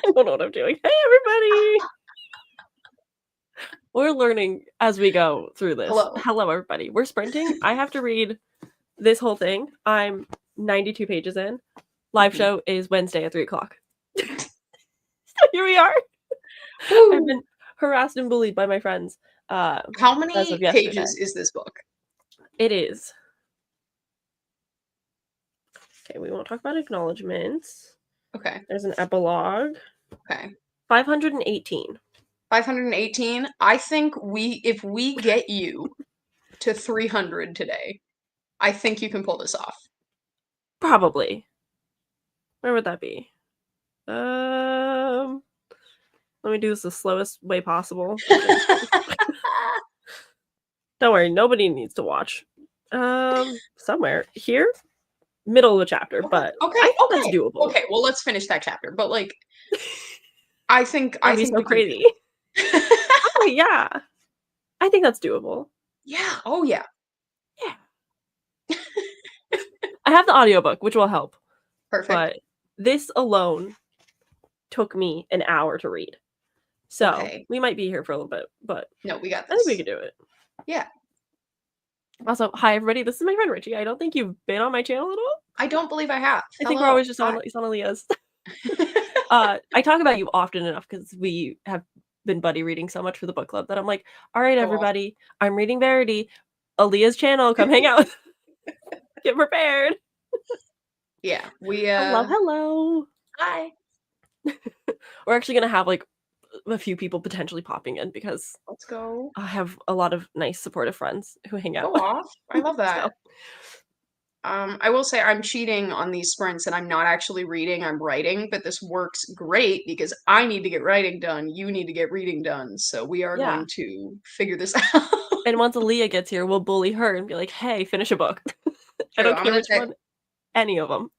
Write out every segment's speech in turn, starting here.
I don't know what I'm doing. Hey, everybody. We're learning as we go through this. Hello. Hello, everybody. We're sprinting. I have to read this whole thing. I'm 92 pages in. Live show is Wednesday at 3 o'clock. So here we are. I've been harassed and bullied by my friends. How As many of yesterday. pages is this book? It is. Okay, we won't talk about acknowledgements. Okay. There's an epilogue. Okay. 518. 518. I think if we get you to 300 today, I think you can pull this off. Probably. Where would that be? Let me do this the slowest way possible. Don't worry, nobody needs to watch. Somewhere here, middle of a chapter, but I think that's doable. Okay, well, let's finish that chapter. But like, I think that'd be so crazy. Oh yeah, I think that's doable. Yeah. Oh yeah. Yeah. I have the audiobook, which will help. Perfect. But this alone took me an hour to read. So we might be here for a little bit, but no, we got this. I think we can do it. Yeah. Also, hi everybody. This is my friend Richie. I don't think you've been on my channel at all. I don't believe I have. I think we're always just on Aaliyah's. I talk about you often enough because we have been buddy reading so much for the book club that I'm like, all right, everybody, I'm reading Verity. Aaliyah's channel. Come hang out. Get prepared. Yeah, we hello. Hi. We're actually gonna have like a few people potentially popping in because let's go. I have a lot of nice supportive friends who hang out. Go off. I love that. So. I will say I'm cheating on these sprints and I'm not actually reading, I'm writing, but this works great because I need to get writing done, you need to get reading done, so we are going to figure this out. And once Aaliyah gets here, we'll bully her and be like, hey, finish a book. I don't care which one. Any of them.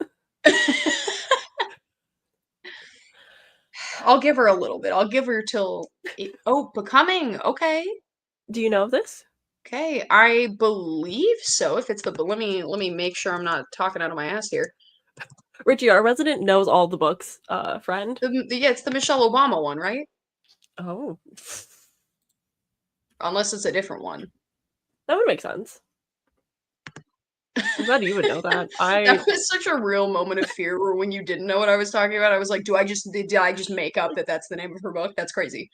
I'll give her a little bit. I'll give her till... Becoming! Okay. Do you know of this? Okay, I believe so. If it's the... Let me make sure I'm not talking out of my ass here. Richie, our resident knows all the books, friend. Yeah, it's the Michelle Obama one, right? Oh. Unless it's a different one. That would make sense. I'm glad you would know that. That was such a real moment of fear where when you didn't know what I was talking about, I was like, did I just make up that that's the name of her book? That's crazy.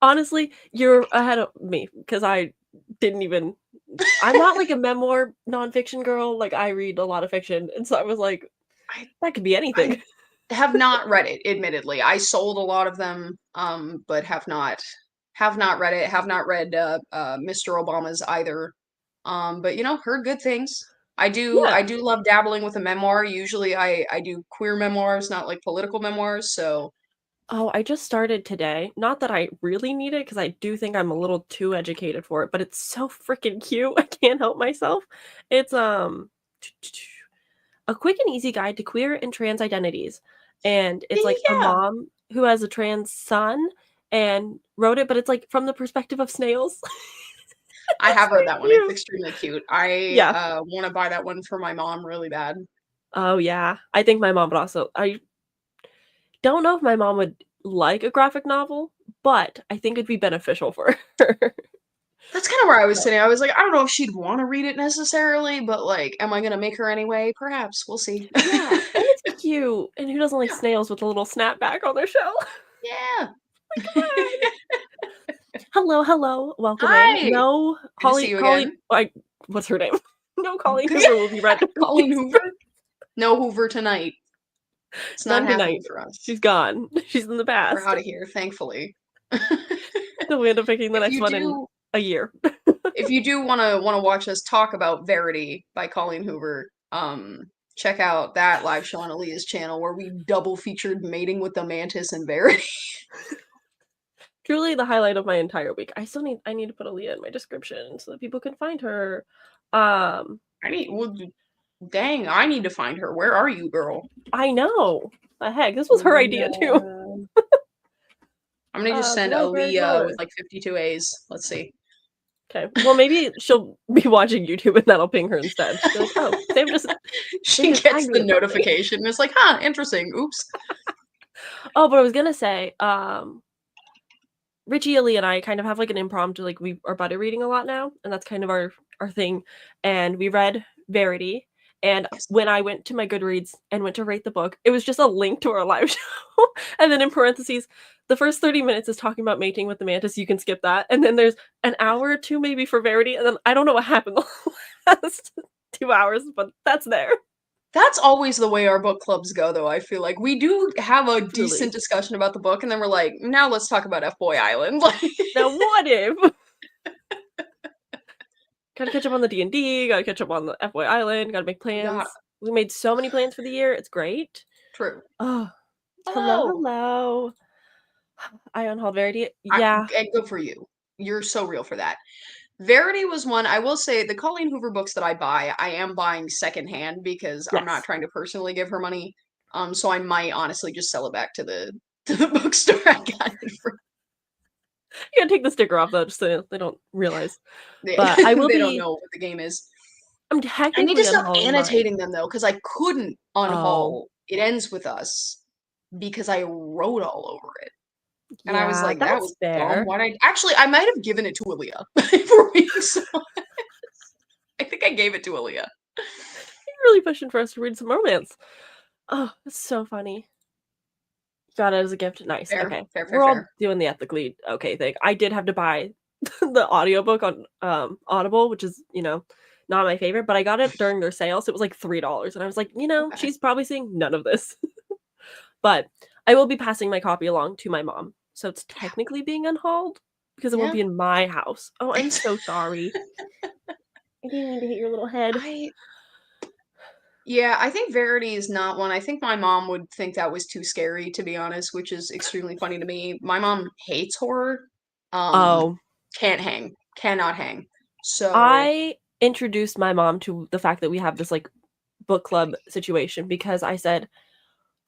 Honestly, you're ahead of me because I didn't even... I'm not like a memoir nonfiction girl. Like, I read a lot of fiction. And so I was like, that could be anything. I have not read it, admittedly. I sold a lot of them, but have not read it. Have not read Mr. Obama's either. But heard good things. I do love dabbling with a memoir. Usually I do queer memoirs, not like political memoirs, so... Oh, I just started today. Not that I really need it, because I do think I'm a little too educated for it, but it's so freaking cute. I can't help myself. It's a quick and easy guide to queer and trans identities. And it's like a mom who has a trans son and wrote it, but it's like from the perspective of snails. I have read that one. It's extremely cute. I want to buy that one for my mom really bad. Oh, yeah. I think my mom would also... I don't know if my mom would like a graphic novel, but I think it'd be beneficial for her. That's kind of where I was sitting. I was like, I don't know if she'd want to read it necessarily, but like, am I going to make her anyway? Perhaps. We'll see. Yeah, and it's cute. And who doesn't like snails with a little snapback on their shell? Yeah. Hello. Welcome in. No, Holly, what's her name? No, Colleen Hoover will be read. Colleen Hoover? No Hoover tonight. It's not happening for us. She's gone. She's in the past. We're out of here, thankfully. So we end up picking the next one in a year. If you do want to watch us talk about Verity by Colleen Hoover, check out that live show on Aaliyah's channel where we double featured Mating with the Mantis and Verity. Truly the highlight of my entire week. I need to put Aaliyah in my description so that people can find her. Dang, I need to find her. Where are you, girl? I know. The heck, this was her idea too. I'm gonna just send Aaliyah with like 52 A's. Let's see. Okay. Well, maybe she'll be watching YouTube and that'll ping her instead. She'll be like, oh, they've just... She gets the notification and it's like, huh, interesting. Oops. Oh, but I was gonna say, Richie, Ali, and I kind of have, like, an impromptu, like, we are buddy reading a lot now, and that's kind of our thing, and we read Verity, and Yes. when I went to my Goodreads and went to rate the book, it was just a link to our live show, and then in parentheses, the first 30 minutes is talking about mating with the mantis, you can skip that, and then there's an hour or 2 maybe for Verity, and then I don't know what happened the last 2 hours, but that's there. That's always the way our book clubs go, though, I feel like. We do have a decent Truly. discussion about the book, and then we're like, "Now let's talk about F Boy Island." Like Now what if? Gotta catch up on the D&D, gotta catch up on the FY Island, gotta make we got plans. We made so many plans for the year, it's great. true. Oh, hello, Hello. hello. Ion Hall Verity. I Yeah, and good for you. You're so real for that. Verity was one I will say the Colleen Hoover books that I buy, I am buying secondhand because I'm not yes. trying to personally give her money. So I might honestly just sell it back to the to the bookstore I got it from. You gotta take the sticker off though, just so they don't realize. They, But I will they don't be know what the game is. I'm I need to technically stop unhauling mine. annotating them though, because I couldn't Oh, unhaul It Ends With Us because I wrote all over it. And I was yeah, like, that that's was dumb. fair. Why did I actually I might have given it to Aaliyah for being so I think I gave it to Aaliyah. You're really pushing for us to read some romance. Oh, it's so funny. Got it as a gift, nice, Fair, okay. fair, fair, We're all fair. doing the ethically okay thing. I did have to buy the audiobook on, Audible, which is, not my favorite, but I got it during their sale, so it was like $3, and I was like, Okay. she's probably seeing none of this." But I will be passing my copy along to my mom, so it's technically being unhauled because it won't Yeah. be in my house. Oh, I'm Ex so sorry. I didn't mean to hit your little head. I Yeah, I think Verity is not one. I think my mom would think that was too scary, to be honest, which is extremely funny to me. My mom hates horror. Um, Oh, can't hang, cannot hang. So, I introduced my mom to the fact that we have this, like, book club situation because I said,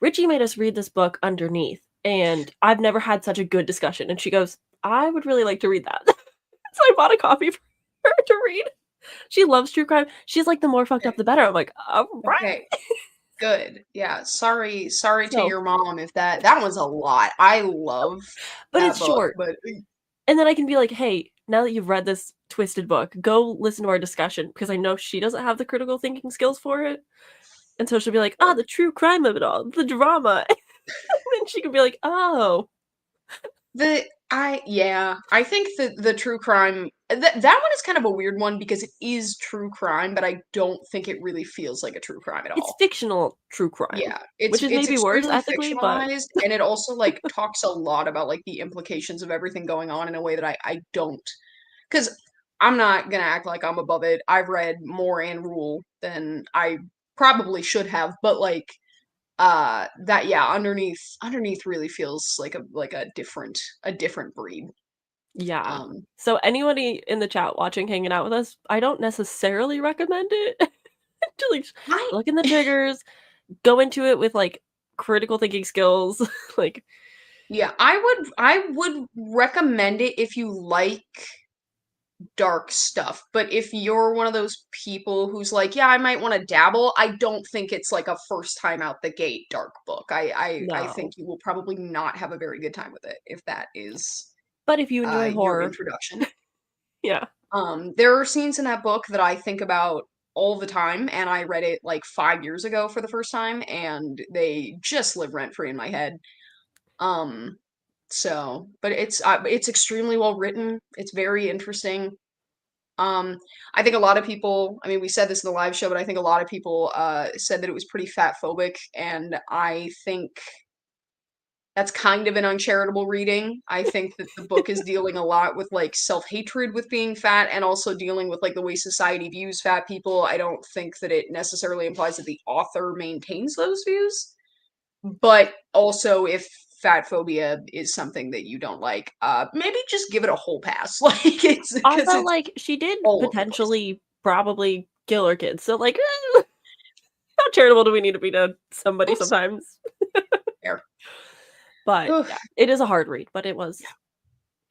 "Richie made us read this book Underneath, and I've never had such a good discussion." And she goes, "I would really like to read that." So I bought a copy for her to read. She loves true crime. She's like, "The more fucked up, okay, the better." I'm like, "Alright." okay, good. Yeah, sorry to So your mom if that was a lot. I love but that it's book, short, but and then I can be like, "Hey, now that you've read this twisted book, go listen to our discussion," because I know she doesn't have the critical thinking skills for it, and so she'll be like, "Ah, the true crime of it all, the drama." And then she can be like, "Oh." I think the true crime that one is kind of a weird one because it is true crime, but I don't think it really feels like a true crime at It's all. fictional true crime, Yeah, which is it's maybe worse extremely ethically, but fictionalized, and it also, like, talks a lot about, like, the implications of everything going on in a way that I don't, because 'cause I'm not gonna act like I'm above it. I've read more Anne Rule than I probably should have, but, like, that yeah, underneath really feels like a different breed. yeah. Um, So anybody in the chat watching, hanging out with us, I don't necessarily recommend it. To, like, I look in the triggers, go into it with, like, critical thinking skills, like Yeah, I would recommend it if you like dark stuff, but if you're one of those people who's like, "Yeah, I might wanna dabble," I don't think it's like a first time out the gate dark book. I think no. you will probably not have a very good time with it if that is, But if you enjoy your horror, introduction. yeah. There are scenes in that book that I think about all the time, and I read it, like, 5 years ago for the first time, and they just live rent free in my head. Um, but it's extremely well written. It's very interesting. Um, I think a lot of people, I mean, we said this in the live show, but I think a lot of people said that it was pretty fat phobic, and I think that's kind of an uncharitable reading. I think that the book is dealing a lot with like self-hatred with being fat and also dealing with like the way society views fat people. I don't think that it necessarily implies that the author maintains those views. But also, if fat phobia is something that you don't like, maybe just give it a whole pass. Like it's because Also, it's like, she did all over the place. potentially probably kill her kids, so, like, how charitable do we need to be to somebody Oops. sometimes? There. But, Ugh, yeah, it is a hard read, but it was yeah,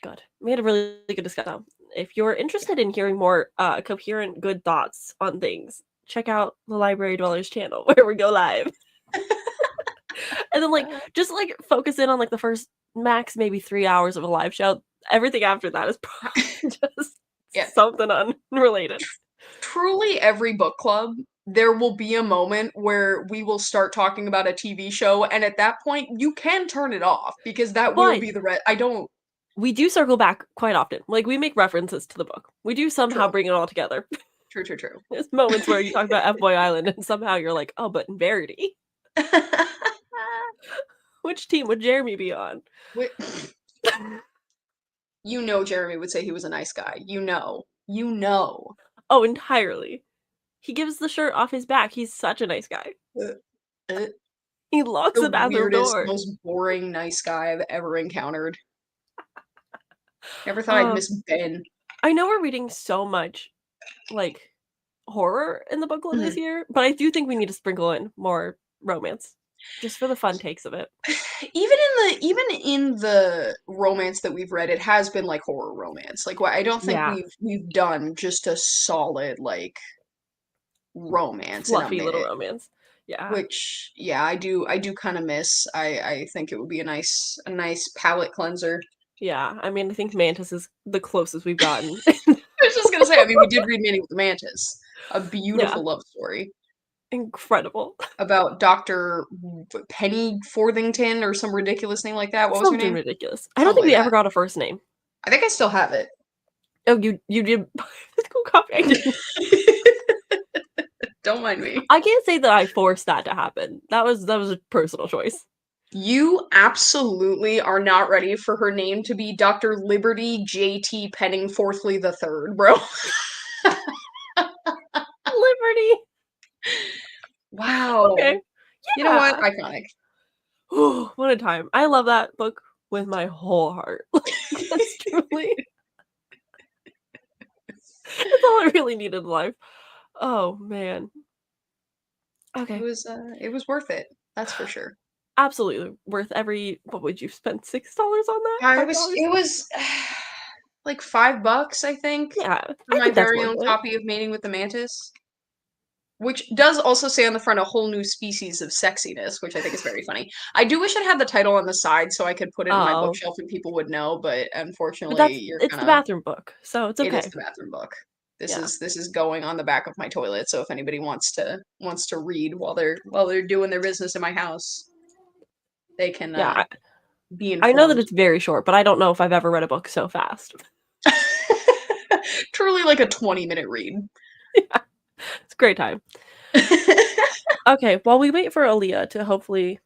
good. We had a really good discussion. If you're yeah. interested in hearing more, coherent, good thoughts on things, check out the Library Dwellers channel where we go live. And then, like, just, like, focus in on, like, the first max maybe 3 hours of a live show. Everything after that is probably just Yeah. something unrelated. Truly every book club, there will be a moment where we will start talking about a TV show, and at that point, you can turn it off because that will But be I don't we do circle back quite often. Like, we make references to the book. We do somehow true. bring it all together. True, true, true. There's moments where you talk about F Boy Island and somehow you're like, "Oh, but in Verity, which team would Jeremy be on?" Wait, you know Jeremy would say he was a nice guy. You know. You know. Oh, entirely. He gives the shirt off his back. He's such a nice guy. Uh, uh, He locks the the bathroom weirdest, door. most boring nice guy I've ever encountered. Never thought I'd Uh, miss Ben. I know we're reading so much, like, horror in the book club this Mhm. year, but I do think we need to sprinkle in more romance just for the fun takes of it. Even in the romance that we've read, it has been like horror romance. Like, I don't think Yeah, we've done just a solid like romance in a fluffy little minute. romance. Yeah. Which, yeah, I do kind of miss. I think it would be a nice palate cleanser. Yeah, I mean, I think Mantis is the closest we've gotten. I was just gonna say, I mean, we did read Manny with the Mantis, a Yeah, beautiful love story incredible. about Doctor Penny Forthington or some ridiculous name like that. What was her Something name? ridiculous. I don't Something think like we ever that. got a first name. I think I still have it. Oh, you did physical copy, I didn't. Don't mind me. I can't say that I forced that to happen. That was a personal choice. You absolutely are not ready for her name to be Dr. Liberty J.T. Penningforthly the Third, bro. Liberty. Wow. Okay. You know what? Yeah. Iconic. What a time. I love that book with my whole heart. Like, that's truly that's all I really need in life. Oh, man. Okay. It was worth it. That's for sure. Absolutely worth every what would you spend $6 on that? $5? It was like $5, I think, Yeah, for I my think that's very worth own it. copy of Mating with the Mantis, which does also say on the front a whole new species of sexiness, which I think is very funny. I do wish it had the title on the side so I could put it in my Oh, bookshelf and people would know, but but unfortunately, that's you're it's the kind of bathroom book, so it's it is okay. the bathroom book. Yeah. This is going on the back of my toilet, so if anybody wants to read while they're doing their business in my house, they can Yeah, be I know that informed. it's very short, but I don't know if I've ever read a book so fast. Truly like a 20-minute read. Yeah, it's a great time. Okay, while we wait for Aaliyah to hopefully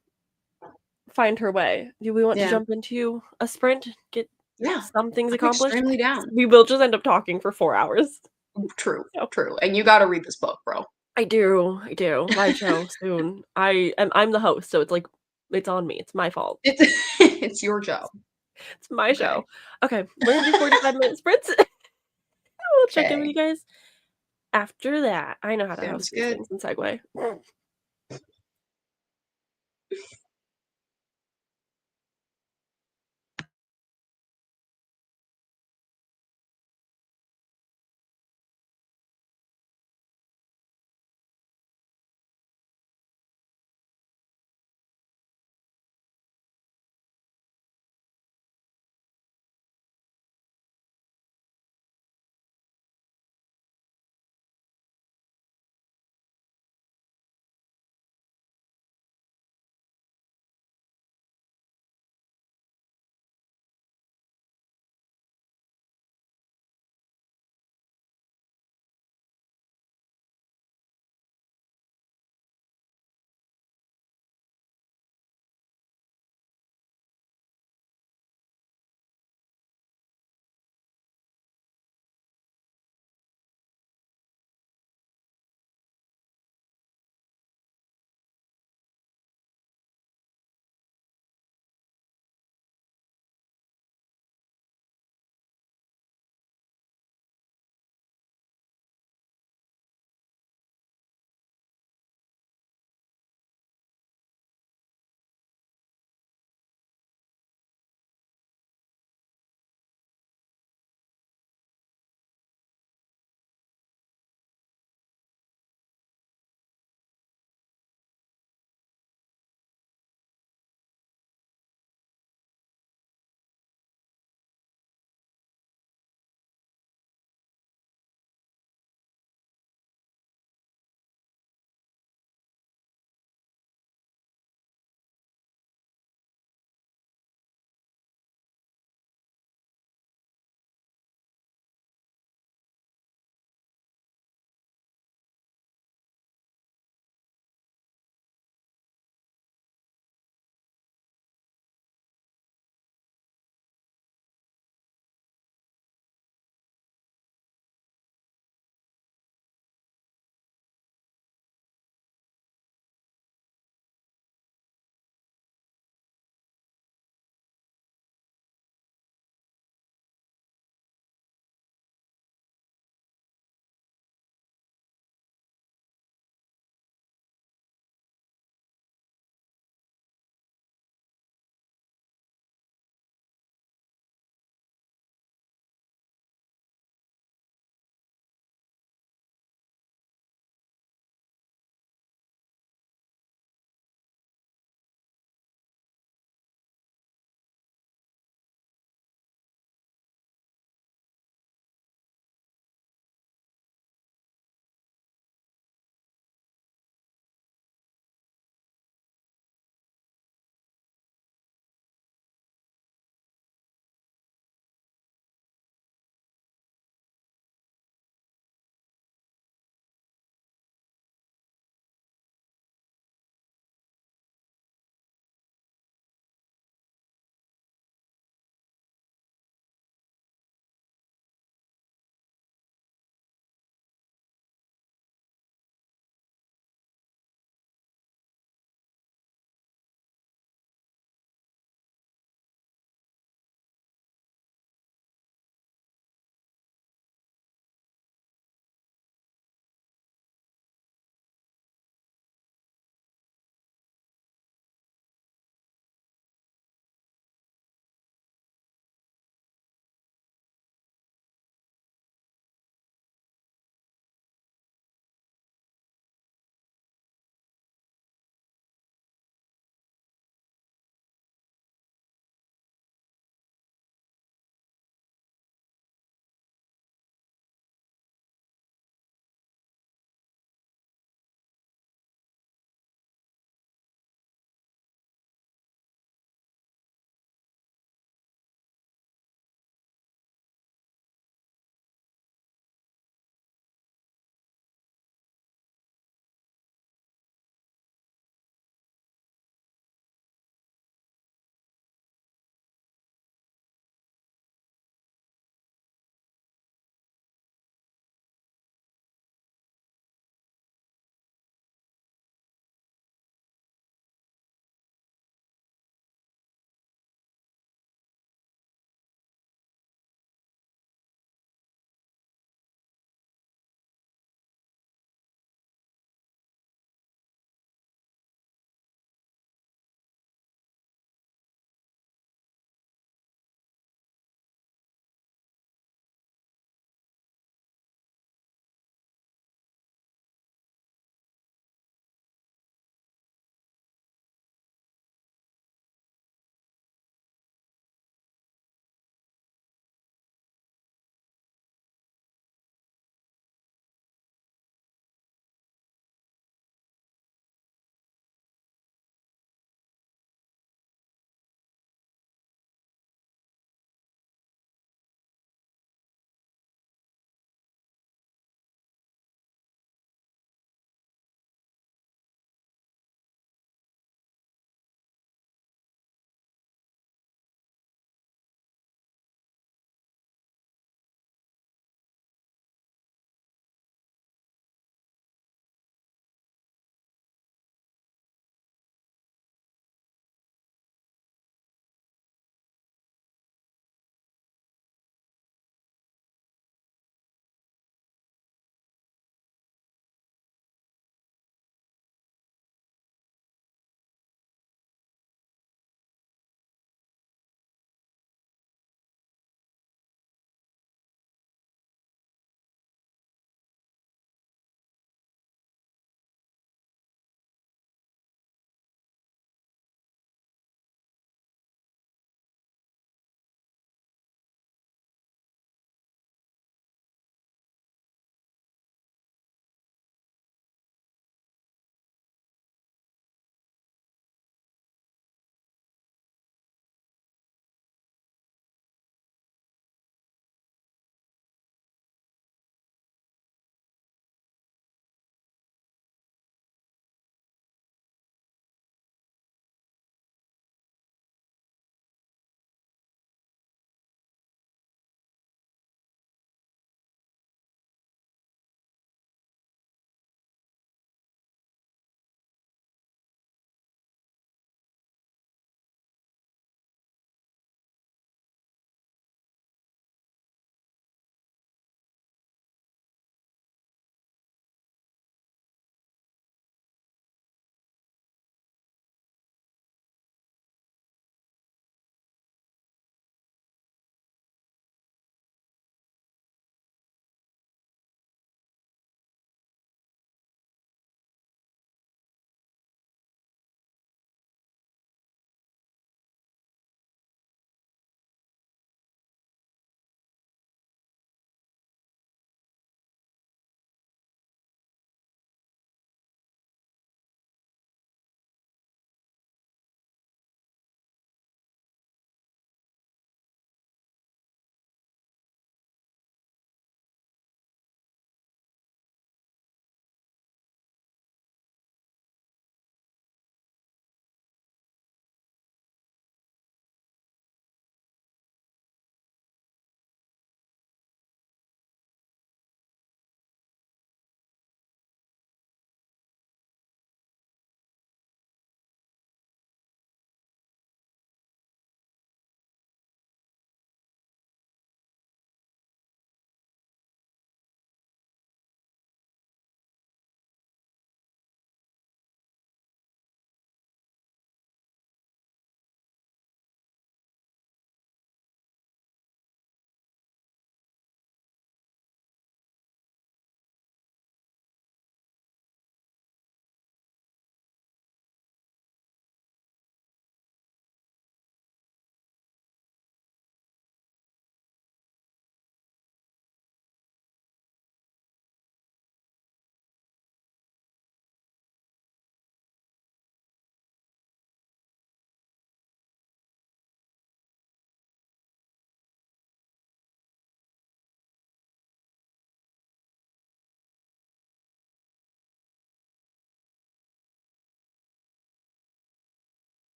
find her way, do we want to Yeah. jump into a sprint, get Yeah. some things I'm accomplished? extremely 'Cause down. we will just end up talking for 4 hours. True. So True. And you got to read this book, bro. I do. Live show soon. I'm the host, so it's like it's on me. It's my fault. It's it's your job. It's my Okay. show. Okay, we're gonna do 45-minute sprints. We'll check in with Okay. you guys after that. I know how to Sounds host these good. things and segue.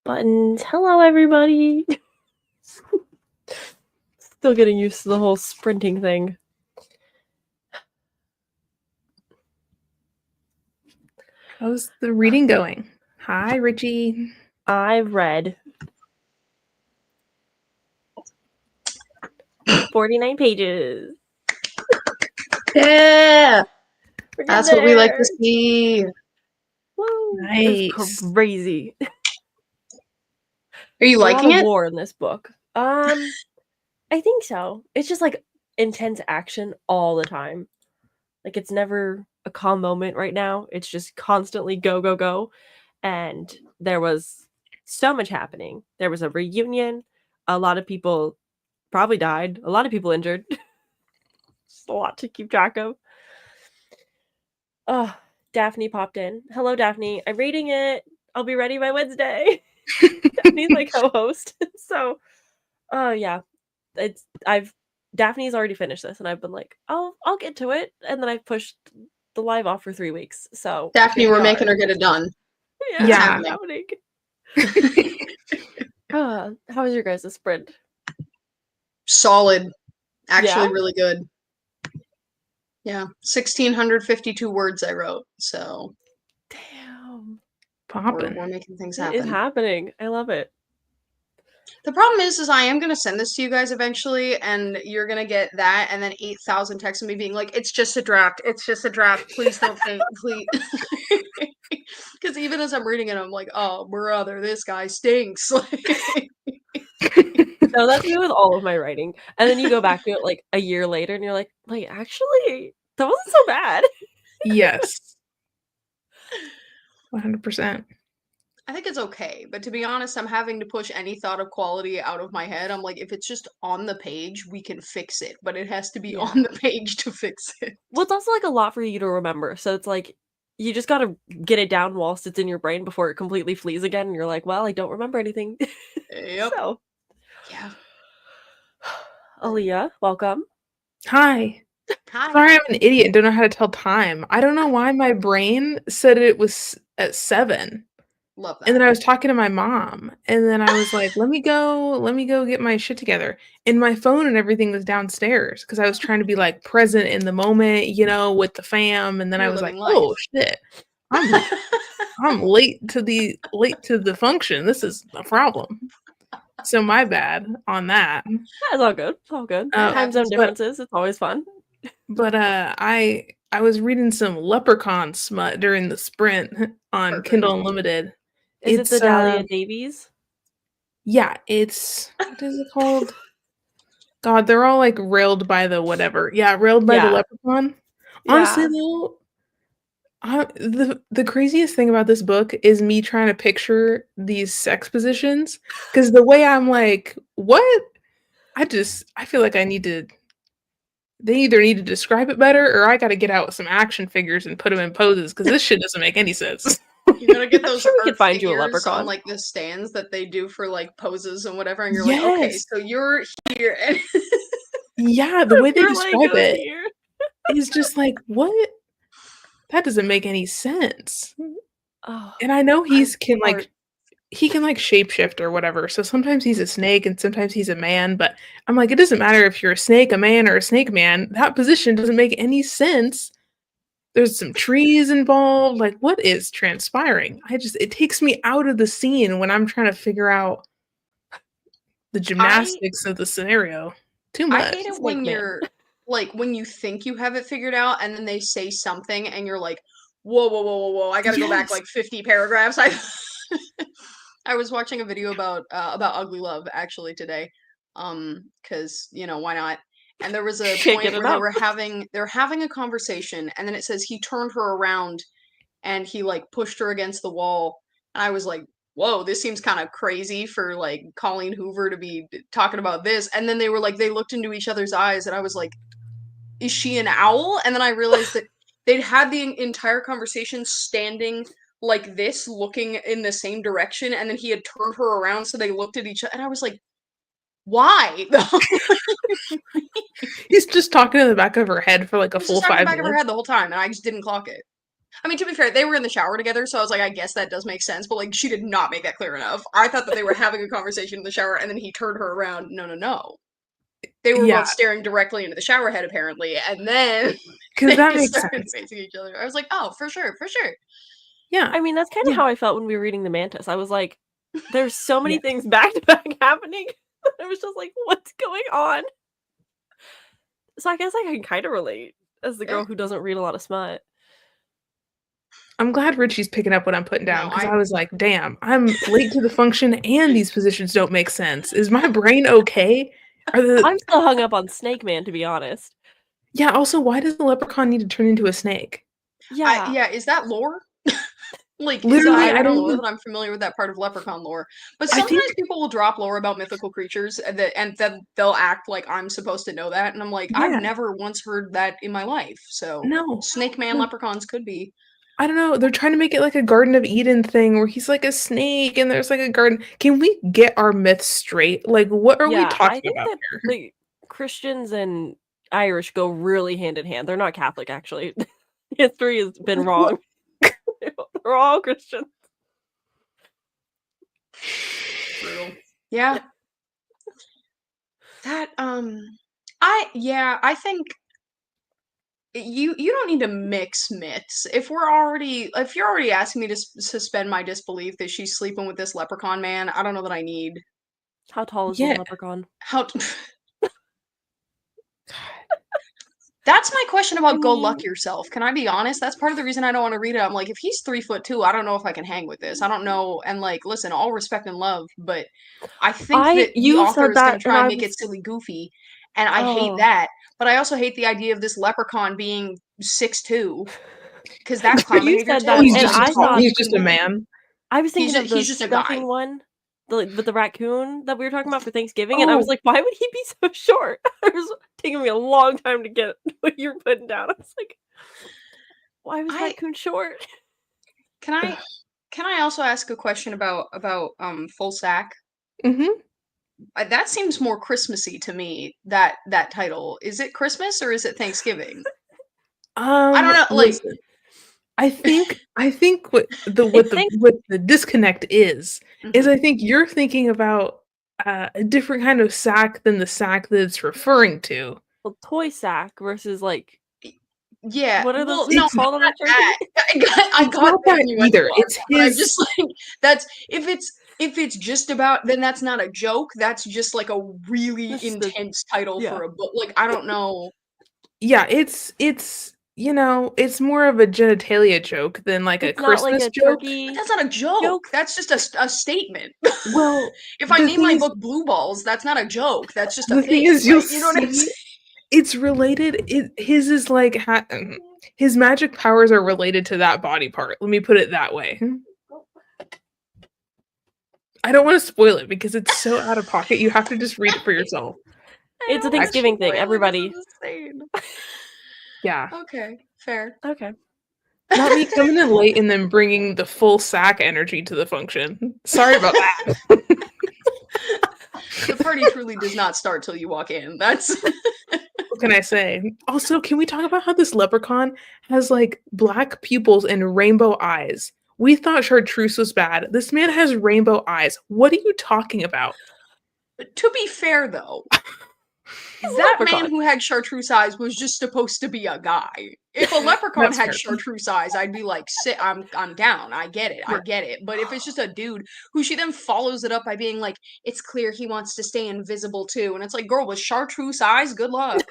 Buttons. Hello, everybody. Still getting used to the whole sprinting thing. How's the reading going? Hi, Richie. I've read 49 pages. Yeah, We're getting that's what we like to there. see. Woo. Nice. It's crazy. Are you A lot liking of it? war in this book. I think so. It's just like intense action all the time. Like it's never a calm moment right now. It's just constantly go, go, go. And there was so much happening. There was a reunion. A lot of people probably died. A lot of people injured. Just a lot to keep track of. Oh, Daphne popped in. Hello, Daphne. I'm reading it. I'll be ready by Wednesday. Daphne's my co-host. So, yeah. Daphne's already finished this and I've been like, I'll get to it. And then I've pushed the live off for 3 weeks. So Daphne, here we we're making are. her get it done. Yeah. It's happening. How was your guys' sprint? Solid. Actually, Yeah? really good. Yeah, 1,652 words I wrote, so Damn. Poppin'. we're making things It is happen. happening. I love it. The problem is I am gonna send this to you guys eventually, and you're gonna get that, and then 8,000 texts of me being like, "It's just a draft. It's just a draft. Please don't think, please." Because even as I'm reading it, I'm like, "Oh, brother, this guy stinks." No, that's me with all of my writing. And then you go back to it like a year later and you're like, wait, actually, that wasn't so bad. Yes. 100%. I think it's okay, but to be honest, I'm having to push any thought of quality out of my head. I'm like, if it's just on the page, we can fix it, but it has to be on the page to fix it. Well, it's also like a lot for you to remember. So it's like you just gotta get it down whilst it's in your brain before it completely flees again. And you're like, well, I don't remember anything. Yep. So, Yeah. Aaliyah, welcome. Hi. Hi. Sorry, I'm an idiot and don't know how to tell time. I don't know why my brain said it was at 7. Love And that. then I was talking to my mom, and then I was like, let me go get my shit together. And my phone and everything was downstairs because I was trying to be like present in the moment, with the fam. And then I You're was like, living oh life. shit. I'm late to the function. This is a problem. So my bad on that. It's all good. It's all good. It Time zone happens. differences. It's always fun. But I was reading some Leprechaun smut during the sprint on Perfect. Kindle Unlimited. Is it the It's Dahlia Davies? yeah, it's what is it called? God, they're all like railed by the whatever. Yeah, railed by the Yeah. leprechaun. Honestly Yeah. though, the craziest thing about this book is me trying to picture these sex positions because the way I'm like, what? I feel like they either need to describe it better or I got to get out some action figures and put them in poses because this shit doesn't make any sense. You gotta get I'm those sure we art could find you a figures on leprechaun. like the stands that they do for like poses and whatever, and you're like, okay, Yes. so you're here, and Yeah, the way they Your describe Legos it here. is just like, what? That doesn't make any sense. Oh, And I know I'm like he can like shapeshift or whatever. So sometimes he's a snake and sometimes he's a man, but I'm like, it doesn't matter if you're a snake, a man, or a snake man. That position doesn't make any sense. There's some trees involved. Like, what is transpiring? It takes me out of the scene when I'm trying to figure out the I gymnastics of the scenario. Too I much. hate it Snake when Man. you're like when you think you have it figured out, and then they say something, and you're like, whoa, whoa, whoa, whoa, whoa! I gotta go back Yes. like 50 paragraphs. I I was watching a video about Ugly Love actually today, because why not? And there was a Can't get point where enough. they're having a conversation, and then it says he turned her around and he like pushed her against the wall, and I was like, whoa, this seems kind of crazy for like Colleen Hoover to be talking about this. And then they were like, they looked into each other's eyes, and I was like, is she an owl? And then I realized that they'd had the entire conversation standing like this, looking in the same direction, and then he had turned her around so they looked at each other, and I was like, why? He's just talking in the back of her head for like He a was full just talking in the five back of her minutes. head the whole time, and I just didn't clock it. I mean, to be fair, they were in the shower together, so I was like, I guess that does make sense, but like, she did not make that clear enough. I thought that they were having a conversation in the shower, and then he turned her around. No, no, no. They were Yeah, both staring directly into the shower head, apparently, and then because they that just makes started sense. facing each other. I was like, oh, for sure, for sure. Yeah, I mean, that's kind of yeah, how I felt when we were reading The Mantis. I was like, there's so many yeah. things back to back happening. I was just like, what's going on? So I guess I can kind of relate as the Yeah. girl who doesn't read a lot of smut. I'm glad Richie's picking up what I'm putting down No, because I was like, damn, I'm late to the function and these positions don't make sense. Is my brain okay? Are the I'm still hung up on Snake Man, to be honest. Yeah, also, why does the leprechaun need to turn into a snake? Yeah, yeah, is that lore? Like, is so that, Literally, I I don't don't know even that I'm familiar with that part of Leprechaun lore, but I think sometimes people will drop lore about mythical creatures and then they'll act like I'm supposed to know that, and I'm like, I've yeah, never once heard that in my life. So, no, Snake Man no. leprechauns could be. I don't know. They're trying to make it like a Garden of Eden thing where he's like a snake and there's like a garden. Can we get our myths straight? Like, what are we yeah, I talking think about that here? the Christians and Irish go really hand in hand. They're not Catholic, actually. History has been What? wrong. They're all Christian. Brutal. Yeah. That I think you don't need to mix myths. If you're already asking me to suspend my disbelief that she's sleeping with this leprechaun man, I don't know that I need How tall is the Yeah. leprechaun? how That's my question I about Go Luck mean, Yourself. Can I be honest? That's part of the reason I don't want to read it. I'm like, if he's 3'2", I don't know if I can hang with this. I don't know. And like, listen, all respect and love, but I think that the you author said is going that, to and try and I make was, it silly goofy, and I hate oh, that. But I also hate the idea of this leprechaun being 6'2", because that's clown you behavior said Oh, that, too. he's and Like, just there's no he's reason just a to. man. I was thinking of the He's just a guy. stuffing one, with the raccoon that we were talking about for Thanksgiving, and I was Oh, like, why would he be so short? It was taking me a long time to get what you were putting down. I was like, why was I raccoon short? can I can I also ask a question about full sack? mm-hmm. That seems more Christmassy to me. That title, is it Christmas or is it Thanksgiving? I don't know. Like, Listen. I think It's thanks what the disconnect is mhm. I think you're thinking about a different kind of sack than the sack that it's referring to. well, toy sack versus like Yeah. what are those Well, things no, It's called on a turkey? that. I got it's not that, that and you went too either. far. It's But I'm his just like, that's if it's just about, then that's not a joke. That's just like a really That's just a intense title yeah. for a book. Like, I don't know. yeah, it's more of a genitalia joke than like a It's not like Christmas a joke. But turkey that's not a joke. joke. That's just a statement. Well, If I the name thing my is book Blue Balls, that's not a joke. That's just a the thing thing. is you'll Like, you know what I'm see saying? it's related. His is like his magic powers are related to that body part. Let me put it that way. I don't want to spoil it because it's so out of pocket. You have to just read it for yourself. I It's a don't want to Thanksgiving thing, spoil it. This everybody. is insane. Yeah. Okay, fair. Okay. Not me coming in late and then bringing the full sack energy to the function. Sorry about that. The party truly does not start till you walk in. That's What can I say? Also, can we talk about how this leprechaun has like black pupils and rainbow eyes? We thought chartreuse was bad. This man has rainbow eyes. What are you talking about? to be fair though. He's a That man leprechaun. who had chartreuse eyes was just supposed to be a guy. If a leprechaun That's had fair. chartreuse eyes, I'd be like, "Sit, I'm down. I get it. I Right. get it." But if it's just a dude who she then follows it up by being like, "It's clear he wants to stay invisible too," and it's like, "Girl, with chartreuse eyes, good luck."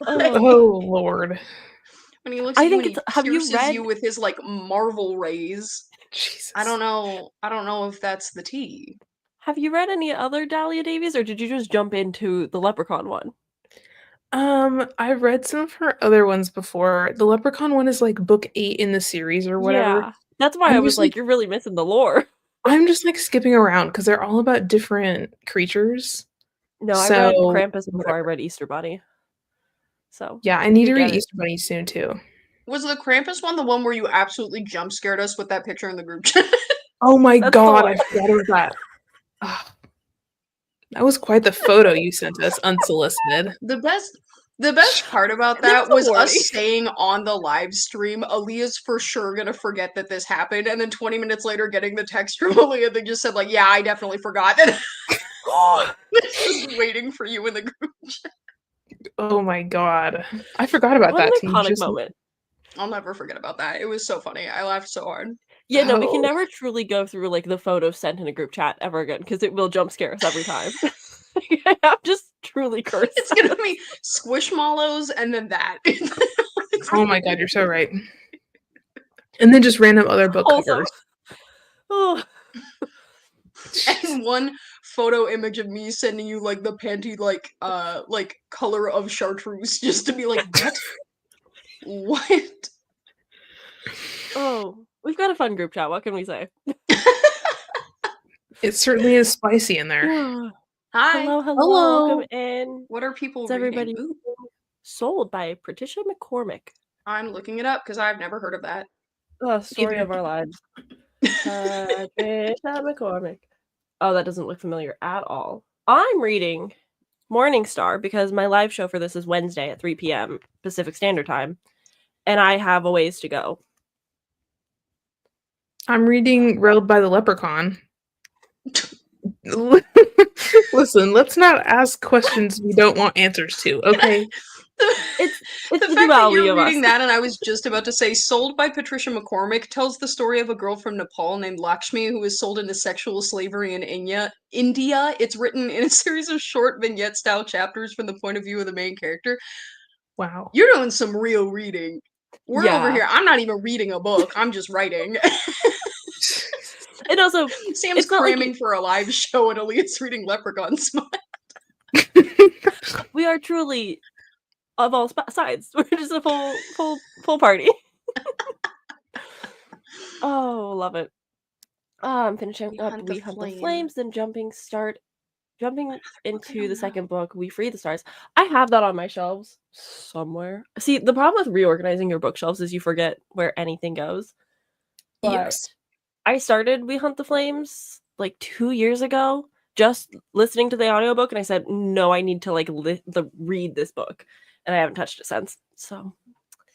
Oh, Oh Lord. When he looks at I you think and it's. he Have you pierces you read? with his like marvel rays. I Jesus. don't know. I don't know if that's the tea. Have you read any other Dahlia Davies, or did you just jump into the leprechaun one? I've read some of her other ones before. The Leprechaun one is like book 8 in the series or whatever. Yeah, that's why I I'm was just like like, you're really missing the lore. I'm just like skipping around because they're all about different creatures. No, I read So Krampus before I whatever. read Easter Bunny, so Yeah, I need you to read get it. Easter Bunny soon too. Was the Krampus one the one where you absolutely jump scared us with that picture in the group chat? Oh my That's the god, I one. forgot about that. Ugh, that was quite the photo you sent us unsolicited. The best The best part about There's that a was warning. us saying on the live stream, Aaliyah's for sure gonna forget that this happened, and then 20 minutes later getting the text from Aaliyah that just said, like, yeah, I definitely forgot that. It's just waiting for you in the group. Oh my god. I forgot about What an that team. iconic Just moment. I'll never forget about that. It was so funny. I laughed so hard. Yeah, no, we can oh. never truly go through, like, the photos sent in a group chat ever again, because it will jump scare us every time. I'm just truly cursed. It's gonna be Squishmallows and then that. Oh my god, you're so right. And then just random other book Also covers. oh, And one photo image of me sending you like the panty like color of chartreuse just to be like, what? What? oh, we've got a fun group chat, what can we say? It certainly is spicy in there. Hi. Hello, hello, Hello. welcome in. What are people It's reading? everybody Ooh, Sold by Patricia McCormick. I'm looking it up because I've never heard of that. Story Either. of our lives. Patricia McCormick. Oh, that doesn't look familiar at all. I'm reading Morning Star because my live show for this is Wednesday at 3 p.m. Pacific Standard Time, and I have a ways to go. I'm reading Railed by the Leprechaun. Listen, let's not ask questions we don't want answers to, okay? It's The the fact that duality you're of us. reading that, and I was just about to say, Sold by Patricia McCormick tells the story of a girl from Nepal named Lakshmi who was sold into sexual slavery in India. It's written in a series of short vignette-style chapters from the point of view of the main character. Wow. You're doing some real reading. We're over Yeah. here. I'm not even reading a book. I'm just writing. And also, Sam's it's not like cramming for a live show, and Aaliyah's reading Leprechaun Smile. we are truly of all sides. We're just a full party. Oh, love it. I'm finishing up We Hunt the Flames, then jumping into the second book, We Free the Stars. I have that on my shelves somewhere. See, the problem with reorganizing your bookshelves is you forget where anything goes. But Yes. I started We Hunt the Flames like 2 years ago, just listening to the audiobook, and I said, no, I need to like read this book. And I haven't touched it since. So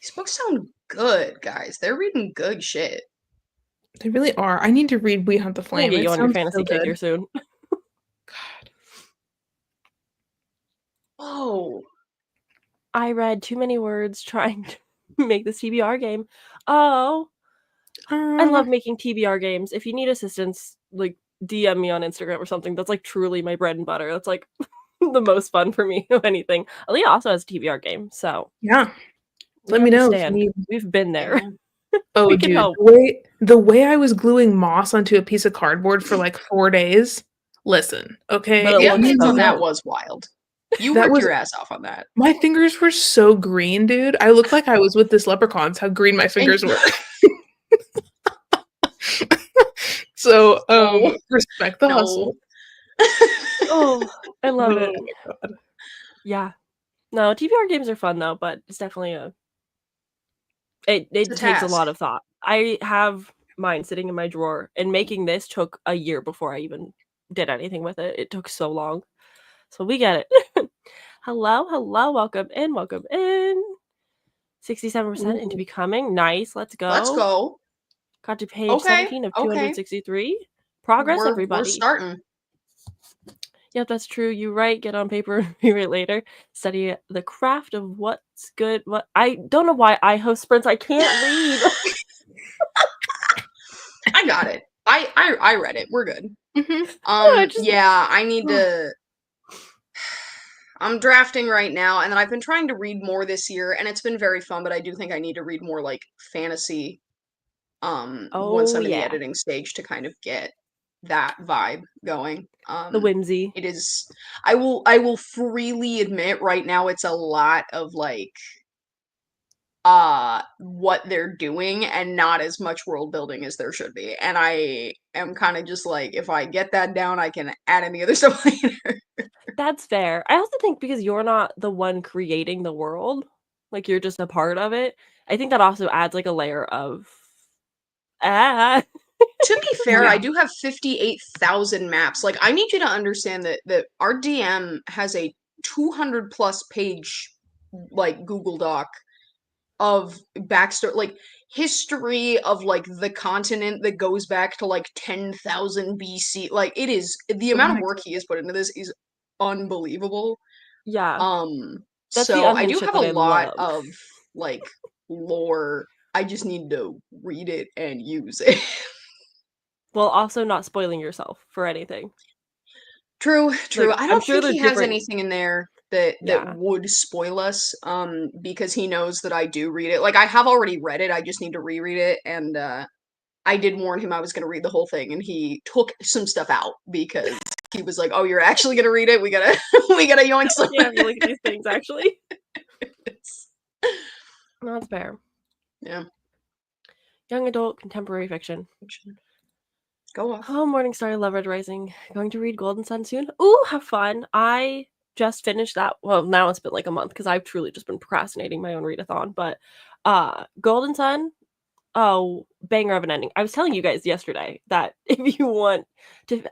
These books sound good, guys. They're reading good shit. They really are. I need to read We Hunt the I'm gonna Flame. get It you on your sounds fantasy so kick good. here soon. God. Oh. I read too many words trying to make this TBR game. Oh, I love making TBR games. If you need assistance, like DM me on Instagram or something. That's like truly my bread and butter. That's like the most fun for me of anything. Aaliyah also has a TBR game, so Yeah. we Let me know if you understand. need. We've been there. Yeah. Oh, We can dude, help. the way I was gluing moss onto a piece of cardboard for like 4 days. Listen, okay? But it The looks updates so on that good. was wild. You That worked was your ass off on that. my fingers were so green, dude. I looked like I was with this leprechaun. That's how green my fingers were. So, No. respect the No. hustle. Oh, I love it. Oh my god. Yeah. No, TBR games are fun though, but it's definitely it It's a takes a lot task. of thought. I have mine sitting in my drawer, and making this took a year before I even did anything with it. It took so long. So we get it. Hello, welcome in, 67% into Ooh. becoming. Nice, let's Let's go. go. Got to page Okay. 17 of 263. Progress, We're everybody. starting. Yep, that's true. You write, get on paper, rewrite later. Study the craft of what's good. What I don't know why I host sprints. I can't read. I got it. I read it. We're good. I just- Yeah, I need to. I'm drafting right now, and then I've been trying to read more this year, and it's been very fun. But I do think I need to read more like fantasy. Once Oh I'm in the yeah, editing stage to kind of get that vibe going. the whimsy. It is. I will freely admit right now it's a lot of like what they're doing and not as much world building as there should be. And I am kind of just like, if I get that down, I can add in the other stuff later. That's fair. I also think because you're not the one creating the world, like you're just a part of it. I think that also adds like a layer of To be fair, Yeah. I do have 58,000 maps. Like, I need you to understand that our DM has a 200 plus page like Google Doc of backstory, like history of like the continent that goes back to like 10,000 BC. Like it is the Oh amount of my work he has put into this is unbelievable. Yeah. That's the So I unhinged do shit have a that I lot love. of like lore. I just need to read it and use it. While also not spoiling yourself for anything. True, true. Like, I I'm don't sure think they're he has different. anything in there that Yeah. would spoil us, because he knows that I do read it. Like I have already read it, I just need to reread it, and I did warn him I was gonna read the whole thing, and he took some stuff out because he was like, "Oh, you're actually gonna read it? We gotta we gotta yoink some Yeah, if you look at these things, actually. minutes." No, that's fair. Yeah. Young adult contemporary fiction. Go off. Oh, Morningstar, Love Red Rising. Going to read Golden Sun soon. Ooh, have fun. I just finished that. Well, now it's been like a month because I've truly just been procrastinating my own readathon. But Golden Sun, oh, banger of an ending. I was telling you guys yesterday that if you want to,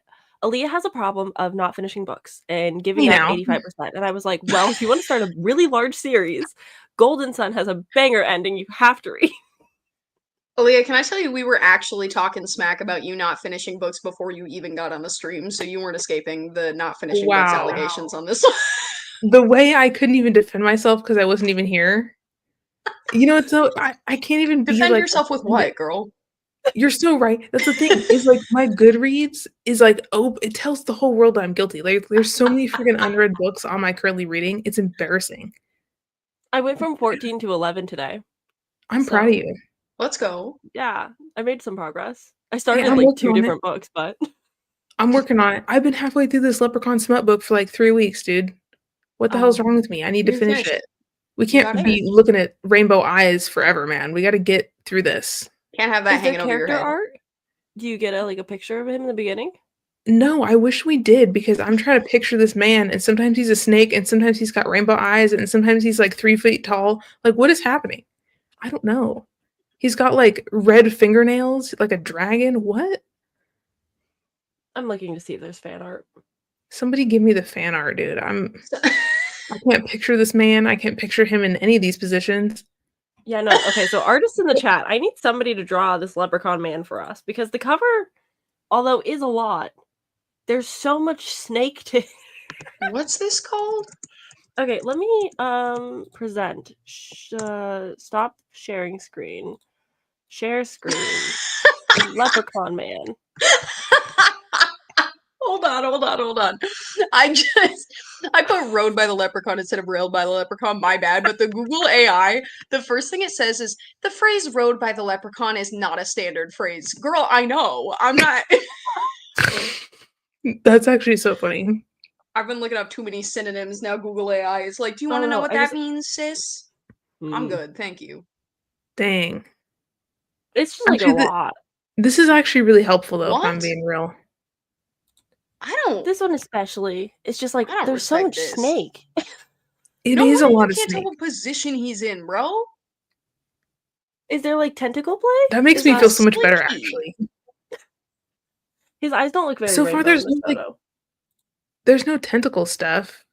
Aaliyah has a problem of not finishing books and You giving up know. 85%. And I was like, well, if you want to start a really large series, Golden Sun has a banger ending you have to read. Aaliyah, can I tell you we were actually talking smack about you not finishing books before you even got on the stream, so you weren't escaping the not finishing books Wow. allegations on this one. The way I couldn't even defend myself because I wasn't even here. You know, it's so I can't even be Defend like yourself with offended. what, girl? You're so right. That's the thing. Is like my Goodreads is like oh, it tells the whole world I'm guilty. Like there's so many freaking unread books on my currently reading. It's embarrassing. I went from 14 to 11 today. I'm proud of So, you. Let's go. yeah, I made some progress. I Hey, started I'm like working 2 on it. different books, but I'm working on it. I've been halfway through this Leprechaun Smut book for like 3 weeks, dude. What the hell's oh, wrong with me? I need to You can finish finish it. it. We You got can't it. be looking at rainbow eyes forever, man. We got to get through this. Can't have that is there hanging over your character head. art? Do you get a picture of him in the beginning? No, I wish we did because I'm trying to picture this man, and sometimes he's a snake, and sometimes he's got rainbow eyes, and sometimes he's like 3 feet tall. Like, what is happening? I don't know. He's got like red fingernails, like a dragon. What? I'm looking to see if there's fan art. Somebody give me the fan art, dude. I can't picture this man. I can't picture him in any of these positions. Yeah, no. Okay, so artists in the chat, I need somebody to draw this leprechaun man for us because the cover, although is a lot, there's so much snake to. What's this called? Okay, let me present. Stop sharing screen. Share screen. Leprechaun man. Hold on. I put Road by the Leprechaun instead of Railed by the Leprechaun, my bad, but the Google AI, the first thing it says is the phrase Road by the Leprechaun is not a standard phrase. Girl, I know. I'm not That's actually so funny. I've been looking up too many synonyms now. Google AI is like, do you want Oh to know no, what that means, sis? I'm Hmm. good, thank you. Dang. It's just like a Actually, lot. this is actually really helpful, though, if I'm What? being real. This one especially. It's just like I don't there's so respect much this. snake. It No is a wonder you lot of can't tell snake. what position he's in, bro. Is there like tentacle play? That makes Is me that feel so much better, slinky. actually. his eyes don't look very So far, rainbow in this photo. there's no tentacle stuff.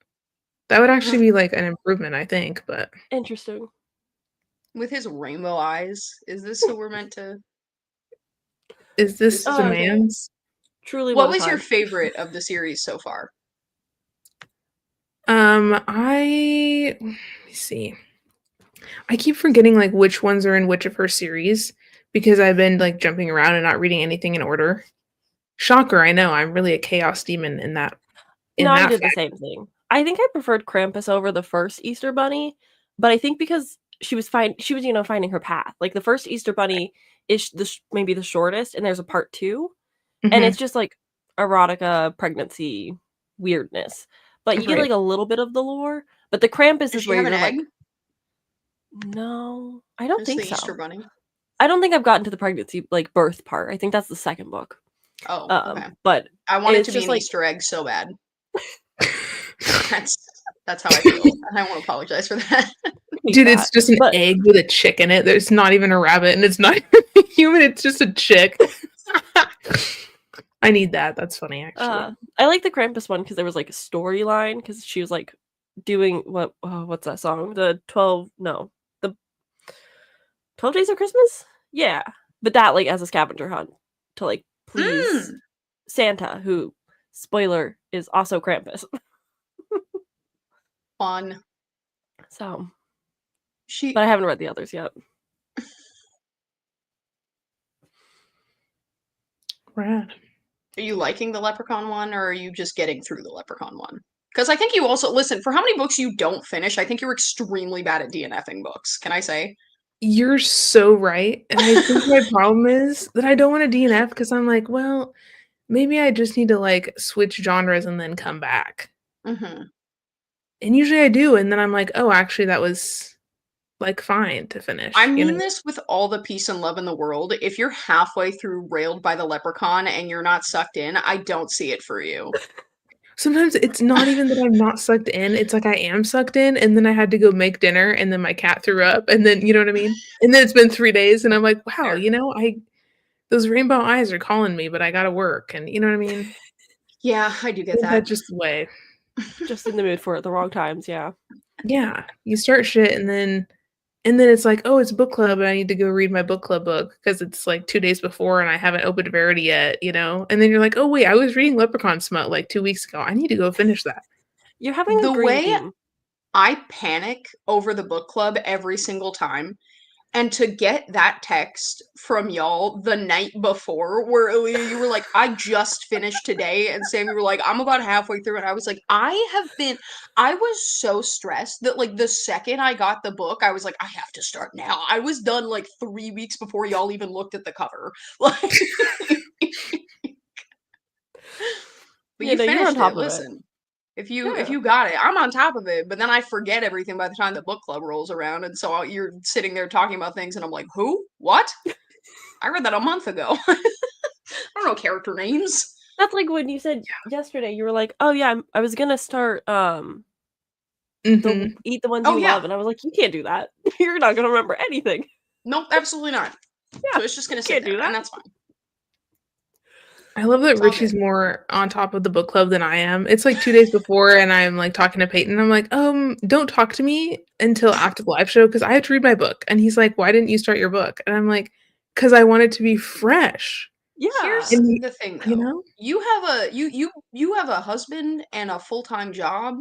That would actually be like an improvement, I think. But Interesting. With his rainbow eyes, is this who we're meant to? is This this is the Oh, okay. man's? truly What what a was your time. favorite of the series so far? Let me see. I keep forgetting like which ones are in which of her series because I've been like jumping around and not reading anything in order. Shocker, I know. I'm really a chaos demon in that No, in I that did the fact. same thing. I think I preferred Krampus over the first Easter Bunny, but I think because she was finding her path. Like the first Easter Bunny is maybe the shortest, and there's a part 2, and Mhm. it's just like erotica, pregnancy, weirdness. But you get Right. like a little bit of the lore. But the Krampus Does is she where have an you're egg? like, no, I don't Just the think Easter so. Bunny. I don't think I've gotten to the pregnancy like birth part. I think that's the second book. Oh, okay. But I want it it's to be just an like Easter egg so bad. That's that's how I feel. And I won't apologize for that. Dude, it's just an but egg with a chick in it. There's not even a rabbit and it's not even a human, it's just a chick. I need that. That's funny actually. I like the Krampus one because there was like a storyline because she was like doing what's that song? The 12 Days of Christmas? Yeah. But that, like, as a scavenger hunt to, like, please Mm, Santa, who, spoiler, is also Krampus. fun. So, but She I haven't read the others yet. Rad. Are you liking the Leprechaun one, or are you just getting through the Leprechaun one? Because I think you also listen for how many books you don't finish. I think you're extremely bad at DNFing books. Can I say? You're so right, and I think my problem is that I don't wanna DNF because I'm like, "Well, maybe I just need to, like, switch genres and then come back." Hmm. And usually I do, and then I'm like, "Oh, actually, that was, like, fine to I finish," you mean know? this with all the peace and love in the world. If you're halfway through Railed by the Leprechaun and you're not sucked in, I don't see it for you. Sometimes it's not even that I'm not sucked in, it's like I am sucked in, and then I had to go make dinner, and then my cat threw up, and then you know what I mean? And then it's been 3 days, and I'm like, "Wow, Fair. you know, I those rainbow eyes are calling me, but I gotta work," and you know what I mean? Yeah, I do get And that. that's just the way. Just in the mood for it the wrong times, yeah. Yeah, you start shit and then it's like, "Oh, it's book club, and I need to go read my book club book because it's, like, 2 days before and I haven't opened Verity yet," you know? And then you're like, "Oh, wait, I was reading Leprechaun Smut, like, 2 weeks ago. I need to go finish that." You're having a The green way theme. I panic over the book club every single time. And to get that text from y'all the night before, where Aaliyah, you were like, I just finished today, and Sam, you were like, I'm about halfway through, and I was like, I was so stressed that, like, the second I got the book, I was like, I have to start now. I was done, like, 3 weeks before y'all even looked at the cover. Like, but Yeah, you no, you're on finished it, top of it. listen. If Yeah. you got it, I'm on top of it, but then I forget everything by the time the book club rolls around, and so you're sitting there talking about things, and I'm like, "Who? What? I read that a month ago." I don't know character names. That's like when you said yesterday, you were like, "Oh, yeah, I was gonna start, the Mhm. Eat the Ones Oh, You Love," yeah. and I was like, "You can't do that. You're not gonna remember anything." Nope, absolutely not. Yeah, So it's just you gonna sit can't do there, and that. that's fine. I love that It's all Richie's good. more on top of the book club than I am. It's like 2 days before, and I'm, like, talking to Peyton, I'm like, don't talk to me until after the live show because I have to read my book." And he's like, "Why didn't you start your book?" And I'm like, "'Cause I want it to be fresh." Yeah. Here's And the thing, you though. know? You have a husband and a full-time job,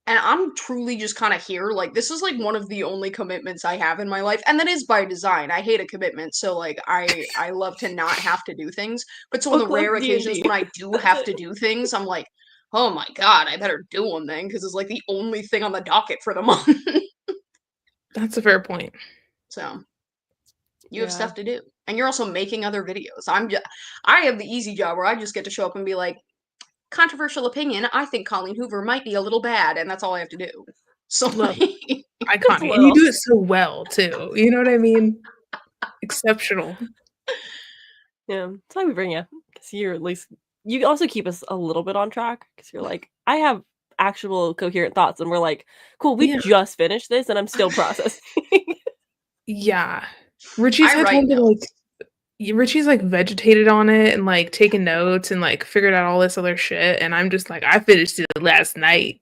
and I'm truly just kind of here. Like, this is like one of the only commitments I have in my life, and that is by design. I hate a commitment, so like I love to not have to do things. But so on Book the Club rare occasions D&D. when I do That's have it. to do things, I'm like, oh my god, I better do them then, because it's like the only thing on the docket for the month. That's a fair point. So you have Yeah. stuff to do, and you're also making other videos. I have the easy job where I just get to show up and be like, controversial opinion. I think Colleen Hoover might be a little bad, and that's all I have to do. So Love like. Just a iconic, and you little. do it so well too, you know what I mean? Exceptional. Yeah, that's why we bring you, because you're at least you also keep us a little bit on track, because 'cause you're like, "I have actual coherent thoughts," and we're like, "Cool, we Yeah. just finished this, and I'm still processing." Yeah. Richie's I had write time to, like notes. Richie's, like, vegetated on it and, like, taken notes and, like, figured out all this other shit, and I'm just like, "I finished it last night."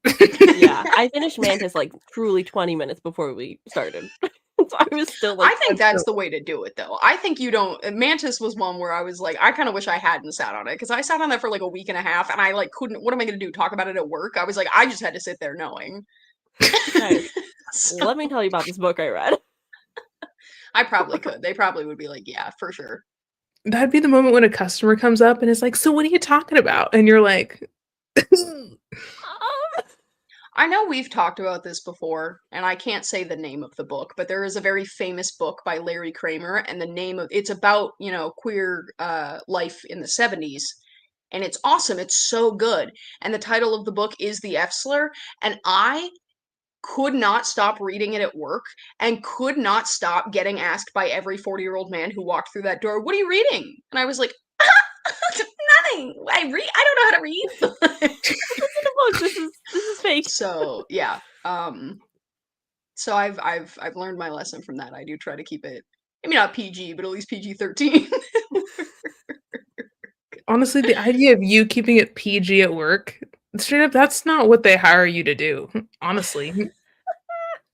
Yeah, I finished Mantis, like, truly 20 minutes before we started. So I was still like, I think That's that's so the way to do it, though. I think you don't. Mantis was one where I was like, I kind of wish I hadn't sat on it, because I sat on that for like a week and a half, and I like couldn't. What am I going to do? Talk about it at work? I was like, I just had to sit there knowing. "Okay, So let me tell you about this book I read." I probably could. They probably would be like, yeah, for sure. That'd be the moment when a customer comes up and is like, "So what are you talking about?" And you're like Um, I know we've talked about this before, and I can't say the name of the book, but there is a very famous book by Larry Kramer, and the name of it's about, queer life in the 70s. And it's awesome. It's so good. And the title of the book is The F Slur. And I could not stop reading it at work and could not stop getting asked by every 40-year-old man who walked through that door, "What are you reading?" And I was like, nothing. I don't know how to read. This isn't a book, this is fake. So yeah. So I've learned my lesson from that. I do try to keep it, maybe not PG, but at least PG-13. honestly, the idea of you keeping it PG at work Straight up, that's not what they hire you to do, honestly.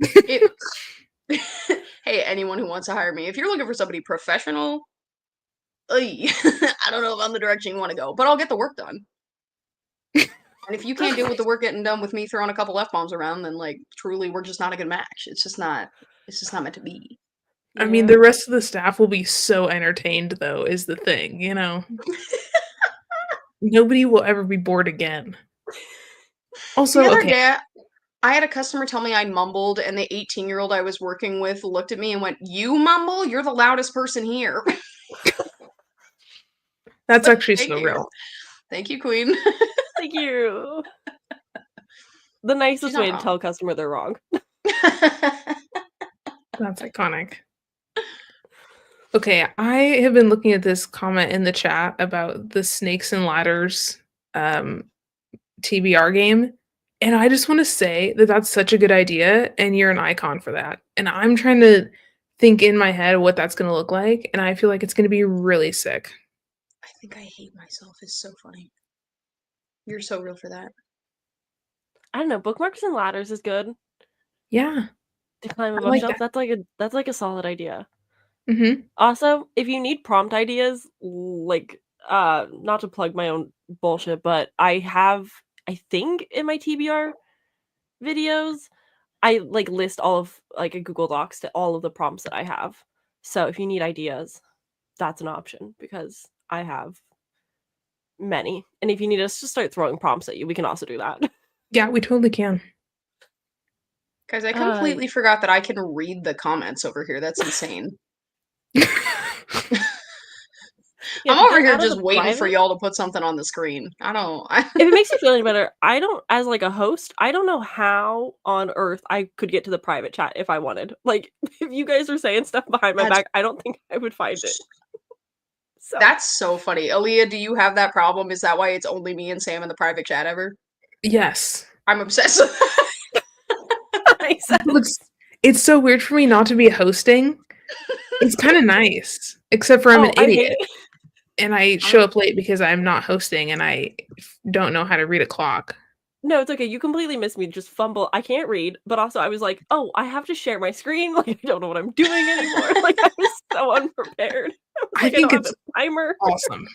It Hey, anyone who wants to hire me, if you're looking for somebody professional, I don't know if I'm the direction you want to go, but I'll get the work done. And if you can't deal with the work getting done with me throwing a couple F-bombs around, then like truly we're just not a good match. It's just not meant to be. I mean, Yeah. the rest of the staff will be so entertained, though, is the thing, you know? Nobody will ever be bored again. The Also, other okay, day, I had a customer tell me I mumbled, and the 18-year-old I was working with looked at me and went, "You mumble? You're the loudest person here." that's Like, actually thank so you. real. Thank you, Queen. Thank you. The She's nicest not way to wrong. tell a customer they're wrong. That's iconic. Okay, I have been looking at this comment in the chat about the Snakes and Ladders, um, TBR game, and I just wanna say that that's such a good idea, and you're an icon for that, and I'm trying to think in my head what that's gonna look like, and I feel like it's gonna be really sick. I think I hate myself is so funny. You're so real for that. I don't know, bookmarks and ladders is good Yeah, to climb I a like bookshelf. that. That's like a solid idea. Mhm. Also, if you need prompt ideas, like, not to plug my own bullshit, but I think in my TBR videos, I, like, list all of, like, a Google Docs to all of the prompts that I have. So if you need ideas, that's an option because I have many. And if you need us to start throwing prompts at you, we can also do that. Yeah, we totally can. Guys, I Uh, completely forgot that I can read the comments over here. That's insane. yeah, I'm if you over get here out of just the waiting for private y'all to put something on the screen. I don't. if it makes you feel any better, I don't as, like, a host, I don't know how on earth I could get to the private chat if I wanted. Like, if you guys are saying stuff behind my That's back, I don't think I would find it. So, that's so funny. Aaliyah, do you have that problem? Is that why it's only me and Sam in the private chat ever? Yes. I'm obsessed with that makes Well, sense. it's so weird for me not to be hosting. It's kinda nice, except for I'm an Oh, I hate idiot, it. and I show up late because I'm not hosting, and I don't know how to read a clock. No, it's okay, you completely missed me, just fumble I can't read, but also I was like, "Oh, I have to share my screen, like, I don't know what I'm doing anymore." Like, I was so unprepared. I was I like, "I think don't have a it's timer." awesome.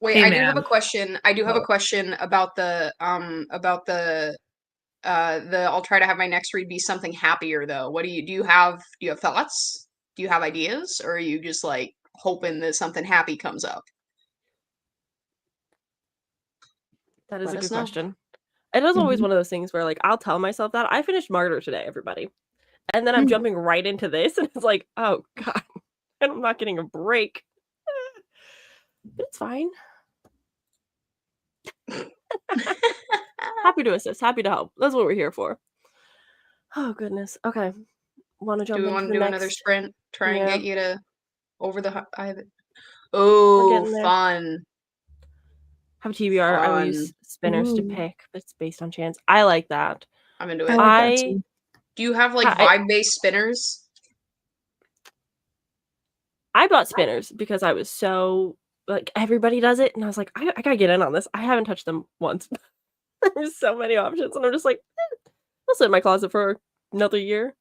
Wait, Hey, I do have a man. question. I do have a Oh. question about the I'll try to have my next read be something happier though. What do you have thoughts? Do you have ideas? Or are you just like hoping that something happy comes up? That is Let a us good know. question. It is always Mhm. one of those things where, like, I'll tell myself that, "I finished Martyr today, everybody." And then I'm Mm. jumping right into this, and it's like, "Oh god," and I'm not getting a break. But it's fine. Happy to assist, happy to help. That's what we're here for. Oh, goodness. Okay. Wanna Do jump we into want the to do another next sprint? Try and yeah, get you to over the I have it. we're Oh, getting there. fun. Have a TBR, I will use Fun. spinners to Ooh, pick, but it's based on chance. I like that. I'm into I it. like that I too. Do you have like I vibe-based spinners? I bought spinners because I was so like, everybody does it, and I was like, I gotta get in on this." I haven't touched them once. There's so many options, and I'm just like, I'll sit in my closet for another year."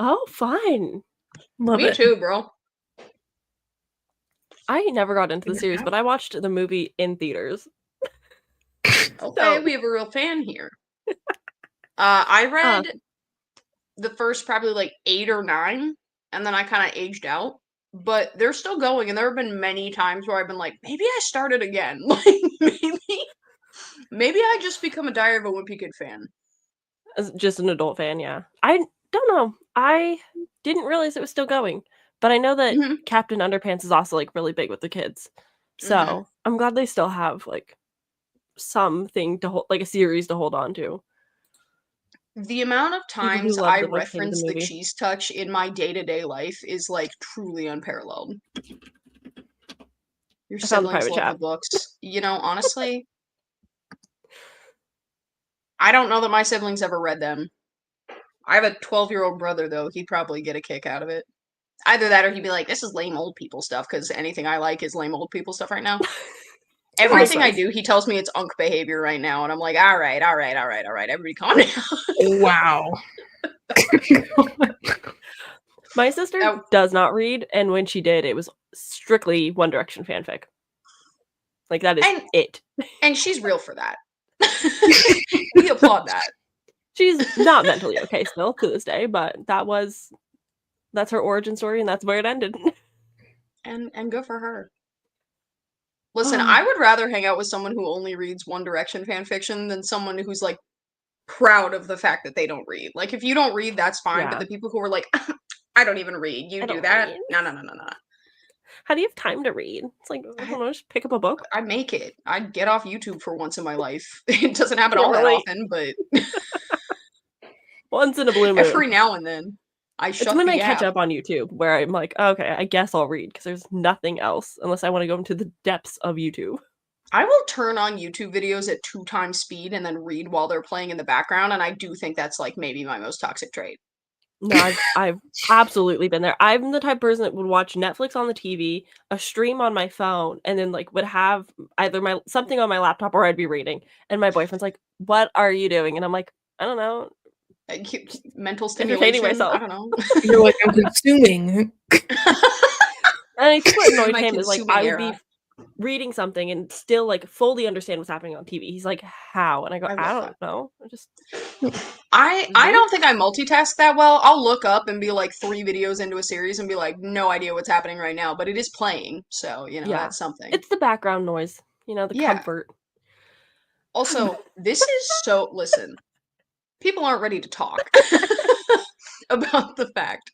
Oh, fun. Love Me it. too, bro. I never got into the Gonna series, have but I watched the movie in theaters. Okay, So, we have a real fan here. I uh, read the first probably like 8 or 9, and then I kind of aged out. But they're still going, and there have been many times where I've been like, maybe I started again. Like maybe I just become a Diary of a Wimpy Kid fan. as just an adult fan, yeah. I don't know. I didn't realize it was still going, but I know that Hmm. Captain Underpants is also, like, really big with the kids. Hmm. So, I'm glad they still have, like, something to hold like, a series to hold on to. The amount of People who times love I the, like, hated the reference the movie. cheese touch in my day-to-day life is like truly unparalleled. Your I found the siblings private love the chat. books. You know, honestly, I don't know that my siblings ever read them. I have a 12-year-old brother, though. He'd probably get a kick out of it. Either that or he'd be like, this is lame old people stuff, because anything I like is lame old people stuff right now. Everything I Awesome. do, he tells me it's unk behavior right now, and I'm like, all right, everybody calm down. Wow. My sister Now- does not read, and when she did, it was strictly One Direction fanfic. Like, that is And it. and she's real for that. We applaud that. She's not mentally okay still to this day, but that's her origin story, and that's where it ended. And good for her. Listen, I would rather hang out with someone who only reads One Direction fan fiction than someone who's like proud of the fact that they don't read. Like if you don't read, that's fine. But Yeah. the people who are like, I don't even read, you I do don't that? read. No. How do you have time to read? It's like, I don't know, just pick up a book. I make it. I get off YouTube for once in my life. It doesn't happen Can't all that relate. often, but Once in a blue moon. every now and then I It's shut when the I catch app. up on YouTube where I'm like, okay, I guess I'll read because there's nothing else unless I want to go into the depths of YouTube. I will turn on YouTube videos at 2x speed and then read while they're playing in the background, and I do think that's like maybe my most toxic trait. No, I've absolutely been there. I'm the type of person that would watch Netflix on the TV, a stream on my phone, and then like would have either my something on my laptop or I'd be reading. And my boyfriend's like, "What are you doing?" And I'm like, "I don't know, Mental entertaining stimulation. myself." I don't know. You're like, I'm consuming. And I think what annoyed My him is like consuming I would era. be reading something and still like fully understand what's happening on TV. He's like, "How?" And I go, I "I love don't know. I just I don't think I multitask that well. I'll look up and be like 3 videos into a series and be like, no idea what's happening right now, but it is playing, so yeah." that's something. It's the background noise, the Yeah. comfort. Also, this is so listen. People aren't ready to talk about the fact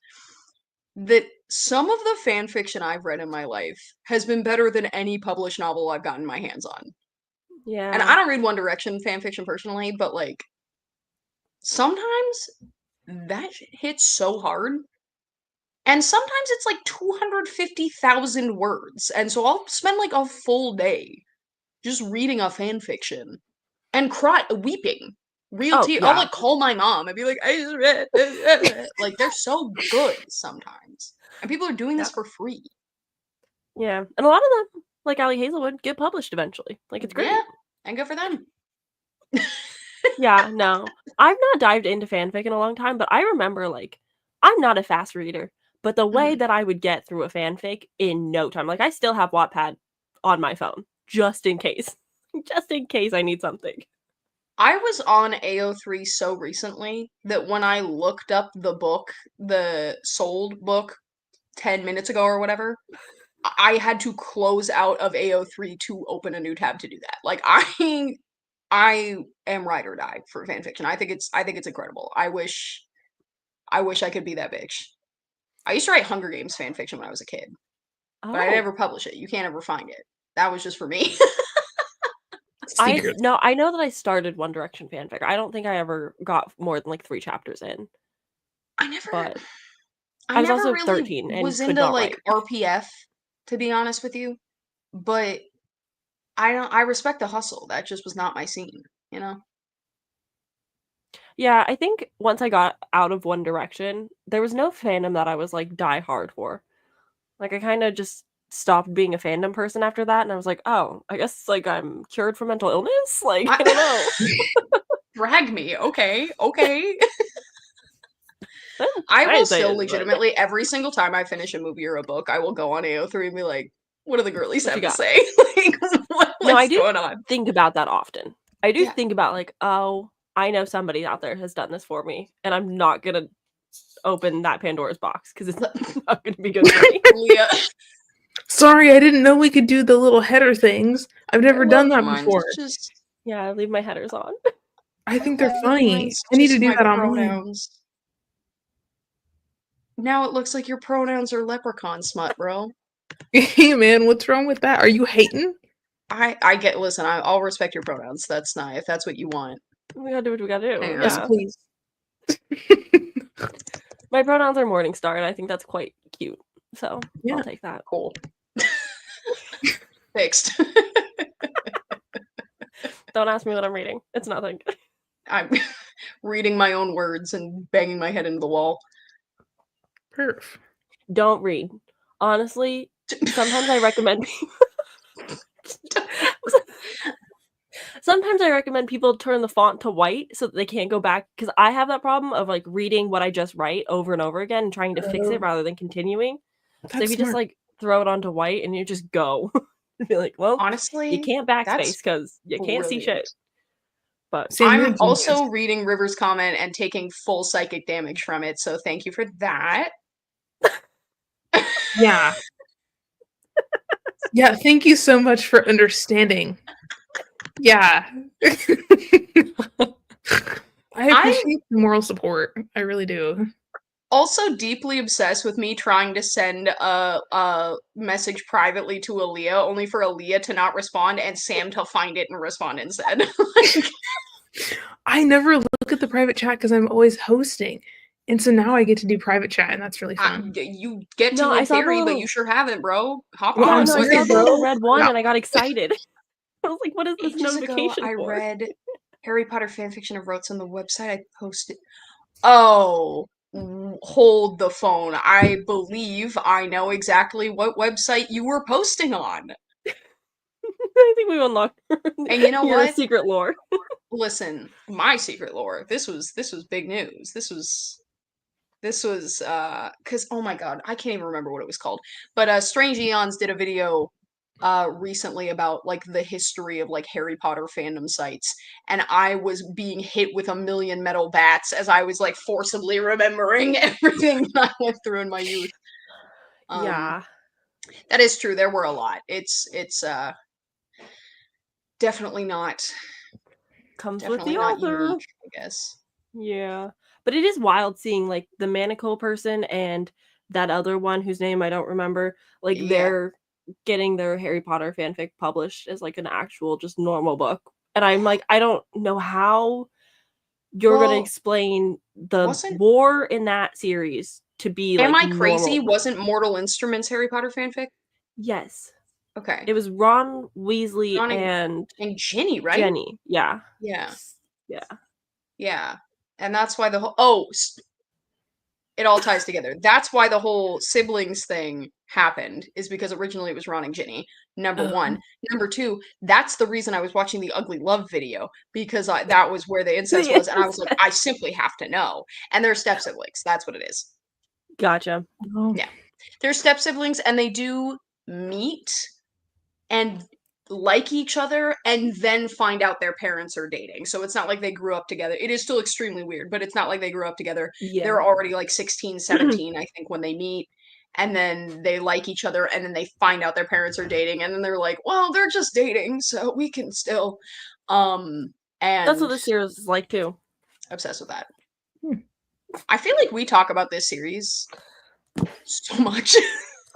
that some of the fan fiction I've read in my life has been better than any published novel I've gotten my hands on. And I Yeah. don't read One Direction fan fiction personally, but like sometimes that hits so hard. And sometimes it's like 250,000 words. And so I'll spend like a full day just reading a fan fiction and weeping. Real Oh, tears. I'll yeah. like call my mom and be like, I just read this. Like they're so good sometimes. And people are doing this Yeah. for free. Yeah. And a lot of them, like Ali Hazelwood, get published eventually. Like, it's great. Yeah. And good for them. Yeah, no. I've not dived into fanfic in a long time, but I remember, like, I'm not a fast reader, but the way Mhm. that I would get through a fanfic in no time, like, I still have Wattpad on my phone, just in case. Just in case I need something. I was on AO3 so recently that when I looked up the sold book 10 minutes ago or whatever, I had to close out of AO3 to open a new tab to do that. Like I am ride or die for fanfiction. I think it's incredible. I wish I could be that bitch. I used to write Hunger Games fanfiction when I was a kid, but I Oh. never publish it. You can't ever find it. That was just for me. Secret. I know that I started One Direction fanfic. I don't think I ever got more than, like, 3 chapters in, I never but I I was never also really 13 and was could into not like write. RPF, to be honest with you. But I respect the hustle. That just was not my scene, you know? Yeah, I think once I got out of One Direction, there was no fandom that I was, like, die hard for. Like, I kinda just stopped being a fandom person after that, and I was like, "Oh, I guess, like, I'm cured from mental illness?" Like, I don't know. Drag me. Okay. I'm I will science still is, but legitimately every single time I finish a movie or a book, I will go on AO3 and be like, what do the girlies what you have to got? say? Like No, I what's do going on? think about that often. I do Yeah. think about, like, "Oh, I know somebody out there has done this for me, and I'm not gonna open that Pandora's box because it's not gonna be good for me." Leah. Sorry, I didn't know we could do the little header things. I've I never done love that mine's before. just Yeah, leave my headers on. I think they're love funny. mine's I need to just do my that on mine. pronouns. Now it looks like your pronouns are leprechaun smut, bro. Hey man, what's wrong with that? Are you hating? I get listen, I'll respect your pronouns. That's not if that's what you want. We gotta do what we gotta do, Hang Yes, on. yeah. please. My pronouns are Morningstar, and I think that's quite cute, so Yeah. I'll take that. Cool. Fixed. Don't ask me what I'm reading. It's nothing. I'm reading my own words and banging my head into the wall. Perf. Don't read. Honestly, sometimes I recommend people Sometimes I recommend people turn the font to white so that they can't go back, because I have that problem of, like, reading what I just write over and over again and trying to fix it Oh, rather than continuing. So if that's you just, smart. like, throw it onto white and you just go, be like, "Well, you Honestly, can't backspace that's because you can't see brilliant. shit." But Sam, you're a I'm genius. also reading River's comment and taking full psychic damage from it, so thank you for that. Yeah. Yeah, thank you so much for understanding. Yeah. I I'm appreciate the moral support. I really do. also deeply obsessed with me trying to send a message privately to Aaliyah, only for Aaliyah to not respond and Sam to find it and respond instead. Like, I never look at the private chat because I'm always hosting. And so now I get to do private chat, and that's really fun. you get no, to I in saw the theory, but you little sure haven't, bro. Hop Well, yeah, I'm on. no, I What? sorry, saw the little bro. red one Yeah. and I got excited. I was like, "What is this Ages ago, notification I for?" read Harry Potter fanfiction of Rotes on the website I posted. Oh, hold the phone. I believe I know exactly what website you were posting on. I think we unlocked And you know your what? secret lore. Listen, my secret lore. This was big news. This was cuz oh my god, I can't even remember what it was called. But Strange Eons did a video recently about like the history of like Harry Potter fandom sites, and I was being hit with a million metal bats as I was like forcibly remembering everything that I went through in my youth. Um Yeah, that is true. There were a lot. It's definitely not comes with definitely the not unique, author. I guess. Yeah. But it is wild seeing, like, the Manacle person and that other one whose name I don't remember, like, Yeah. they're getting their Harry Potter fanfic published as, like, an actual just normal book. And I'm like, I don't know how you're gonna Well, explain the wasn't war in that series to be, am like, I crazy? normal. Wasn't Mortal Instruments Harry Potter fanfic? Yes. Okay. It was Ron Weasley Ron and and Ginny, right? Jenny. Yeah. Yeah. Yeah. Yeah. And that's why the whole it all ties together. That's why the whole siblings thing happened, is because originally it was Ron and Ginny. Number one. Oh. Number two, that's the reason I was watching the Ugly Love video, because that was where the incest The was, and I was like, I simply have to know. And they're step siblings. That's what it is. Gotcha. Oh. Yeah, they're step siblings, and they do meet and like each other and then find out their parents are dating. So it's not like they grew up together. It is still extremely weird, but it's not like they grew up together. They're Yeah. already like 16, 17, I think, when they meet. And then they like each other, and then they find out their parents are dating, and then they're like, well, they're just dating, so we can still. That's what And this series is like too. obsessed with that. Hmm. I feel like we talk about this series so much.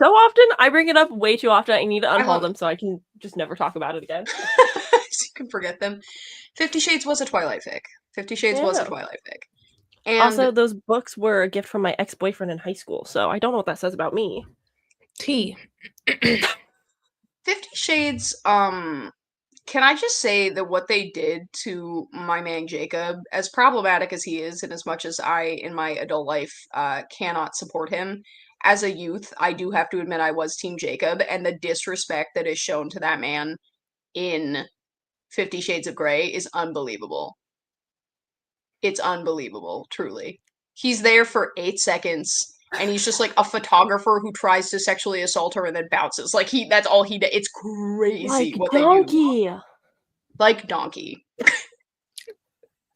So often, I bring it up way too often. I need to I unfollow love them so I can just never talk about it again. so you can forget them. 50 Shades was a Twilight fic. 50 Shades was a Yeah. Twilight fic. And Also, those books were a gift from my ex-boyfriend in high school, so I don't know what that says about me. Tea. 50 Shades, can I just say that what they did to my man Jacob, as problematic as he is, and as much as I, in my adult life, cannot support him, as a youth, I do have to admit I was Team Jacob, and the disrespect that is shown to that man in 50 Shades of Grey is unbelievable. It's unbelievable, truly. He's there for 8 seconds, and he's just like a photographer who tries to sexually assault her and then bounces. Like that's all he does. It's crazy Like what they do. Donkey! Like Donkey.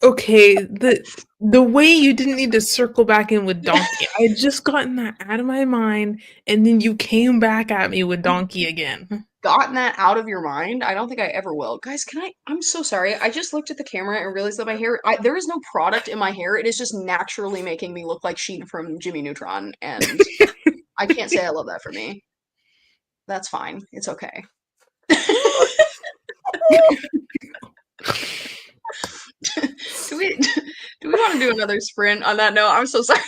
Okay, the way you didn't need to circle back in with Donkey. I had just gotten that out of my mind, and then you came back at me with Donkey again. Gotten that out of your mind? I don't think I ever will. Guys, I'm so sorry. I just looked at the camera and realized that my hair, there is no product in my hair. It is just naturally making me look like Sheen from Jimmy Neutron, and I can't say I love that for me. That's fine. It's okay. do we do we want to do another sprint on that note? I'm so sorry.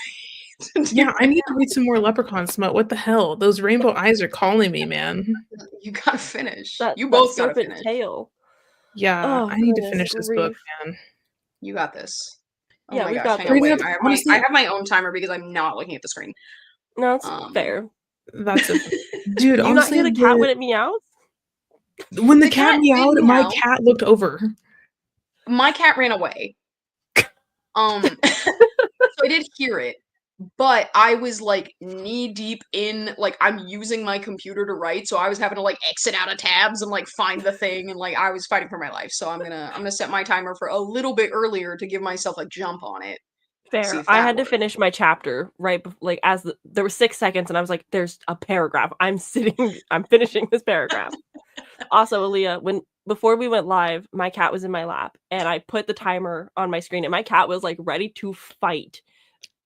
Yeah, I need to read some more Leprechaun smut. What the hell? Those rainbow eyes are calling me, man. You gotta finish. That You that both gotta serpent finish. tail. Yeah, Oh I need to goodness finish this book, grief. man. You got this. Oh Yeah, my we've gosh, got hang on, Read this. it wait. up. I Honestly, have my own timer because I'm not looking at the screen. No, it's Um fair. that's okay. Dude, Do you not honestly, hear the cat when it meows? when the the cat cat did meowed, my meow. cat looked over. My cat ran away. So I did hear it, but I was, like, knee deep in like, I'm using my computer to write, so I was having to, like, exit out of tabs and, like, find the thing, and, like, I was fighting for my life, so I'm gonna set my timer for a little bit earlier to give myself a jump on it, see Fair. if I that had to works. finish my chapter like, as there were 6 seconds, and I was like, "There's a paragraph. I'm sitting I'm finishing this paragraph." Also, Aaliyah, when before we went live, my cat was in my lap, and I put the timer on my screen, and my cat was, like, ready to fight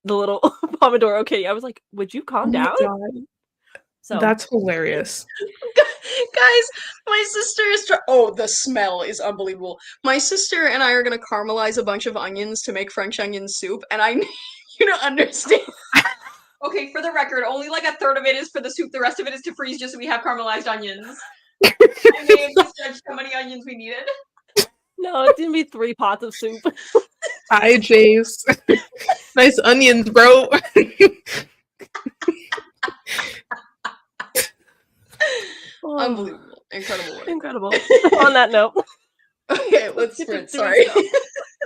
the little Pomodoro kitty. I was like, "Would you Oh calm my down?" god. So, That's hilarious. Guys, my sister is oh, the smell is unbelievable. My sister and I are gonna caramelize a bunch of onions to make French onion soup, and I need you to understand. Okay, for the record, only like a third of it is for the soup. The rest of it is to freeze just so we have caramelized onions. I may have misjudged how many onions we needed. no, it's gonna be 3 pots of soup. Hi, Jace. Nice onions, bro. Oh, Unbelievable. Incredible work. incredible. On that note, Okay, let's let's get to sprint. doing Sorry. stuff.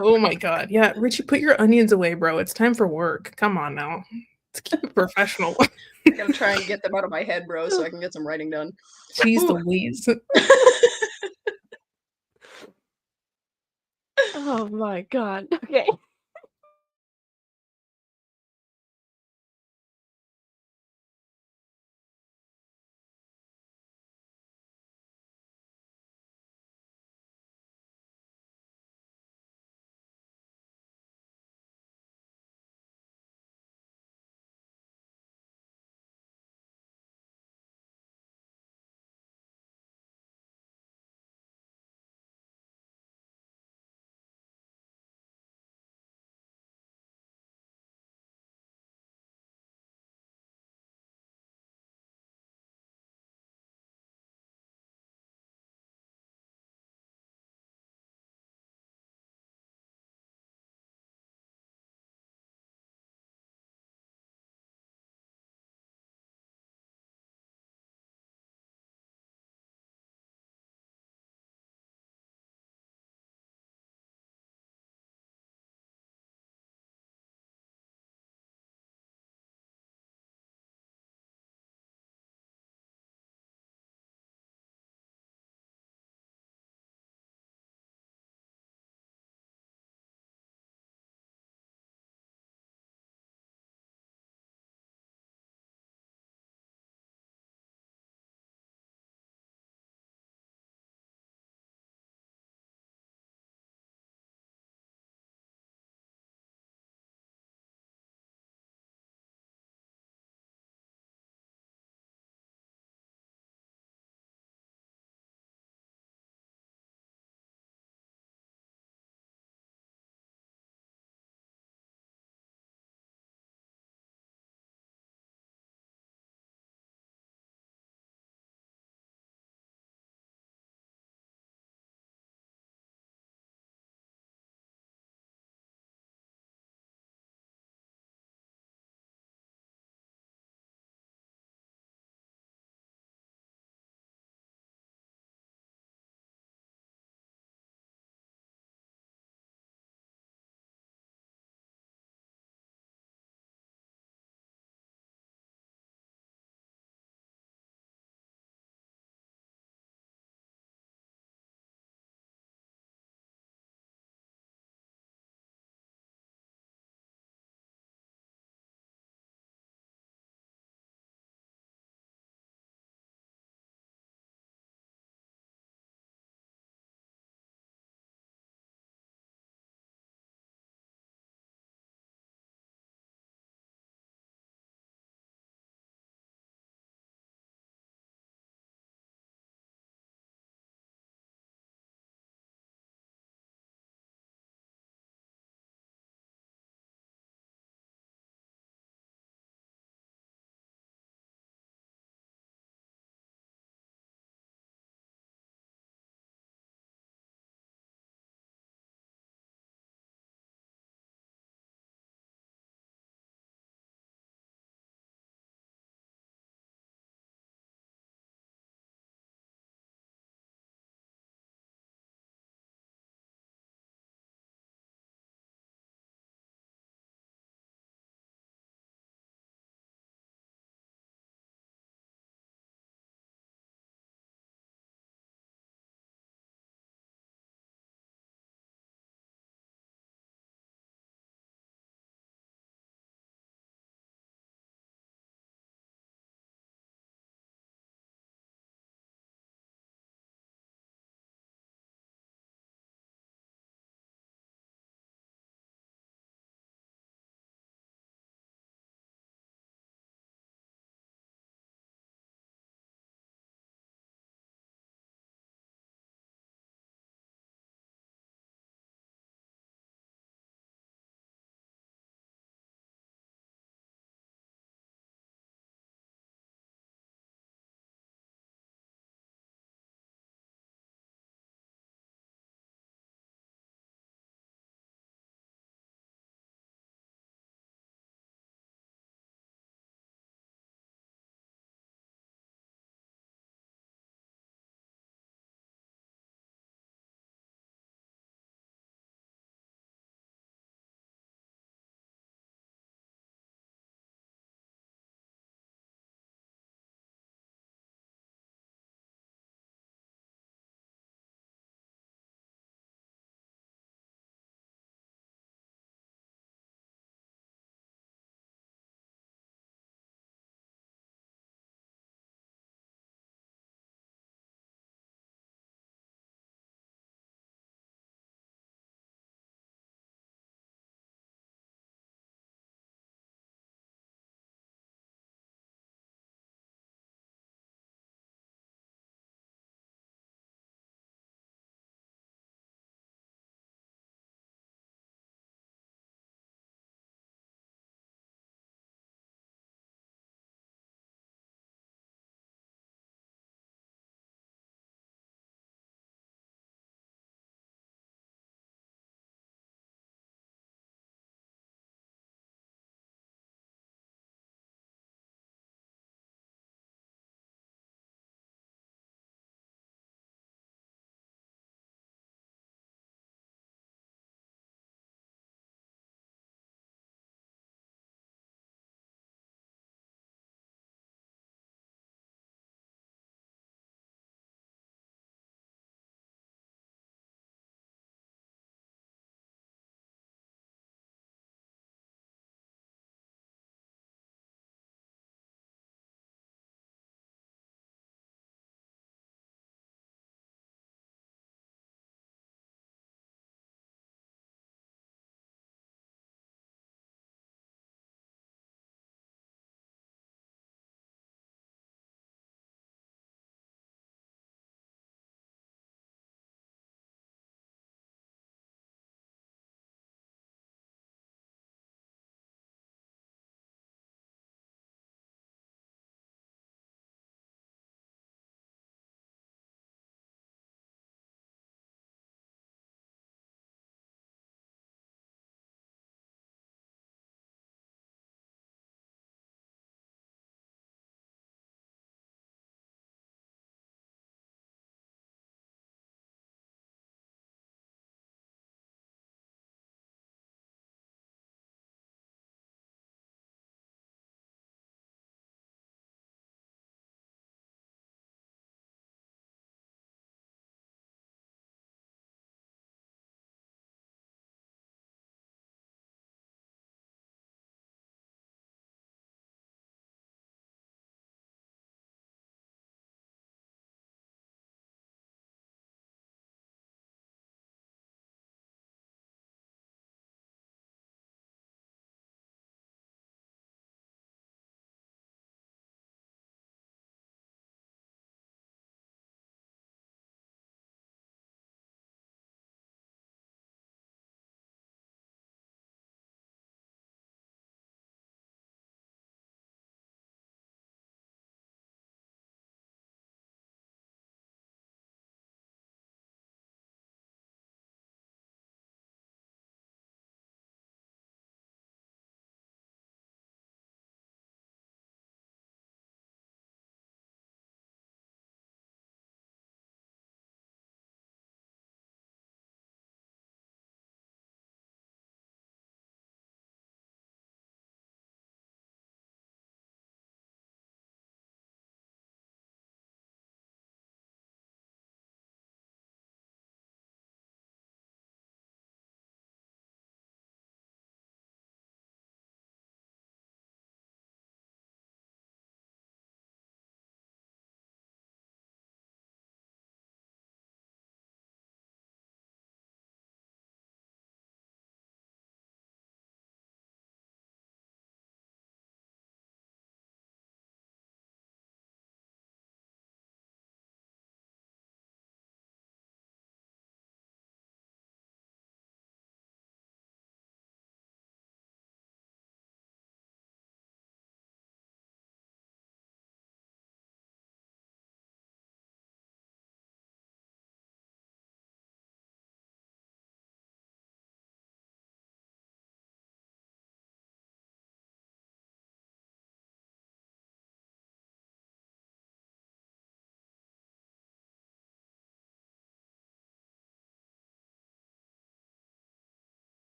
Oh my god. Yeah, Richie, put your onions away, bro. It's time for work. Come on now. Let's keep it professional. I gotta try and get them out of my head, bro, so I can get some writing done. Jeez Ooh. Louise. Oh my god. Okay.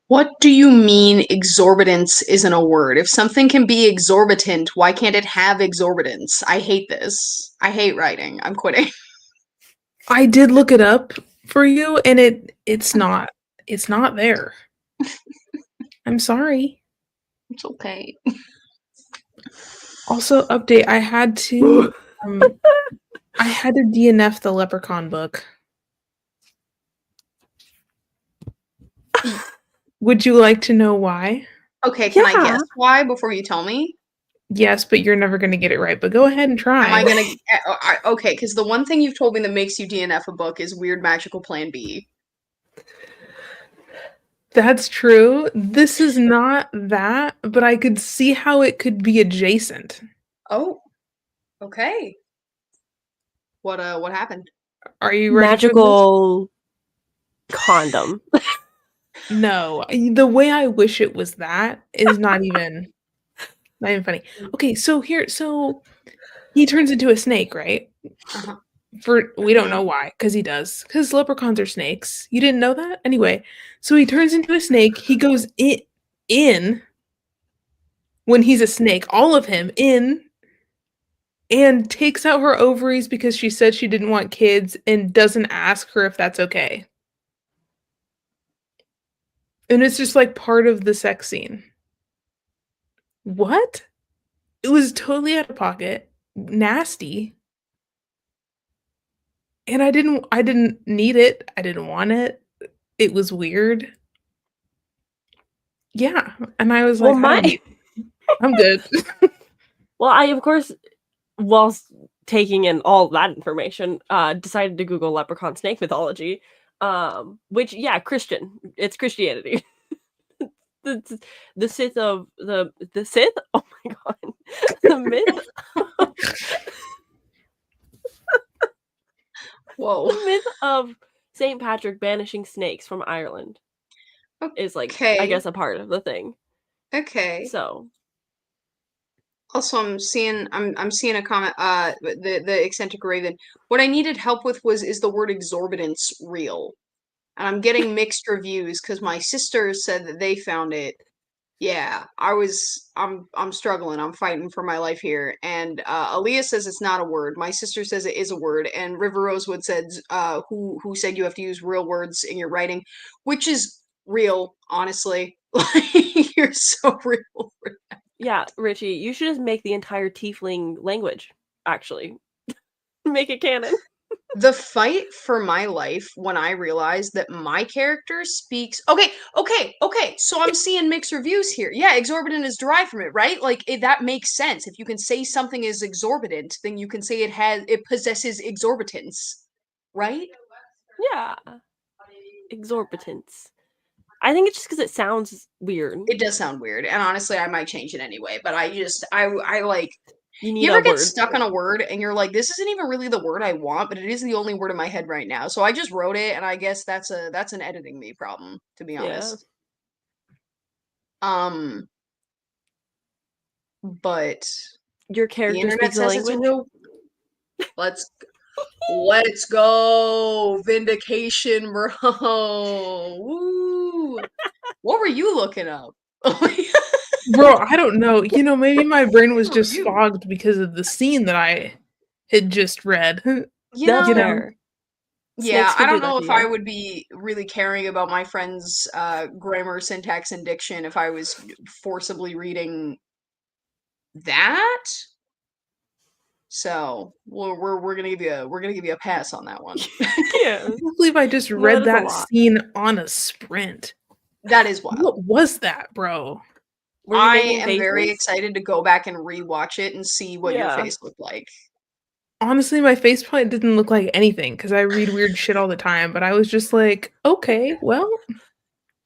What do you mean exorbitance isn't a word? If something can be exorbitant, why can't it have exorbitance? I hate this. I hate writing. I'm quitting. I did look it up for you, and it's not there. I'm sorry. It's okay. Also, update. Um, I had to DNF the Leprechaun book. Would you like to know why? Okay, can I Yeah. guess why before you tell me? Yes, but you're never going to get it right. But go ahead and Am I try. gonna okay, because the one thing you've told me that makes you DNF a book is Weird Magical Plan B. That's true. This is not that, but I could see how it could be adjacent. Oh, okay. What happened? Are you ready for this? Magical condom. No. The way I wish it was that is not even funny. Okay, so he turns into a snake, right? Uh-huh. For we don't Mhm. know why, because he does. Because leprechauns are snakes. You didn't know that? Anyway, so he turns into a snake. He goes in when he's a snake, all of him in, and takes out her ovaries because she said she didn't want kids and doesn't ask her if that's okay. And it's just like part of the sex scene. What? It was totally out of pocket, nasty, and I didn't need it. I didn't want it. It was weird. Yeah, and I was Well, like, I my don't need I'm good. well, I of course, whilst taking in all that information, decided to Google leprechaun snake mythology, which yeah, Christian. It's Christianity. the, the Sith of the Sith. Oh my god, the myth. Whoa. The myth of Saint Patrick banishing snakes from Ireland is like, I Okay. guess, a part of the thing. Okay. So Also, I'm seeing a comment. The eccentric raven. What I needed help with was is the word exorbitance real? And I'm getting mixed reviews because my sisters said that they found it. Yeah, I'm struggling. I'm fighting for my life here. And Aaliyah says it's not a word. My sister says it is a word. And River Rosewood said who said you have to use real words in your writing, which is real, honestly. Like you're so real. yeah, Richie, you should just make the entire tiefling language. Actually, make it canon. The fight for my life when I realized that my character speaks. Okay. So I'm seeing mixed reviews here. Yeah, exorbitant is derived from it, right? Like that makes sense. If you can say something is exorbitant, then you can say it possesses exorbitance, right? Yeah, exorbitance. I think it's just because it sounds weird. It does sound weird, and honestly, I might change it anyway. But I like. You need You a ever get word. stuck on a word and you're like, this isn't even really the word I want, but it is the only word in my head right now. So I just wrote it, and I guess that's an editing me problem, to be Yeah, honest. Um, but your the character internet speaks a says it's a language. real. Let's let's go vindication, bro. Woo! What were you looking up? Bro, I don't know. Maybe my brain was Who are just you? fogged because of the scene that I had just read. You That's You know, know? fair. yeah, Snakes I could do don't that know to if I you. would be really caring about my friend's grammar, syntax, and diction if I was forcibly reading that. So we're gonna give you a pass on that one. Yeah, I can't believe I just no, that read is a that lot. scene on a sprint. That is wild. What was that, bro? Were you I making am very faces? excited to go back and rewatch it and see what your Yeah. face looked like. Honestly, my face probably didn't look like anything because I read weird shit all the time, but I was just like, okay, well,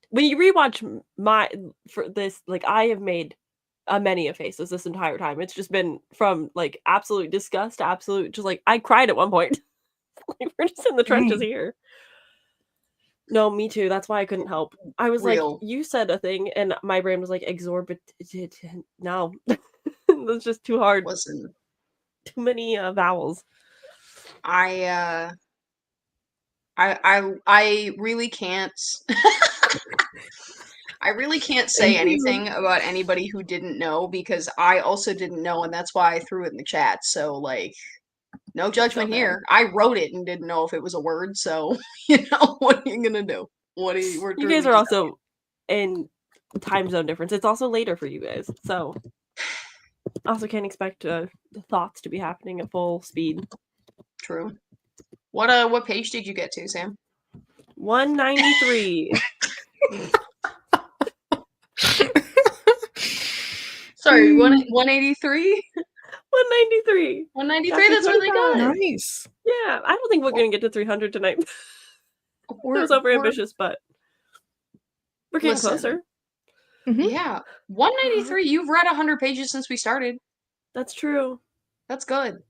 When you rewatch my for this, like I have made a many of faces this entire time. It's just been from like absolute disgust to absolute just like I cried at one point. Like we're just in the trenches Dang. here. No, me too. That's why I couldn't help. I was like, Real. you said a thing, and my brain was like, exorbitant. No, that's just too hard. Listen, Too many vowels. I uh I really can't I really can't say Thank you. anything about anybody who didn't know because I also didn't know, and that's why I threw it in the chat. So, like, no judgment bad. here. I wrote it and didn't know if it was a word, so what are you gonna do? We're You truly guys are just also in time zone difference. It's also later for you guys, so also can't expect the thoughts to be happening at full speed. true. What page did you get to, Sam? 193. Sorry, 183? 193. 193, that's really good. Nice. Yeah, I don't think we're gonna get to 300 tonight. It was over ambitious, but we're getting closer. Yeah, 193. You've read 100 pages since we started. That's true. That's good.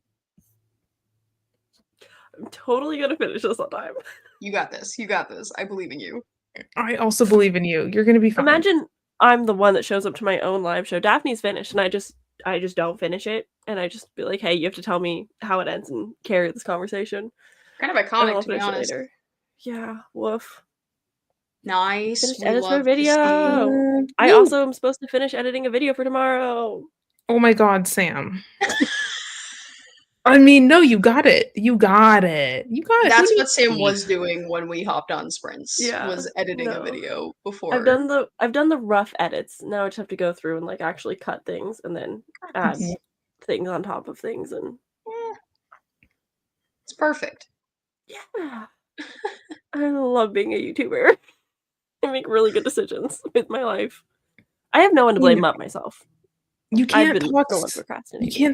I'm totally gonna finish this on time. You got this. You got this. I believe in you. I also believe in you. You're gonna be fine. Imagine I'm the one that shows up to my own live show. Daphne's finished, and I just don't finish it, and I just be like, "Hey, you have to tell me how it ends and carry this conversation." Kind of iconic, to be honest. Later. Yeah, woof. Nice. Finished We edits for a love to see. video. I also am supposed to finish editing a video for tomorrow. Oh my god, Sam. I mean, no, you got it. You got it. You got it. That's what Sam was doing when we hopped on sprints. Yeah, was editing a video before. I've done the rough edits. Now I just have to go through and like actually cut things and then add things on top of things and it's perfect. Yeah. I love being a YouTuber. I make really good decisions with my life. I have no one to blame but myself. You can't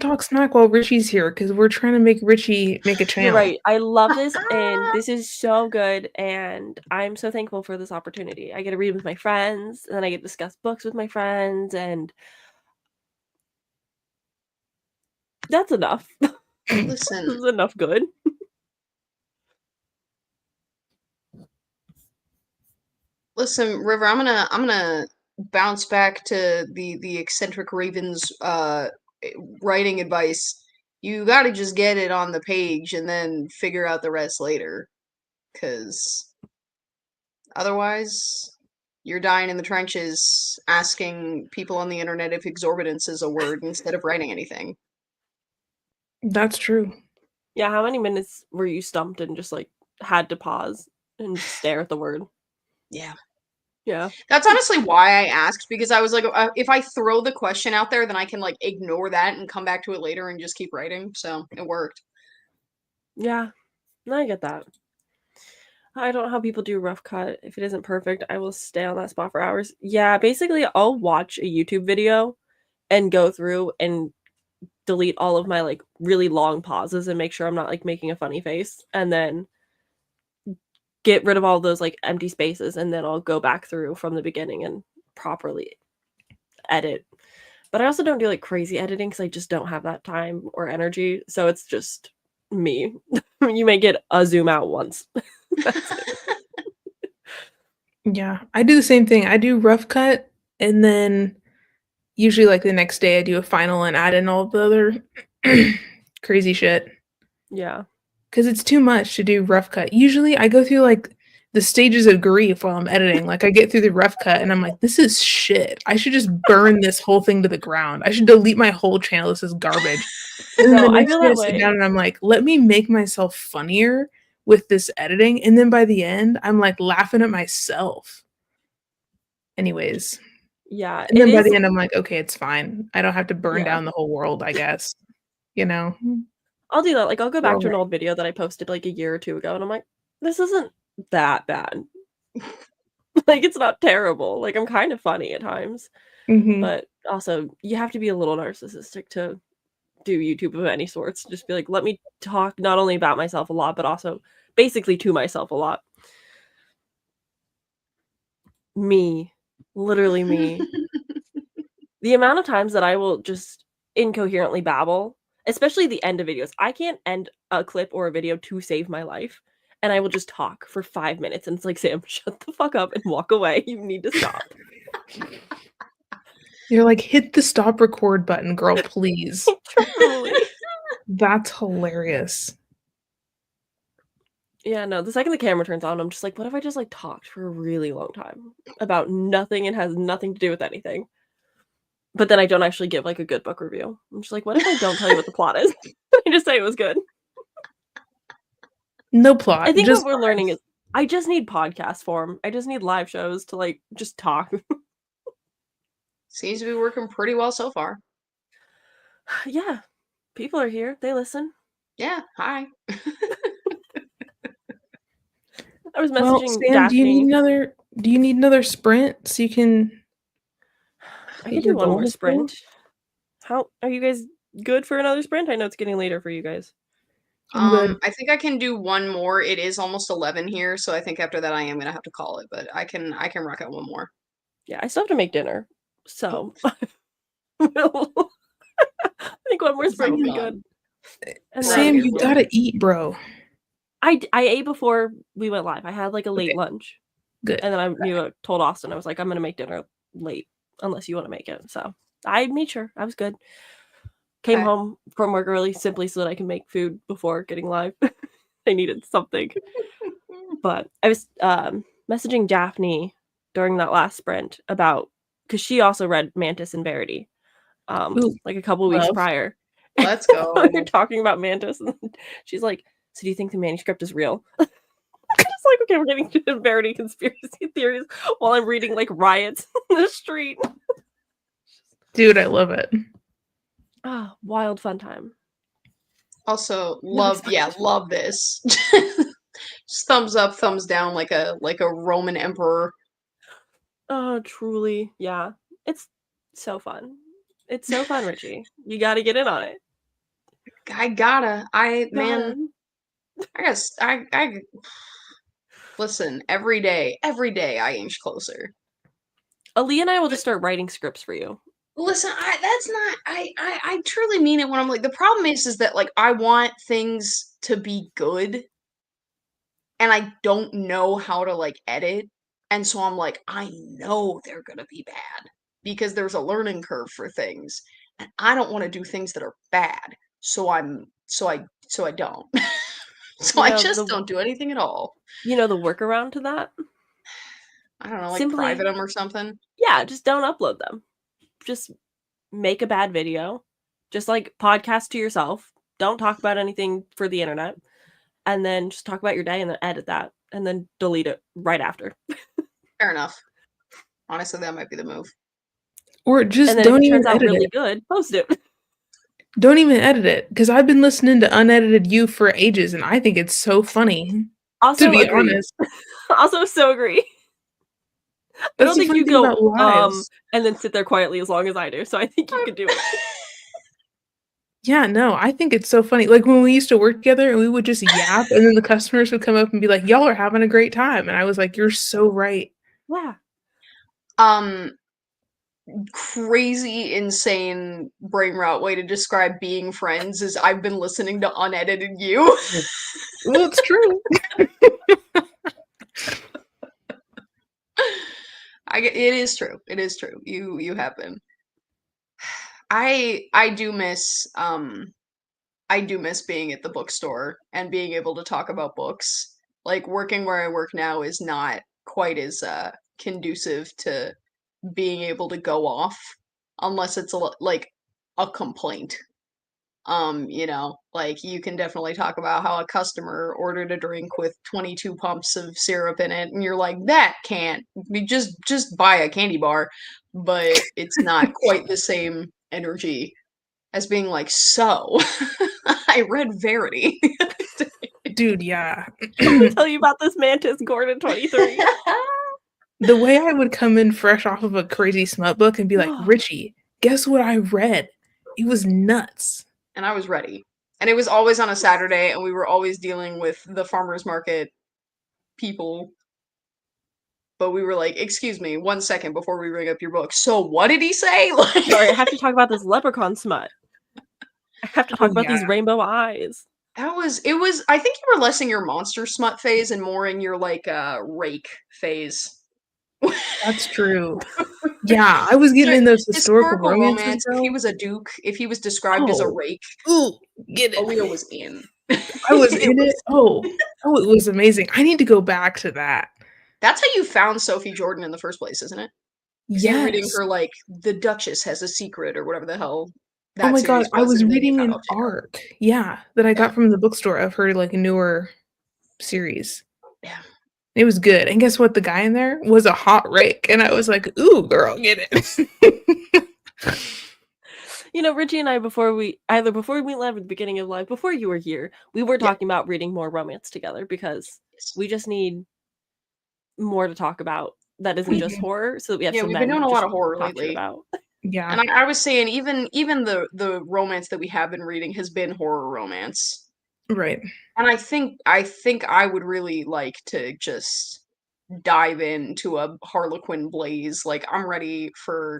talk smack while Richie's here because we're trying to make Richie make a channel. You're right. I love this, and this is so good, and I'm so thankful for this opportunity. I get to read with my friends, and then I get to discuss books with my friends, and that's enough. Listen, this is enough good. Listen, River, I'm gonna bounce back to the eccentric Raven's writing advice. You gotta just get it on the page and then figure out the rest later. 'Cause otherwise you're dying in the trenches asking people on the internet if exorbitance is a word instead of writing anything. That's true. Yeah, how many minutes were you stumped and just like had to pause and stare at the word? Yeah. Yeah. That's honestly why I asked, because I was like, if I throw the question out there, then I can like ignore that and come back to it later and just keep writing. So it worked. Yeah. No, I get that. I don't know how people do rough cut. If it isn't perfect, I will stay on that spot for hours. Yeah, basically I'll watch a YouTube video and go through and delete all of my like really long pauses and make sure I'm not like making a funny face, and then get rid of all those like empty spaces, and then I'll go back through from the beginning and properly edit. But I also don't do like crazy editing because I just don't have that time or energy. So it's just me. You may get a zoom out once. That's it. Yeah, I do the same thing. I do rough cut, and then usually like the next day I do a final and add in all the other crazy shit. Yeah. Because it's too much to do rough cut. Usually I go through like the stages of grief while I'm editing. Like I get through the rough cut and I'm like, this is shit. I should just burn this whole thing to the ground. I should delete my whole channel. This is garbage. And then the next day I sit down and I'm like, let me make myself funnier with this editing. And then by the end, I'm like laughing at myself. Anyways. Yeah. And then by the end, I'm like, okay, it's fine. I don't have to burn down the whole world, I guess. You know? I'll do that. Like, I'll go back to an old video that I posted like a year or two ago, and I'm like, this isn't that bad. Like, it's not terrible. Like, I'm kind of funny at times. But also, you have to be a little narcissistic to do YouTube of any sorts. Just be like, let me talk not only about myself a lot, but also basically to myself a lot. Me. Literally me. The amount of times that I will just incoherently babble, especially the end of videos. I can't end a clip or a video to save my life, and I will just talk for 5 minutes, and it's like, Sam, shut the fuck up and walk away. You need to stop. You're like, hit the stop record button, girl, please. Truly. That's hilarious. Yeah, no, the second the camera turns on, I'm just like, "What if I just, like, talked for a really long time about nothing and has nothing to do with anything?" But then I don't actually give, like, a good book review. I'm just like, "What if I don't tell you what the plot is?" I just say it was good. No I plot, think what just we're learning is I just need podcast form. I just need live shows to, like, just talk. Seems to be working pretty well so far. Yeah, people are here, they listen. Yeah, hi. I was well, messaging Sam, Daphne. do you need another sprint so you can I hit could your do one more goals, bro? sprint. How are you guys good for another sprint? I know it's getting later for you guys. I'm good. I think I can do one more. It is almost 11 here, so I think after that I am gonna have to call it, but I can rock out one more. Yeah, I still have to make dinner, so I think one more sprint So will be good. fun. And Right Sam, then here you for it. gotta eat, bro. I ate before we went live. I had, like, a late Okay, lunch, good. and then I told Austin, I was like, "I'm gonna make dinner late unless you wanna make it." So, I made sure. I was good. Came Okay. home from work early simply so that I can make food before getting live. I needed something. But I was, messaging Daphne during that last sprint about because she also read Mantis and Verity, Ooh, like, a couple weeks love. prior. Let's We were go. talking about Mantis, and she's like, "So do you think the manuscript is real?" Just like, okay, we're getting to Verity conspiracy theories while I'm reading, like, riots in the street. Dude, I love it. Ah, wild fun time. Also, Never yeah, expected. love this. Just thumbs up, thumbs down like a Roman emperor. Oh, truly, yeah. It's so fun. It's so fun, Richie. You gotta get in on it. Man, God. I listen, every day I inch closer. Aaliyah and I will just But start writing scripts for you. listen, that's not I truly mean it when I'm like the problem is that like I want things to be good and I don't know how to like edit. And so I'm like, I know they're gonna be bad because there's a learning curve for things. And I don't want to do things that are bad. So I don't. So You I know just the don't do anything at all. the workaround to that? I don't know, like private Simply them or something. yeah, just don't upload them. Just make a bad video. Just, like, podcast to yourself. Don't talk about anything for the internet, and then just talk about your day and then edit that, and then delete it right after. Fair enough. Honestly, that might be the move. Or And just then if don't it even turns out edit really it. good, post it. Don't even edit it. Because I've been listening to unedited you for ages and I think it's so funny. To Also be agree. honest. Also so agree. I That's don't the think funny you thing go, about lives. and then sit there quietly as long as I do, so I think you could do it. Yeah, no, I think it's so funny. Like when we used to work together and we would just yap and then the customers would come up and be like, "Y'all are having a great time." And I was like, "You're so right." Yeah. Um, Crazy, insane brain rot way to describe being friends is I've been listening to unedited you. Well, it's true. It is true. It is true. You have been. I do miss I do miss being at the bookstore and being able to talk about books. Like working where I work now is not quite as conducive to being able to go off unless it's like a complaint. Like you can definitely talk about how a customer ordered a drink with 22 pumps of syrup in it and you're like that can't we just buy a candy bar, but it's not quite the same energy as being like so I read Verity. Dude, yeah. Let me tell you about this Mantis Gordon 23. The way I would come in fresh off of a crazy smut book and be like, Oh, "Richie, guess what I read? It was nuts." And I was ready. And it was always on a Saturday and we were always dealing with the farmers market people, but we were like, "Excuse me, 1 second before we bring up your book. So what did he say?" Like sorry, I have to talk about this leprechaun smut. I have to Oh talk about yeah, these rainbow eyes. I think you were less in your monster smut phase and more in your like rake phase. that's true. Yeah, I was getting in those historical Historical romances, romance, if he though. was a duke, if he was described as a Oh, rake, ooh, get it. Aaliyah was in. I was It in it. was Oh, it was amazing. I need to go back to that. That's how you found Sophie Jordan in the first place, isn't it? Because you were reading Yes. her like The Duchess Has a Secret or whatever the hell Oh that my god, series I was, was and then you reading found an Upside Down. arc, yeah, that I Yeah, got from the bookstore of her, like, newer series. yeah. It was good, and guess what? The guy in there was a hot rake, and I was like, "Ooh, girl, get it." You know, Richie and I, before we left at the beginning of life, before you were here, we were Yeah. talking about reading more romance together because Yes. we just need more to talk about that isn't just Mhm. horror, so that we have Yeah, some we've been men doing to a lot just of horror talk shit lately. about. Yeah. And I was saying even the romance that we have been reading has been horror romance. Right. And I think I would really like to just dive into a Harlequin blaze. Like I'm ready for,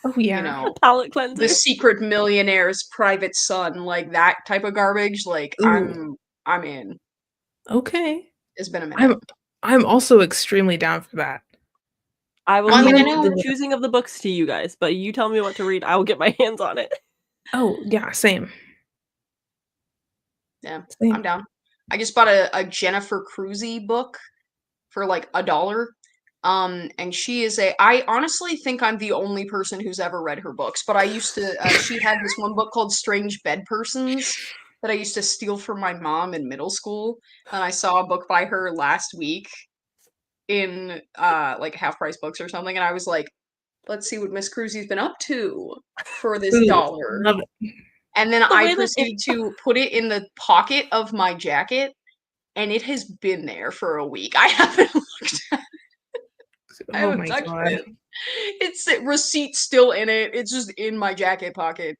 Oh, you yeah. know, Palette The cleanser. Secret Millionaire's private son, like that type of garbage. Like Ooh, I'm in. okay. It's been a minute. I'm I'm also extremely down for that. I will Well, I I'm mean, leave I the know. the choosing of the books to you guys, but you tell me what to read, I will get my hands on it. Oh, yeah, same, Yeah, I'm same. down. I just bought a Jennifer Cruzy book for like $1. And she is I honestly think I'm the only person who's ever read her books, but I used to, she had this one book called Strange Bed Persons that I used to steal from my mom in middle school. And I saw a book by her last week in, like half price books or something. And I was like, let's see what Miss Cruzy's been up to for this Ooh, dollar. love it. And then The I way that it proceeded to put it in the pocket of my jacket, and it has been there for a week. I haven't looked at I Oh haven't my touched god. it. It's receipt still in it. It's just in my jacket pocket,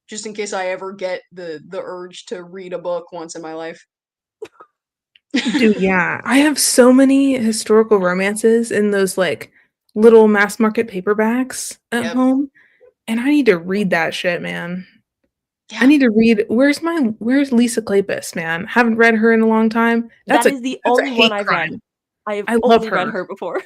just in case I ever get the urge to read a book once in my life. Dude, yeah. I have so many historical romances in those, like, little mass market paperbacks at Yep. home, and I need to read that shit, man. I Yeah. need to read where's Lisa Kleypas, man? Haven't read her in a long time. that is the That's a only one hate I've read. crime. I have I love only read her. her before.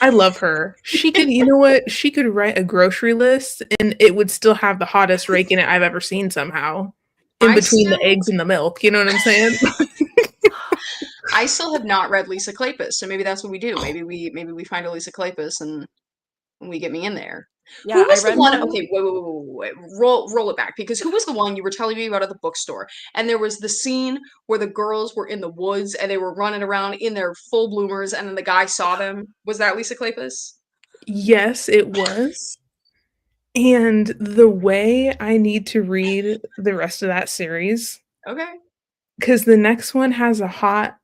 I love her. She could, you know what? She could write a grocery list and it would still have the hottest rake in it I've ever seen somehow. In I between the still eggs and the milk, you know what I'm saying? I still have not read Lisa Kleypas, so maybe that's what we do. Maybe we find a Lisa Kleypas and we get me in there. Who Yeah, I was the read one? one. Okay, wait. Roll it back because who was the one you were telling me about at the bookstore? And there was the scene where the girls were in the woods and they were running around in their full bloomers, and then the guy saw them. Was that Lisa Kleypas? Yes, it was. And the way I need to read the rest of that series, Okay. because the next one has a hot,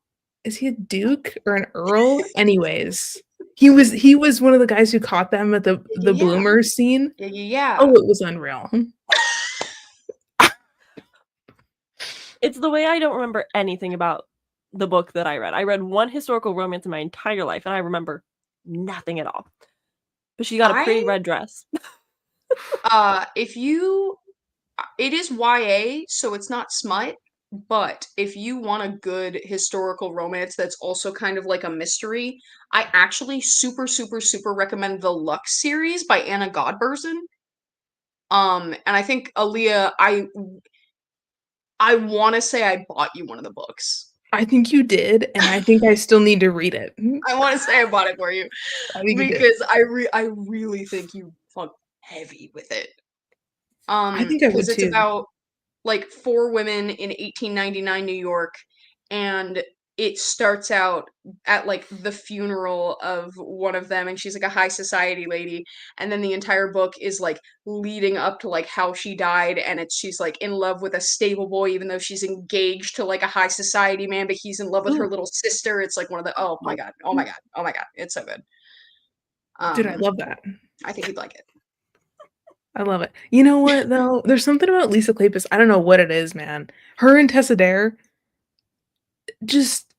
is he a duke or an earl? Anyways, he was one of the guys who caught them at the Yeah, yeah, bloomers scene. yeah, yeah, yeah. Oh, it was unreal. It's the way I don't remember anything about the book that I read. I read one historical romance in my entire life, and I remember nothing at all. But she got a pretty I red dress. if you it is YA, so it's not smut, but if you want a good historical romance that's also kind of like a mystery, I actually super recommend the Lux series by Anna Godbersen. And I think Aaliyah, I want to say I bought you one of the books. I think you did, and I think I still need to read it. I want to say I bought it for you I think you did. because I really think you fuck heavy with it. I think I would Because it's too. about like four women in 1899 New York, and it starts out at like the funeral of one of them, and she's like a high society lady, and then the entire book is like leading up to like how she died, and she's like in love with a stable boy even though she's engaged to like a high society man, but he's in love with her Ooh, little sister. It's like one of the oh my oh, god, oh my god, oh my god, it's so good. dude, I Um, love that. I think you'd like it. I love it. You know what though? There's something about Lisa Kleypas. I don't know what it is, man. Her and Tessa Dare, just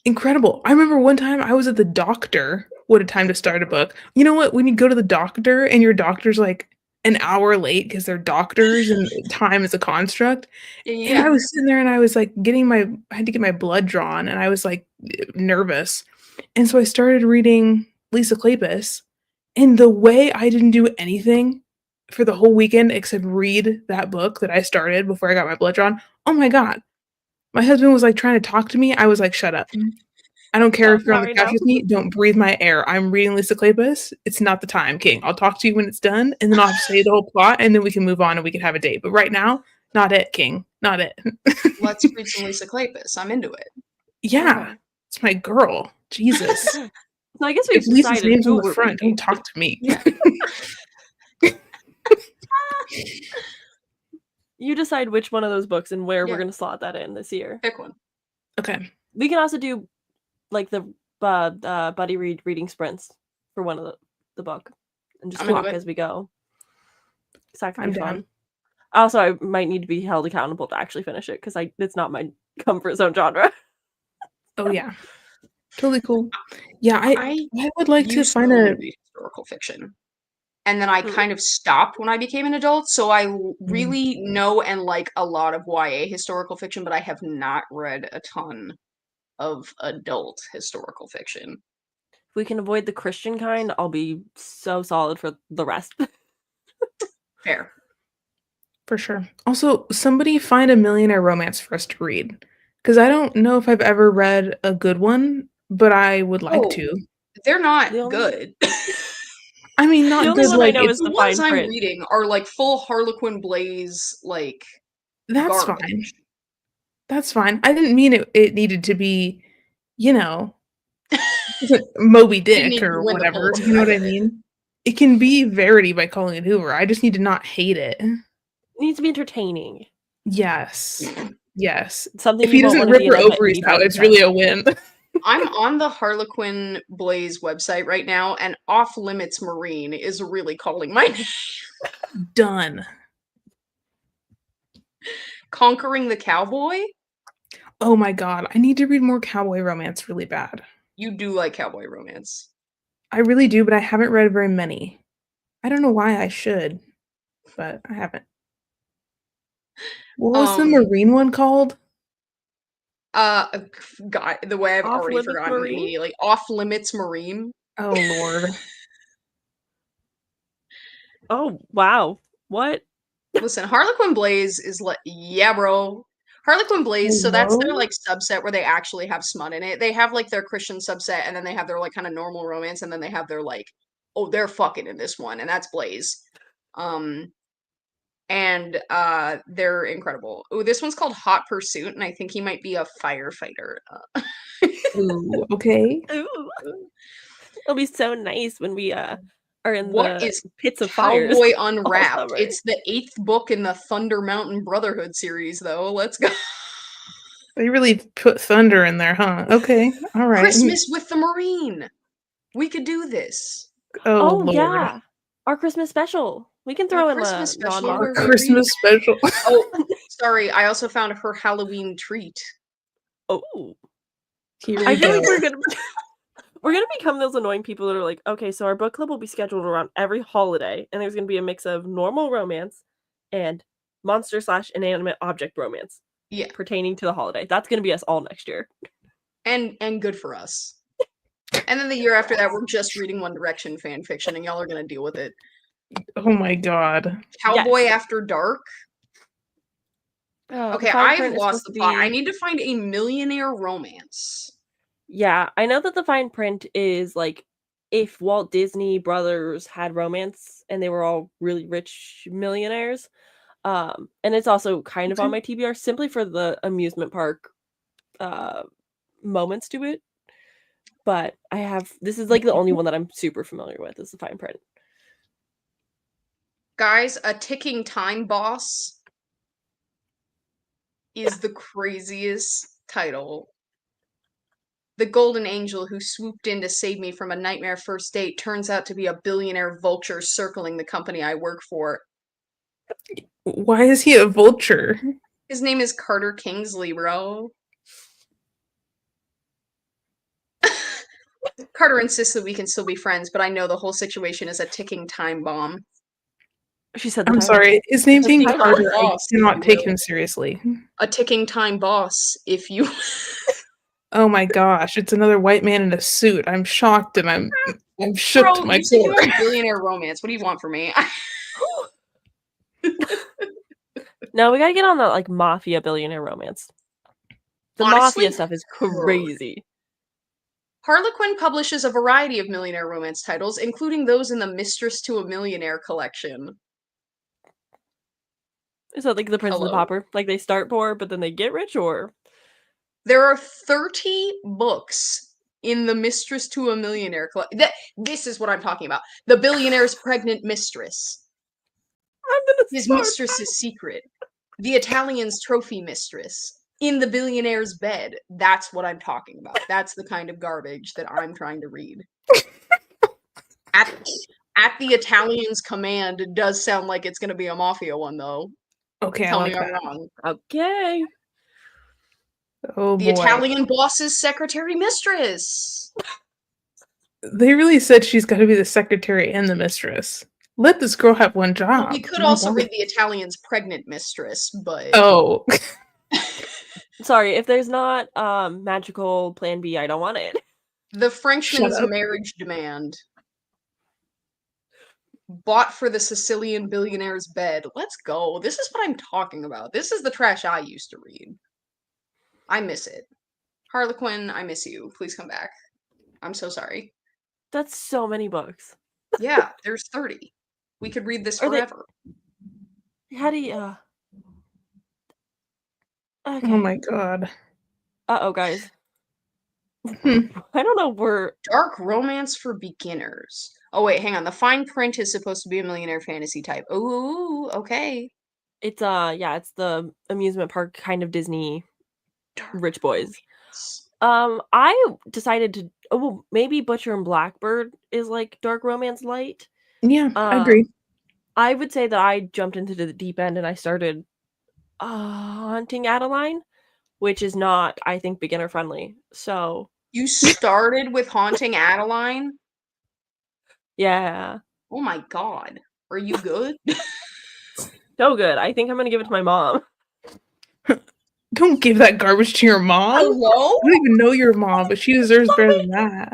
incredible. I remember one time I was at the doctor. What a time to start a book. You know what? When you go to the doctor and your doctor's like an hour late because they're doctors and time is a construct. And I Yeah. was sitting there and I was like I had to get my blood drawn and I was like nervous. And so I started reading Lisa Kleypas And the way I didn't do anything for the whole weekend except read that book that I started before I got my blood drawn, oh my god. My husband was, like, trying to talk to me, I was like, "Shut up. I don't care Stop if you're on not the right couch now. with me, don't breathe my air. I'm reading Lisa Kleypas. It's not the time, king. I'll talk to you when it's done, and then I'll have to say the whole plot, and then we can move on and we can have a date. But right now, not it, king. Not it." Let's read some Lisa Kleypas. I'm into it. Yeah. Okay. It's my girl. Jesus. So I guess If we've Lisa's decided name's on who the we're front, don't reading. talk to me. Yeah. You decide which one of those books and where Yeah. we're gonna slot that in this year. Pick one. Okay. We can also do like the buddy reading sprints for one of the book and just I'm into talk it. as we go. 'Cause that could I'm be down. fun. Also, I might need to be held accountable to actually finish it because it's not my comfort zone genre. Oh, yeah. Totally cool. Yeah, I would like to used to find only a read historical fiction. And then I Mm. kind of stopped when I became an adult, so I really know and like a lot of YA historical fiction, but I have not read a ton of adult historical fiction. If we can avoid the Christian kind, I'll be so solid for the rest. Fair. For sure. Also, somebody find a millionaire romance for us to read, because I don't know if I've ever read a good one, but I would like Oh, to. they're not The only good. I mean, the not only good one I like know is it's The the ones fine I'm print. reading are like full Harlequin Blaze, like that's garbage. fine. That's fine. I didn't mean it needed to be, you know, Moby Didn't Dick need or to win the whatever. Pulitzer. You know I what I get it. mean? It can be Verity by Colleen Hoover. I just need to not hate it. It needs to be entertaining. Yes. Yes. Something If you he won't doesn't want to rip be an her unmet ovaries need out, all the it's time. really a win. I'm on the Harlequin Blaze website right now, and Off Limits Marine is really calling my name. Done. Conquering the Cowboy? Oh my god, I need to read more cowboy romance really bad. You do like cowboy romance. I really do, but I haven't read very many. I don't know why I should, but I haven't. What was the Um, marine one called? God, the way I've Off already Limits forgotten Marine? immediately. Off Limits Marine. Oh lord. Oh, wow. What? Listen, Harlequin Blaze is like, yeah, bro. Harlequin Blaze, so that's their Hello? like subset where they actually have smut in it. They have like their Christian subset, and then they have their like kind of normal romance, and then they have their like, oh, they're fucking in this one, and that's Blaze. Um, and they're incredible. Oh, this one's called Hot Pursuit, and I think he might be a firefighter. Ooh, okay. Ooh. It'll be so nice when we are in What the is pits of fires Cowboy all Unwrapped? summer. It's the 8th book in the Thunder Mountain Brotherhood series, though. Let's go. They really put thunder in there, huh? Okay. All right. Christmas with the Marine. We could do this. Oh Oh lord. yeah, our Christmas special. We can A throw in Christmas the special Our where non-monster. we read. Christmas special. Oh, sorry. I also found her Halloween treat. Oh, Here I we feel go. like we're gonna become those annoying people that are like, okay, so our book club will be scheduled around every holiday, and there's gonna be a mix of normal romance and monster slash inanimate object romance Yeah, pertaining to the holiday. That's gonna be us all next year. and good for us. And then the year after that, we're just reading One Direction fan fiction, and y'all are gonna deal with it. Oh my god. Cowboy Yes. After Dark. The Okay, fine I've print is lost supposed the to plot. I be. need to find a millionaire romance. Yeah, I know that the fine print is like if Walt Disney brothers had romance and they were all really rich millionaires. And it's also kind of on Okay. my TBR simply for the amusement park uh moments to it. But this is like the only one that I'm super familiar with is the fine print. Guys, A Ticking Time Boss is the craziest title. The golden angel who swooped in to save me from a nightmare first date turns out to be a billionaire vulture circling the company I work for. Why is he a vulture? His name is Carter Kingsley, bro. Carter insists that we can still be friends, but I know the whole situation is a ticking time bomb. She said the I'm title. sorry. His name The being title. Carter, I Boss, if cannot you take will. him seriously. A ticking time boss, if you Oh my gosh, it's another white man in a suit. I'm shocked and I'm shook to Bro, my you said you core. want billionaire romance. What do you want from me? No, we gotta get on that, like, mafia billionaire romance. The Honestly, mafia stuff is heard. crazy. Harlequin publishes a variety of millionaire romance titles, including those in the Mistress to a Millionaire collection. Is that like The Prince and the Hello. Pauper? Like, they start poor, but then they get rich, or There are 30 books in the Mistress to a Millionaire collection. This is what I'm talking about. The billionaire's pregnant mistress. I'm gonna His start mistress's secret. The Italian's trophy mistress. In the billionaire's bed. That's what I'm talking about. That's the kind of garbage that I'm trying to read. At the Italian's command, it does sound like it's going to be a mafia one, though. Okay, I Tell me like I'm that. wrong. Okay. Oh The boy. Italian boss's secretary mistress. They really said she's got to be the secretary and the mistress. Let this girl have one Well, we job. could My also God. read the Italian's pregnant mistress, but Oh, Sorry, if there's not magical plan B, I don't want it. the shut Frenchman's up. marriage demand. Bought for the Sicilian billionaire's bed. Let's go. This is what I'm talking about. This is the trash I used to read. I miss it. Harlequin, I miss you. Please come back. I'm so sorry. That's so many books. Yeah, there's 30. We could read this Are they forever. how do you Oh okay. my God. Uh-oh, guys. Hmm. I don't know where Dark romance for beginners. Oh wait, hang on. The fine print is supposed to be a millionaire fantasy type. Ooh, okay. it's yeah, it's the amusement park kind of Disney Dark rich boys. romance. I decided to well, maybe Butcher and Blackbird is like dark romance light. Yeah, I agree. Um, I would say that I jumped into the deep end and I started Haunting Adeline, which is not, I think, beginner friendly. So, You started with Haunting Adeline? yeah. Oh my god. Are you good? So good. I think I'm gonna give it to my mom. Don't give that garbage to your mom. Hello? I don't even know your mom, but she deserves Love better it! than that.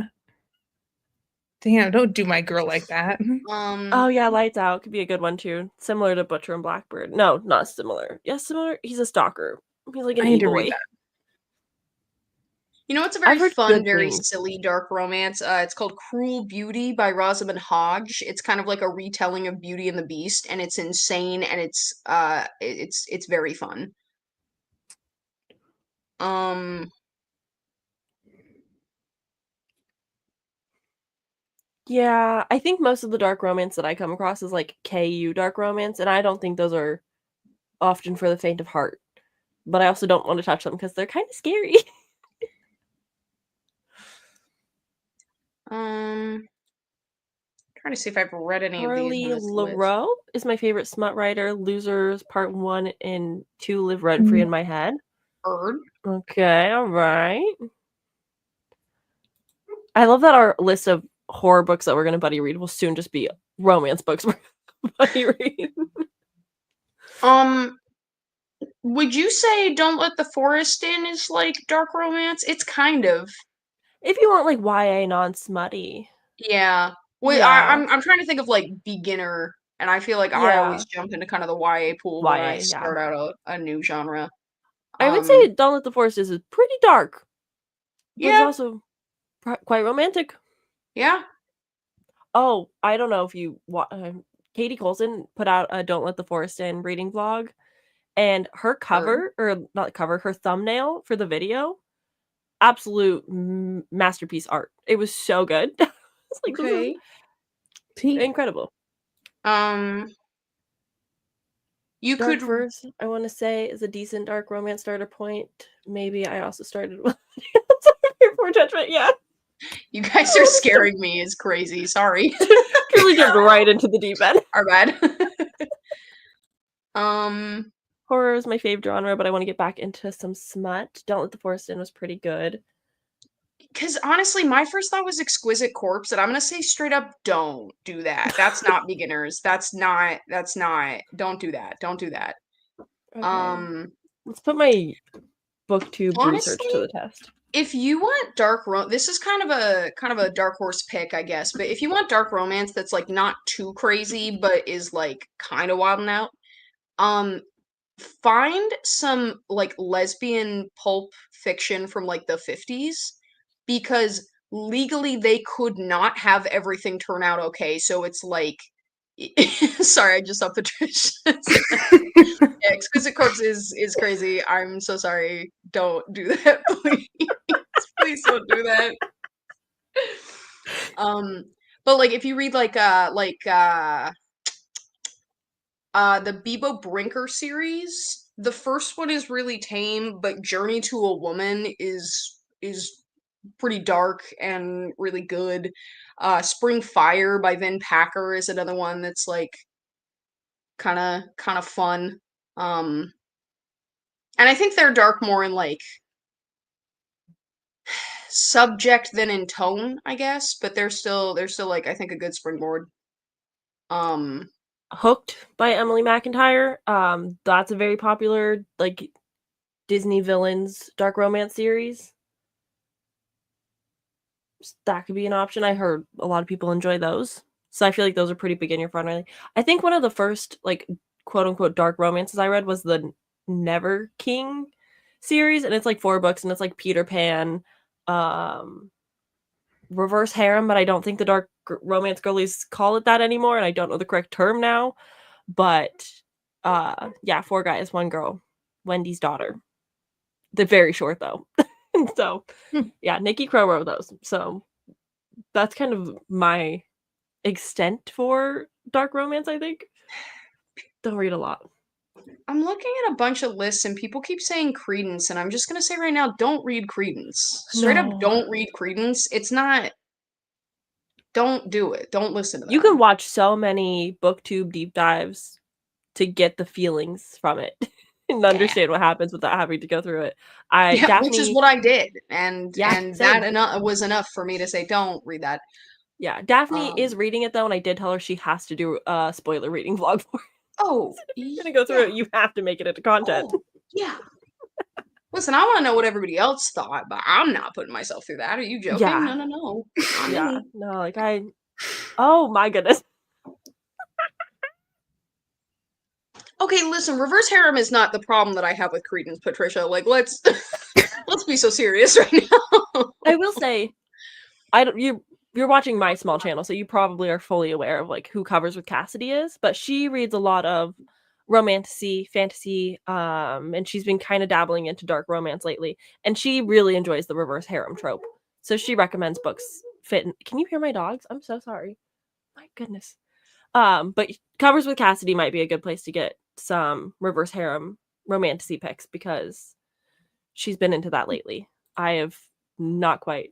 Damn, don't do my girl like that. Oh yeah, Lights Out could be a good one too. Similar to Butcher and Blackbird. No, not similar. Yes, similar. He's a stalker. He's like an I need to read e-boy. that. You know what's a I've very heard fun, good very things. silly dark romance? It's called Cruel Beauty by Rosamund Hodge. It's kind of like a retelling of Beauty and the Beast, and it's insane and it's very fun. Um Yeah, I think most of the dark romance that I come across is like KU dark romance, and I don't think those are often for the faint of heart. But I also don't want to touch them because they're kind of scary. um trying to see if I've read any of these on Harley this list. LaRoe is my favorite smut writer. Losers Part 1 and 2 live rent-free Mm. in my head. Heard. Okay, alright. I love that our list of horror books that we're gonna buddy read will soon just be romance books we're gonna buddy read. Would you say Don't Let the Forest In is like dark romance? It's kind of. If you want, like, YA non-smutty. Yeah. Wait, Yeah. I'm trying to think of like beginner, and I feel like I Yeah. always jump into kind of the YA pool when I YA, yeah. start out a new genre. I would say Don't Let the Forest is pretty dark, but it's Yeah, also quite romantic. yeah. Oh, I don't know if you Katie Colson put out a Don't Let the Forest In reading vlog, and her Heard. cover or not cover, her thumbnail for the video, absolute masterpiece art. It was so good. It's like, this is Okay. incredible. You Dark could. Verse, I want to say, is a decent dark romance starter point. Maybe I also started with Before Judgment, yeah. You guys are scaring me. Is crazy. Sorry. Truly jumped right into the deep end. Our bad. Horror is my favorite genre, but I want to get back into some smut. Don't Let the Forest In was pretty good. Because honestly, my first thought was Exquisite Corpse, and I'm gonna say straight up, don't do that. That's not beginners. That's not. That's not. Don't do that. Don't do that. Okay. Let's put my booktube research to Honestly, the test. if you want this is kind of a dark horse pick, I guess. But if you want dark romance that's like not too crazy, but is like kind of wild and out, um, find some like lesbian pulp fiction from like the 50s because legally they could not have everything turn out okay. So it's like, sorry, I just saw Patricia. Yeah, Exquisite Corpse is crazy. I'm so sorry. Don't do that, please. Please don't do that. Um, but like if you read the Bebo Brinker series, the first one is really tame, but Journey to a Woman is pretty dark and really good. Spring Fire by Vin Packer is another one that's like kind of fun. Um, and I think they're dark more in like subject than in tone, I guess, but they're still like I think a good springboard. Um, Hooked by Emily McIntyre. That's a very popular like Disney villains dark romance series. That could be an option. I heard a lot of people enjoy those. So I feel like those are pretty beginner friendly. I think one of the first like quote unquote dark romances I read was the Never King series, and it's like 4 books, and it's like Peter Pan, um, reverse harem, but I don't think the dark romance girlies call it that anymore, and I don't know the correct term now. But yeah, 4 guys, 1 girl, Wendy's daughter. They're very short though. So yeah, Nikki Crow wrote those. So that's kind of my extent for dark romance, I think. Don't read a lot. I'm looking at a bunch of lists and people keep saying Credence, and I'm just gonna say right now, don't read Credence. Straight up, No. don't read Credence. It's not. Don't do it. Don't listen to You can them. watch so many booktube deep dives to get the feelings from it and Yeah, understand what happens without having to go through it. I yeah, which is Daphne, what I did, and yeah, and that same. was enough for me to say, don't read that. Yeah, Daphne is Um. reading it though, and I did tell her she has to do a spoiler reading vlog for it. Oh, So if you're gonna go through yeah. it, you have to make it into content. Oh, yeah. Listen, I want to know what everybody else thought, but I'm not putting myself through that. Are you joking? Yeah, No, no, no. Not yeah. me. No, oh my goodness. Okay, listen, reverse harem is not the problem that I have with Credence, Patricia. Like, let's let's be so serious right now. I will say, I don't you're watching my small channel, so you probably are fully aware of like who Covers with Cassidy is, but she reads a lot of romantasy, fantasy, and she's been kind of dabbling into dark romance lately, and she really enjoys the reverse harem trope. So she recommends books fit. Can you hear my dogs? I'm so sorry. My goodness. But Covers with Cassidy might be a good place to get some reverse harem romantasy picks because she's been into that lately. I have not quite.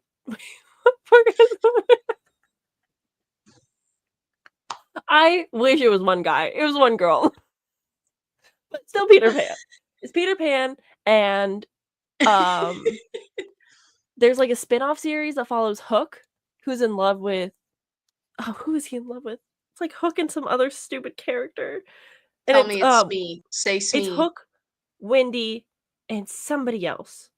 I wish it was one guy. It was one girl. But still Peter Pan. It's Peter Pan, and um there's like a spin-off series that follows Hook, who's in love with who is he in love with? It's like Hook and some other stupid character. And Tell me it's Smee. Say it's Smee. Hook, Wendy, and somebody else.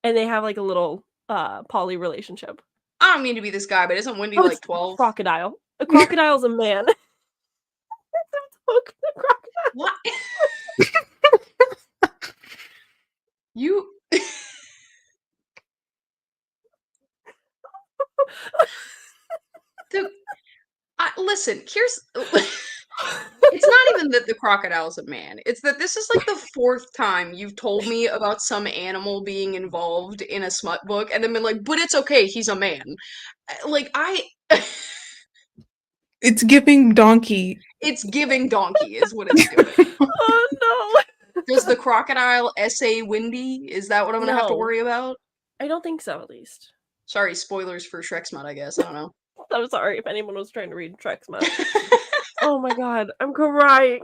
And they have like a little poly relationship. I don't mean to be this guy, but isn't Wendy Oh, like it's 12? Crocodile. A crocodile's a man. It's Hook the crocodile. What? You. The, listen, here's. It's not even that the crocodile's a man. It's that this is like the fourth time you've told me about some animal being involved in a smut book and then been like, but it's okay, he's a man. Like, It's giving donkey. it's giving donkey, is what it's doing. Oh Does the crocodile SA Windy? Is that what I'm no. gonna have to No. worry about? I don't think so, at least. Sorry, spoilers for Shrek Smut, I guess. I don't know. I'm sorry if anyone was trying to read Trek Smut. Oh my god, I'm crying.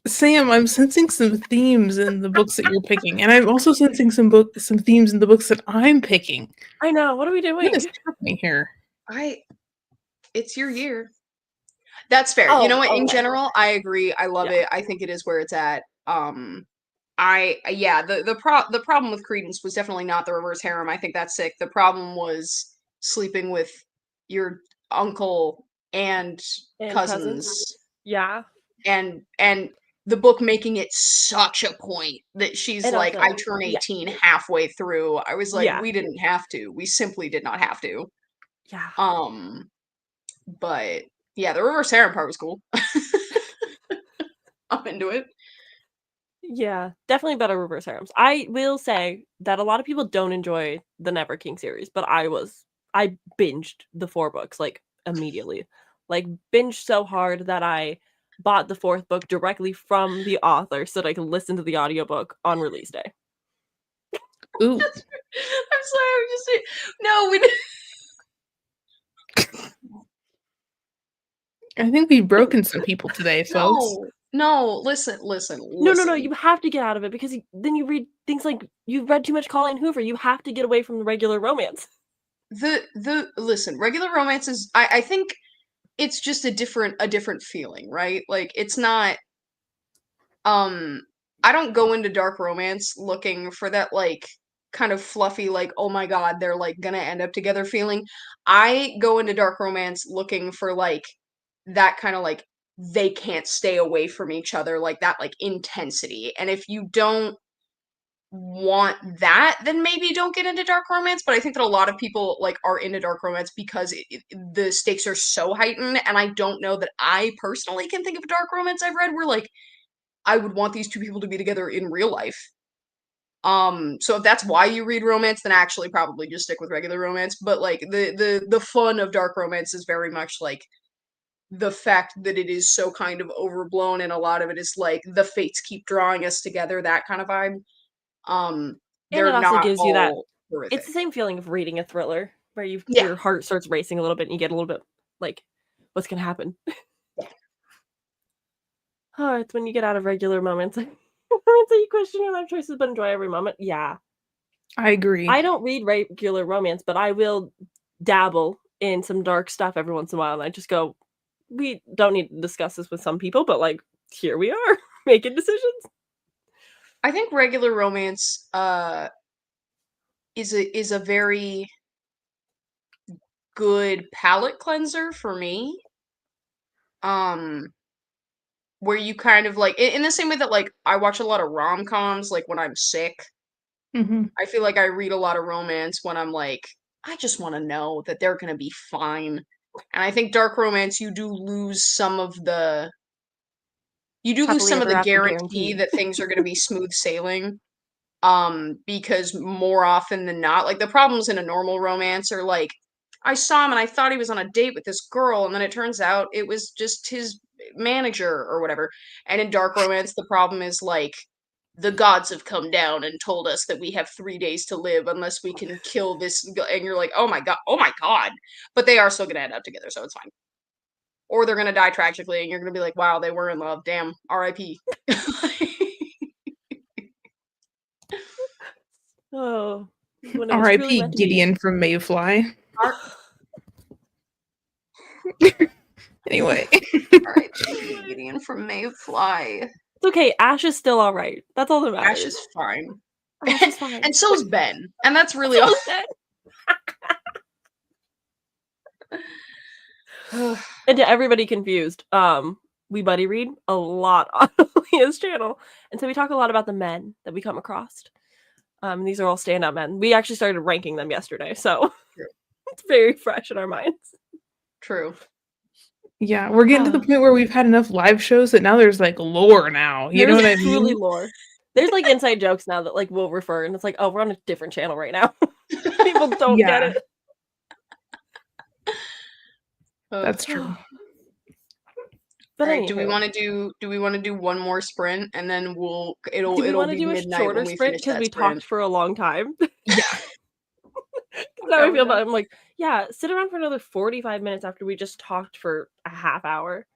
Sam, I'm sensing some themes in the books that you're picking, and I'm also sensing some themes in the books that I'm picking. I know. What are we What doing? is happening here? It's your year. That's fair. You know Oh, what? In okay. general, I agree. I love Yeah. it. I think it is where it's at. the problem with Credence was definitely not the reverse harem. I think that's sick. The problem was sleeping with your uncle and And cousins. cousins, Yeah. and the book making it such a point that she's And like, I also, turn yeah. 18 halfway through. I was like, Yeah. we didn't have to. We simply did not have to. Yeah. Um, but yeah, the reverse harem part was cool. I'm into it. Yeah, definitely better reverse harems. I will say that a lot of people don't enjoy the Never King series, but I binged the 4 books, like, immediately. Like, binged so hard that I bought the 4th book directly from the author so that I could listen to the audiobook on release day. Ooh. I'm sorry, I'm just no, we I think we've broken some people today, folks. no, listen, No, listen. you have to get out of it because then you read things like you've read too much Colleen Hoover, you have to get away from the regular romance. Listen, regular romance is I think it's just a different feeling, right? Like it's not um I don't go into dark romance looking for that like kind of fluffy like oh my god, they're like gonna end up together feeling. I go into dark romance looking for like that kind of like they can't stay away from each other, like that like intensity. And if you don't want that, then maybe don't get into dark romance. But I think that a lot of people like are into dark romance because the stakes are so heightened. And I don't know that I personally can think of a dark romance I've read where like I would want these two people to be together in real life. So if that's why you read romance, then actually probably just stick with regular romance. But like the fun of dark romance is very much like the fact that it is so kind of overblown, and a lot of it is like the fates keep drawing us together, that kind of vibe. Um, And it they're also not gives you that all it's horrific. the same feeling of reading a thriller where Yeah. your heart starts racing a little bit and you get a little bit like, "What's gonna happen?" Oh, it's when you get out of regular moments. Moments that you question your life choices but enjoy every moment. Yeah. I agree. I don't read regular romance, but I will dabble in some dark stuff every once in a while, and I just go, "We don't need to discuss this with some people, but, like, here we are making decisions." I think regular romance is a very good palate cleanser for me. Um where you kind of like in the same way that like I watch a lot of rom-coms like when I'm sick. Hmm. I feel like I read a lot of romance when I'm like I just want to know that they're going to be fine. And I think dark romance you do lose Happily some of ever the after guarantee guarantee. that things are going to be smooth sailing. Because more often than not, like the problems in a normal romance are like I saw him and I thought he was on a date with this girl, and then it turns out it was just his manager or whatever. And in dark romance, the problem is like the gods have come down and told us that we have 3 days to live unless we can kill this, and you're like, oh my god, but they are still gonna end up together, so it's fine. Or they're gonna die tragically, and you're gonna be like, wow, they were in love, damn, R.I.P. Oh, when it was truly R.I.P. meant to be. Gideon from Mayfly. R- Anyway. R.I.P. Gideon from Mayfly. It's okay, Ash is still alright. That's all that Ash matters. is fine. Ash is fine. And so is Ben. And that's really So all. is Ben. And to everybody confused, we buddy read a lot on Leah's channel, and so we talk a lot about the men that we come across. These are all stand-up men. We actually started ranking them yesterday, so True. it's very fresh in our minds. True. Yeah, we're getting to the point where we've had enough live shows that now there's like lore now. You know There's what I truly mean? lore. There's like inside jokes now that like we'll refer, and it's like, oh, we're on a different channel right now. People don't get Yeah, it. that's true. But All right, do we anywho, want to do one more sprint, and then do we it'll want to be do a midnight when shorter we sprint finish because that we sprint. talked for a long time? Yeah. Now Yeah, I we feel did. bad. I'm like, yeah, sit around for another 45 minutes after we just talked for a half hour.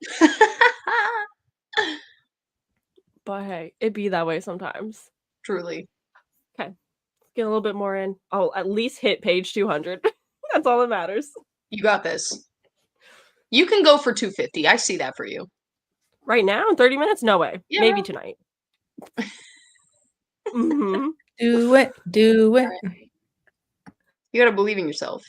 But hey, it be that way sometimes. Truly. Okay, get a little bit more in. I'll at least hit page 200. That's all that matters. You got this. You can go for 250. I see that for you. Right now, in 30 minutes? No way. Yeah. Maybe tonight. Mhm. Do it, do it. Alright. You gotta believe in yourself.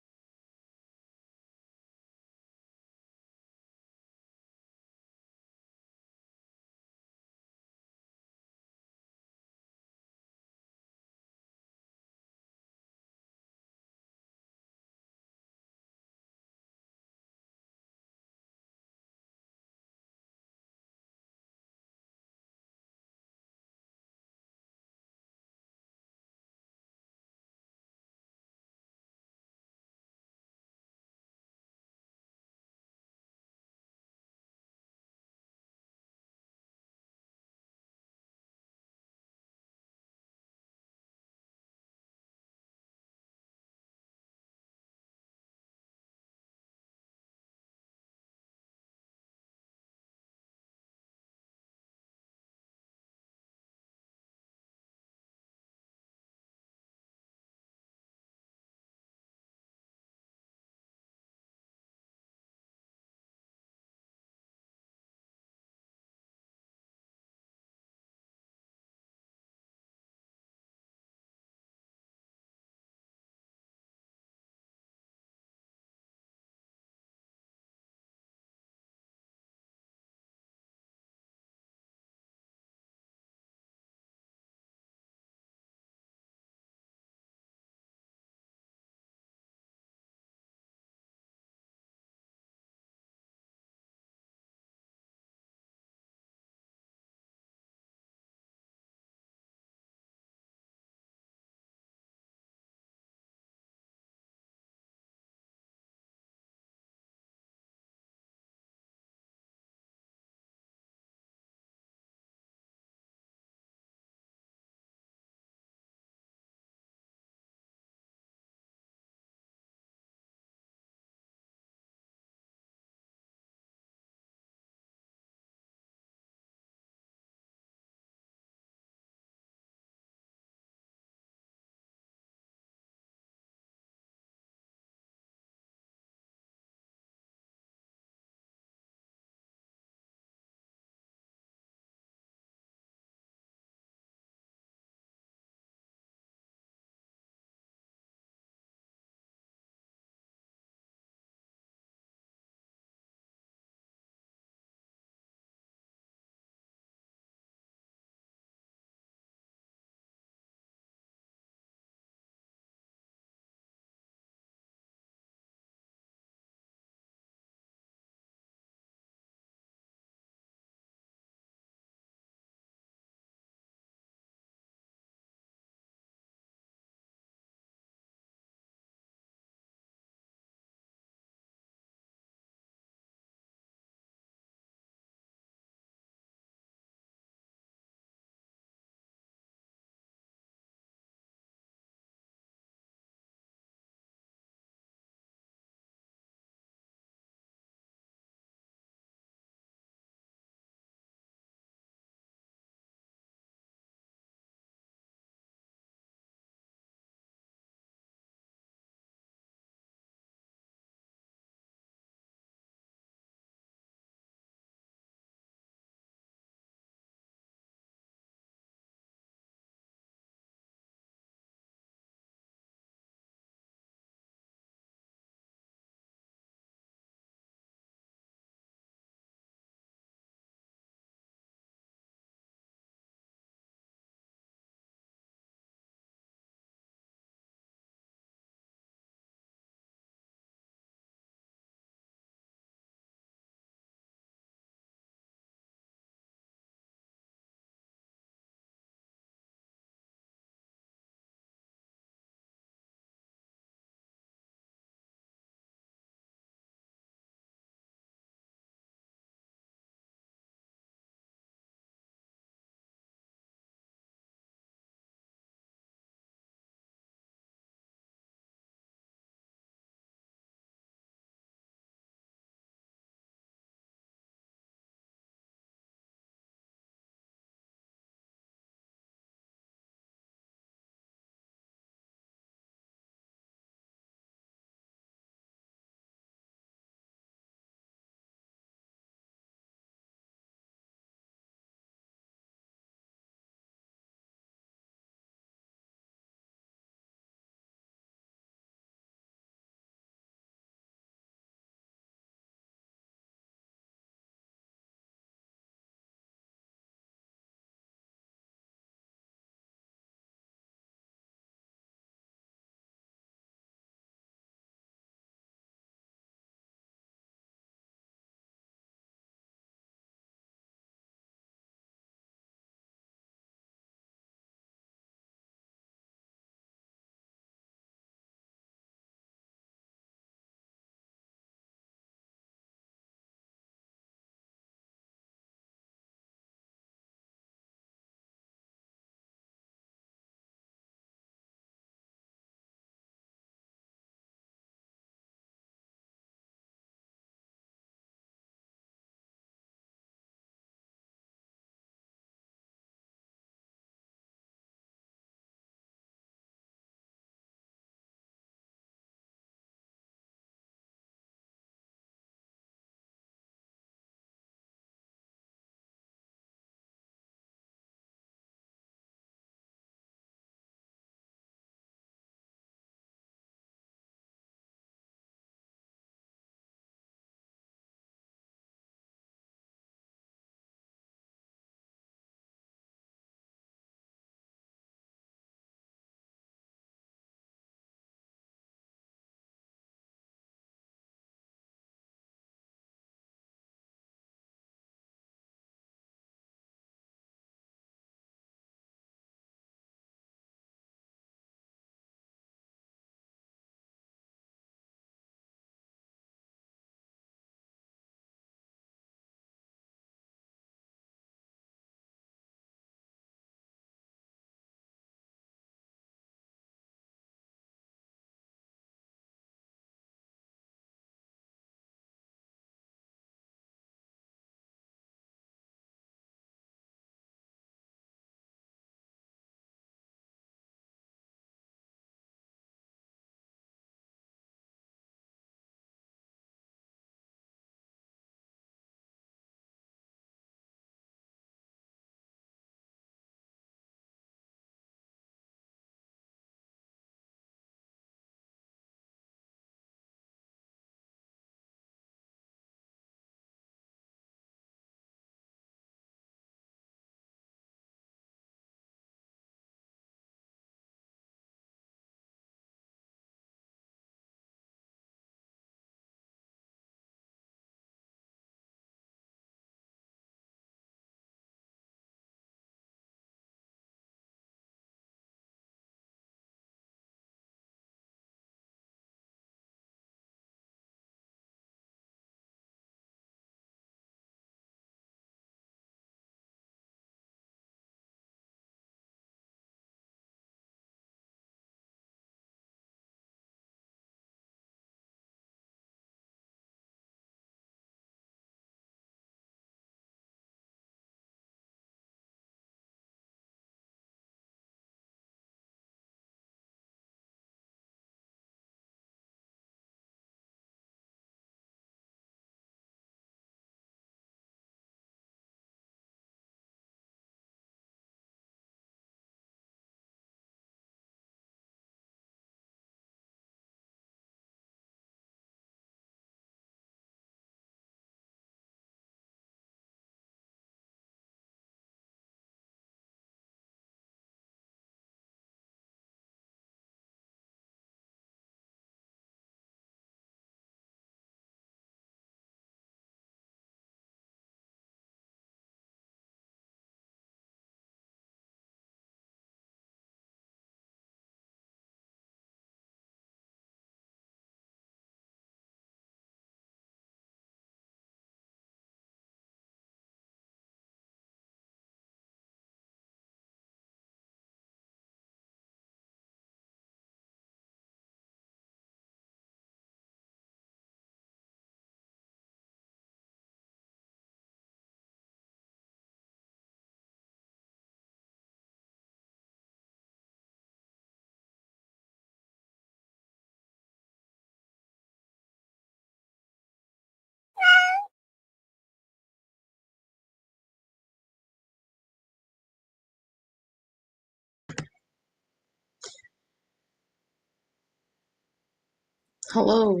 Hello.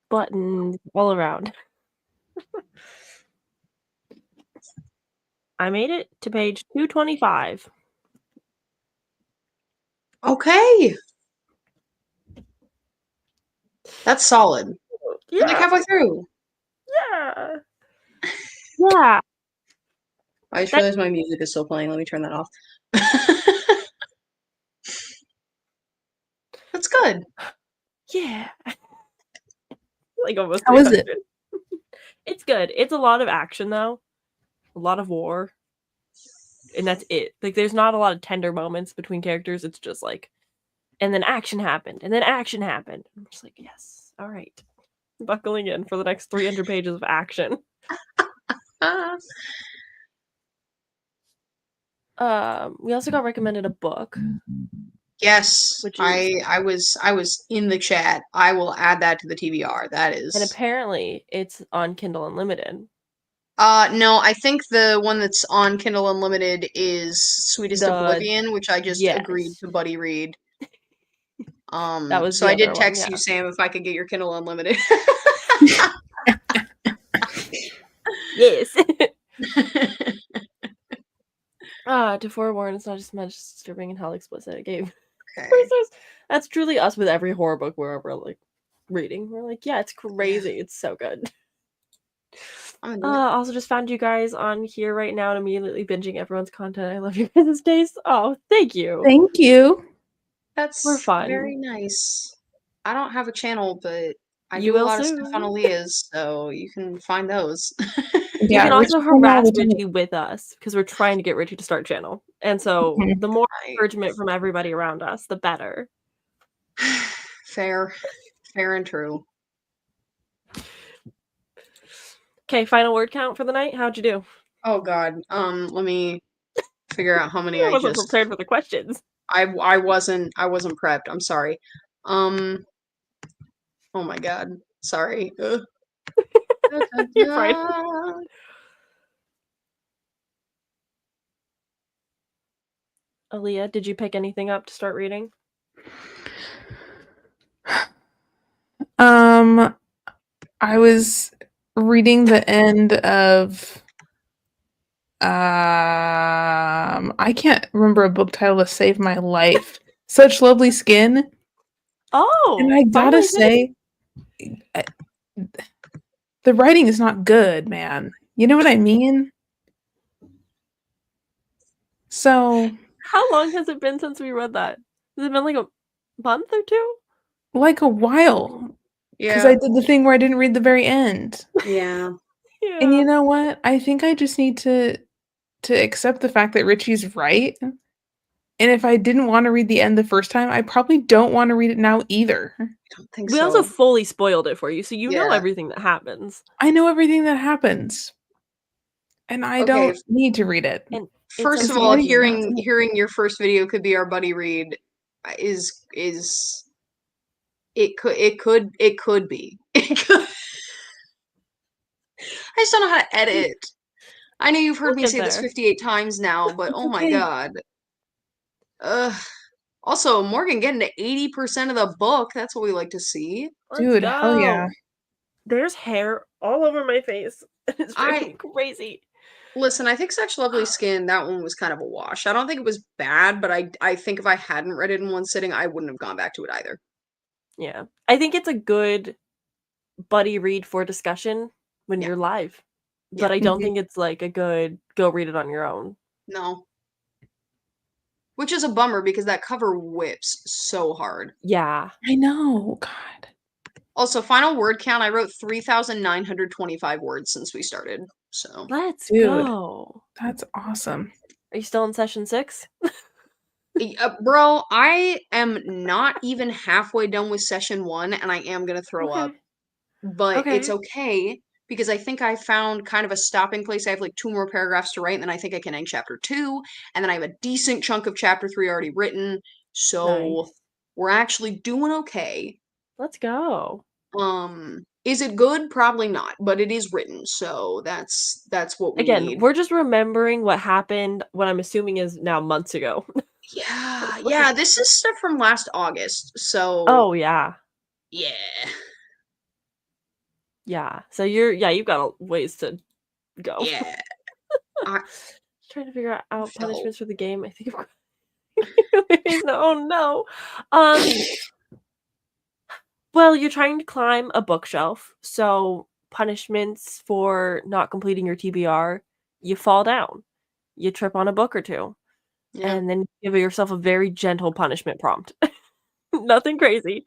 buttons all around. I made it to page 225. Okay. That's solid. You're like Yeah, halfway through. yeah, yeah. I just That, realized my music is still playing. Let me turn that off. That's good. yeah. Like almost How is it? 300. It's good. It's a lot of action though. A lot of war. And that's it. Like there's not a lot of tender moments between characters. It's just like, and then action happened, and then action happened. I'm just like, yes, all right. Buckling in for the next 300 pages of action. Ah. We also got recommended a book, Yes, which is, I was in the chat. I will add that to the TBR. That and is apparently it's on Kindle Unlimited. no, I think the one that's on Kindle Unlimited is Sweetest The Oblivion, which I just agreed Yes, to buddy read. that was So the I other did one. text Yeah. you, Sam, if I could get your Kindle Unlimited. Yes. To forewarn, it's not just much disturbing and hell explicit. It gave. Okay. That's truly us with every horror book we're ever like reading. We're like, yeah, it's Yeah, crazy. It's so good. I'm into it. Also just found you guys on here right now and immediately binging everyone's content. I love your guys' taste. Oh, thank you. Thank you. We're That's very fun. nice. I don't have a channel, but I You do a will lot of stuff on soon. Aaliyah's, so you can find those. You Yeah, can Rich also is on all harass the time. Richie with us because we're trying to get Richie to start channel. And so Mhm. the more I, encouragement from everybody around us, the better. fair, fair and true. Okay, final word count for the night. How'd you do? Oh God. Let me figure out how many I I wasn't just. prepared for the questions. I wasn't prepped. I'm sorry. Um. Oh my God. Sorry. Da, da, You're fine. da. Aaliyah, did you pick anything up to start reading? I was reading the end of I can't remember a book title to save my life. Such Lovely Skin. And Oh, I gotta finally finished. say, I- the writing is not good, man. You know what I mean? So, How long has it been since we read that? Has it been like a month or two? like a while, because I Yeah. did the thing where I didn't read the very end. Yeah. And Yeah. you know what? I think I just need to accept the fact that Richie's right. And if I didn't want to read the end the first time, I probably don't want to read it now either. I don't think We also so. fully spoiled it for you, so you know Yeah. everything that happens. I know everything that happens, and I Okay. don't need to read it And it's First of because the all, okay. ending is hearing not good. hearing your first video could be our buddy read is it could be. It could. I just don't know how to edit. I know you've heard We'll me get say this there. 58 times now, but It's oh my okay. God. Ugh. Also, Morgan getting to 80% of the book. That's what we like to see. Let's Dude, hell yeah. go. There's hair all over my face. It's driving I me crazy. listen, I think Such Lovely Skin, that one was kind of a wash. I don't think it was bad, but I think if I hadn't read it in one sitting, I wouldn't have gone back to it either. Yeah. I think it's a good buddy read for discussion when Yeah. you're live. Yeah. But I don't Mhm. think it's like a good go read it on your own. No. Which is a bummer because that cover whips so hard. Yeah. I know. God. Also, final word count, I wrote 3,925 words since we started. So, Let's Dude, go. that's awesome. Are you still in session 6? bro, I am not even halfway done with session 1 and I am going to throw up. Okay. But it's Okay. okay because I think I found kind of a stopping place. I have like 2 more paragraphs to write and then I think I can end chapter 2 and then I have a decent chunk of chapter 3 already written. So, Nice. we're actually doing okay. Let's go. Is it good? Probably not, but it is written, so that's what we Again, need. we're just remembering what happened what I'm assuming is now months ago. Yeah, yeah, Like, this is stuff from last August, so oh yeah. Yeah. Yeah. So you've got a ways to go. Yeah. I Trying to figure out so punishments for the game. I think oh no. Um, well, you're trying to climb a bookshelf, so punishments for not completing your TBR, you fall down. You trip on a book or 2, yeah. and then you give yourself a very gentle punishment prompt. Nothing crazy.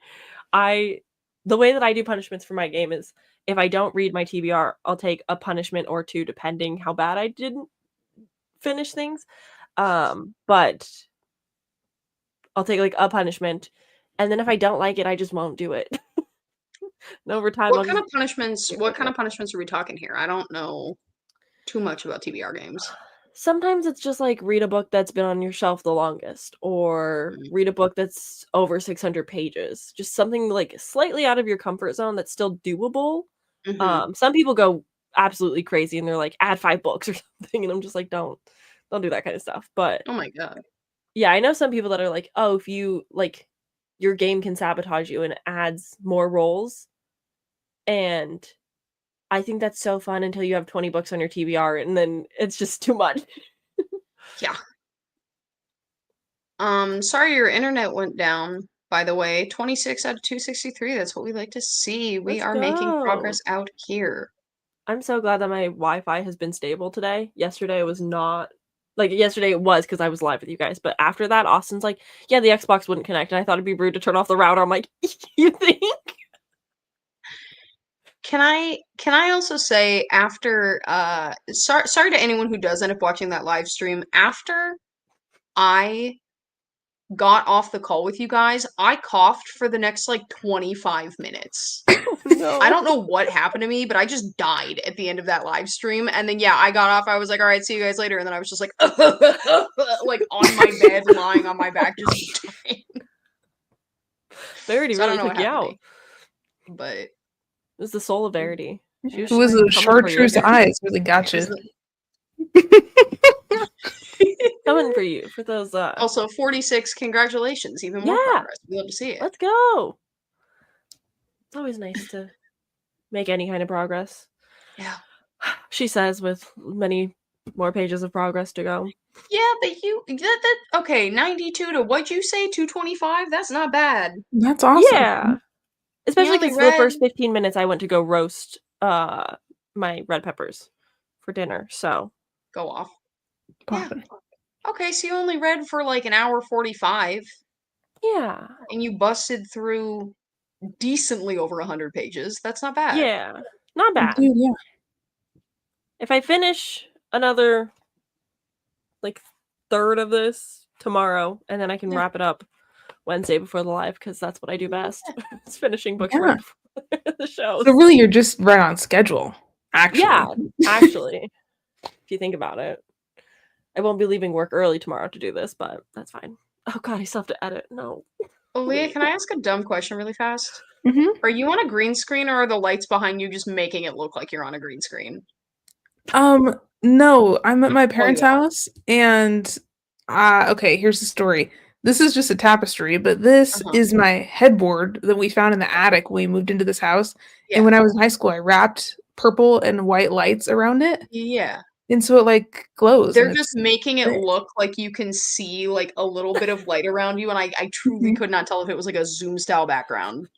I the way that I do punishments for my game is if I don't read my TBR, I'll take a punishment or 2 depending how bad I didn't finish things. But I'll take, like, a punishment, and then if I don't like it, I just won't do it. And over time, I'll just get What better kind at of punishments are we talking here? I don't know too much about TBR games. Sometimes it's just, like, read a book that's been on your shelf the longest, or Mm. read a book that's over 600 pages. Just something, like, slightly out of your comfort zone that's still doable. Mhm. Some people go absolutely crazy, and they're like, "Add 5 books," or something, and I'm just like, Don't do that kinda stuff." But, Oh my god. yeah, I know some people that are like, "Oh, if you like, your game can sabotage you and it adds more rolls," and I think that's so fun until you have 20 books on your TBR, and then it's just too much. Yeah. Sorry your internet went down, by the way. 26 out of 263. That's what we like to see. We Let's are making go. progress out here. I'm so glad that my Wi-Fi has been stable today. Yesterday it was not like, yesterday it was because I was live with you guys, but after that, Austin's like, "Yeah, the Xbox wouldn't connect," and I thought it'd be rude to turn off the router. I'm like, "You think?" Can I also say after sorry to anyone who does end up watching that live stream, after I got off the call with you guys, I coughed for the next like 25 minutes. Oh, I no. don't know what happened to me, but I just died at the end of that live stream. And then yeah, I got off. I was like, all right, see you guys later. And then I was just like like on my bed, lying on my back, just dying. Verity So I don't really know what took you happened to out. me. But It was the soul of Verity. She It was was I those coming for you. chartreuse eyes really got was you. the- Coming for you for those, also 46, congratulations, even more yeah, progress. We love to see it. let's go. It's always nice to make any kind of progress. Yeah. She says with many more pages of progress to go. Yeah, but okay, 92 to what'd you say, 225? That's not bad. That's awesome. Yeah. You Especially only because for the read first 15 minutes, I went to go roast, my red peppers for dinner, so go off. Yeah. Poppin'. Okay, so you only read for like an hour 45 yeah. and you busted through decently over 100 pages. That's not bad. Yeah. Not bad. Dude, yeah. If I finish another, like, third of this tomorrow, and then I can Yeah. wrap it up Wednesday before the live, because that's what I do best. It's finishing books Yeah. right before the shows. So really, you're just right on schedule, Yeah, actually. actually, if you think about it. I won't be leaving work early tomorrow to do this, but that's fine. Oh god, I still have to edit. No. Leah, Please. can I ask a dumb question really fast? hmm Are you on a green screen or are the lights behind you just making it look like you're on a green screen? No, I'm at my Oh, parents' yeah. house, and okay, here's the story. This is just a tapestry, but this Uh-huh. is my headboard that we found in the attic when we moved into this house. And Yeah. when I was in high school, I wrapped purple and white lights around it, Yeah. and so it like glows, and They're just it's making it great. look like you can see like a little bit of light around you, and I truly Mhm. could not tell if it was like a Zoom style background.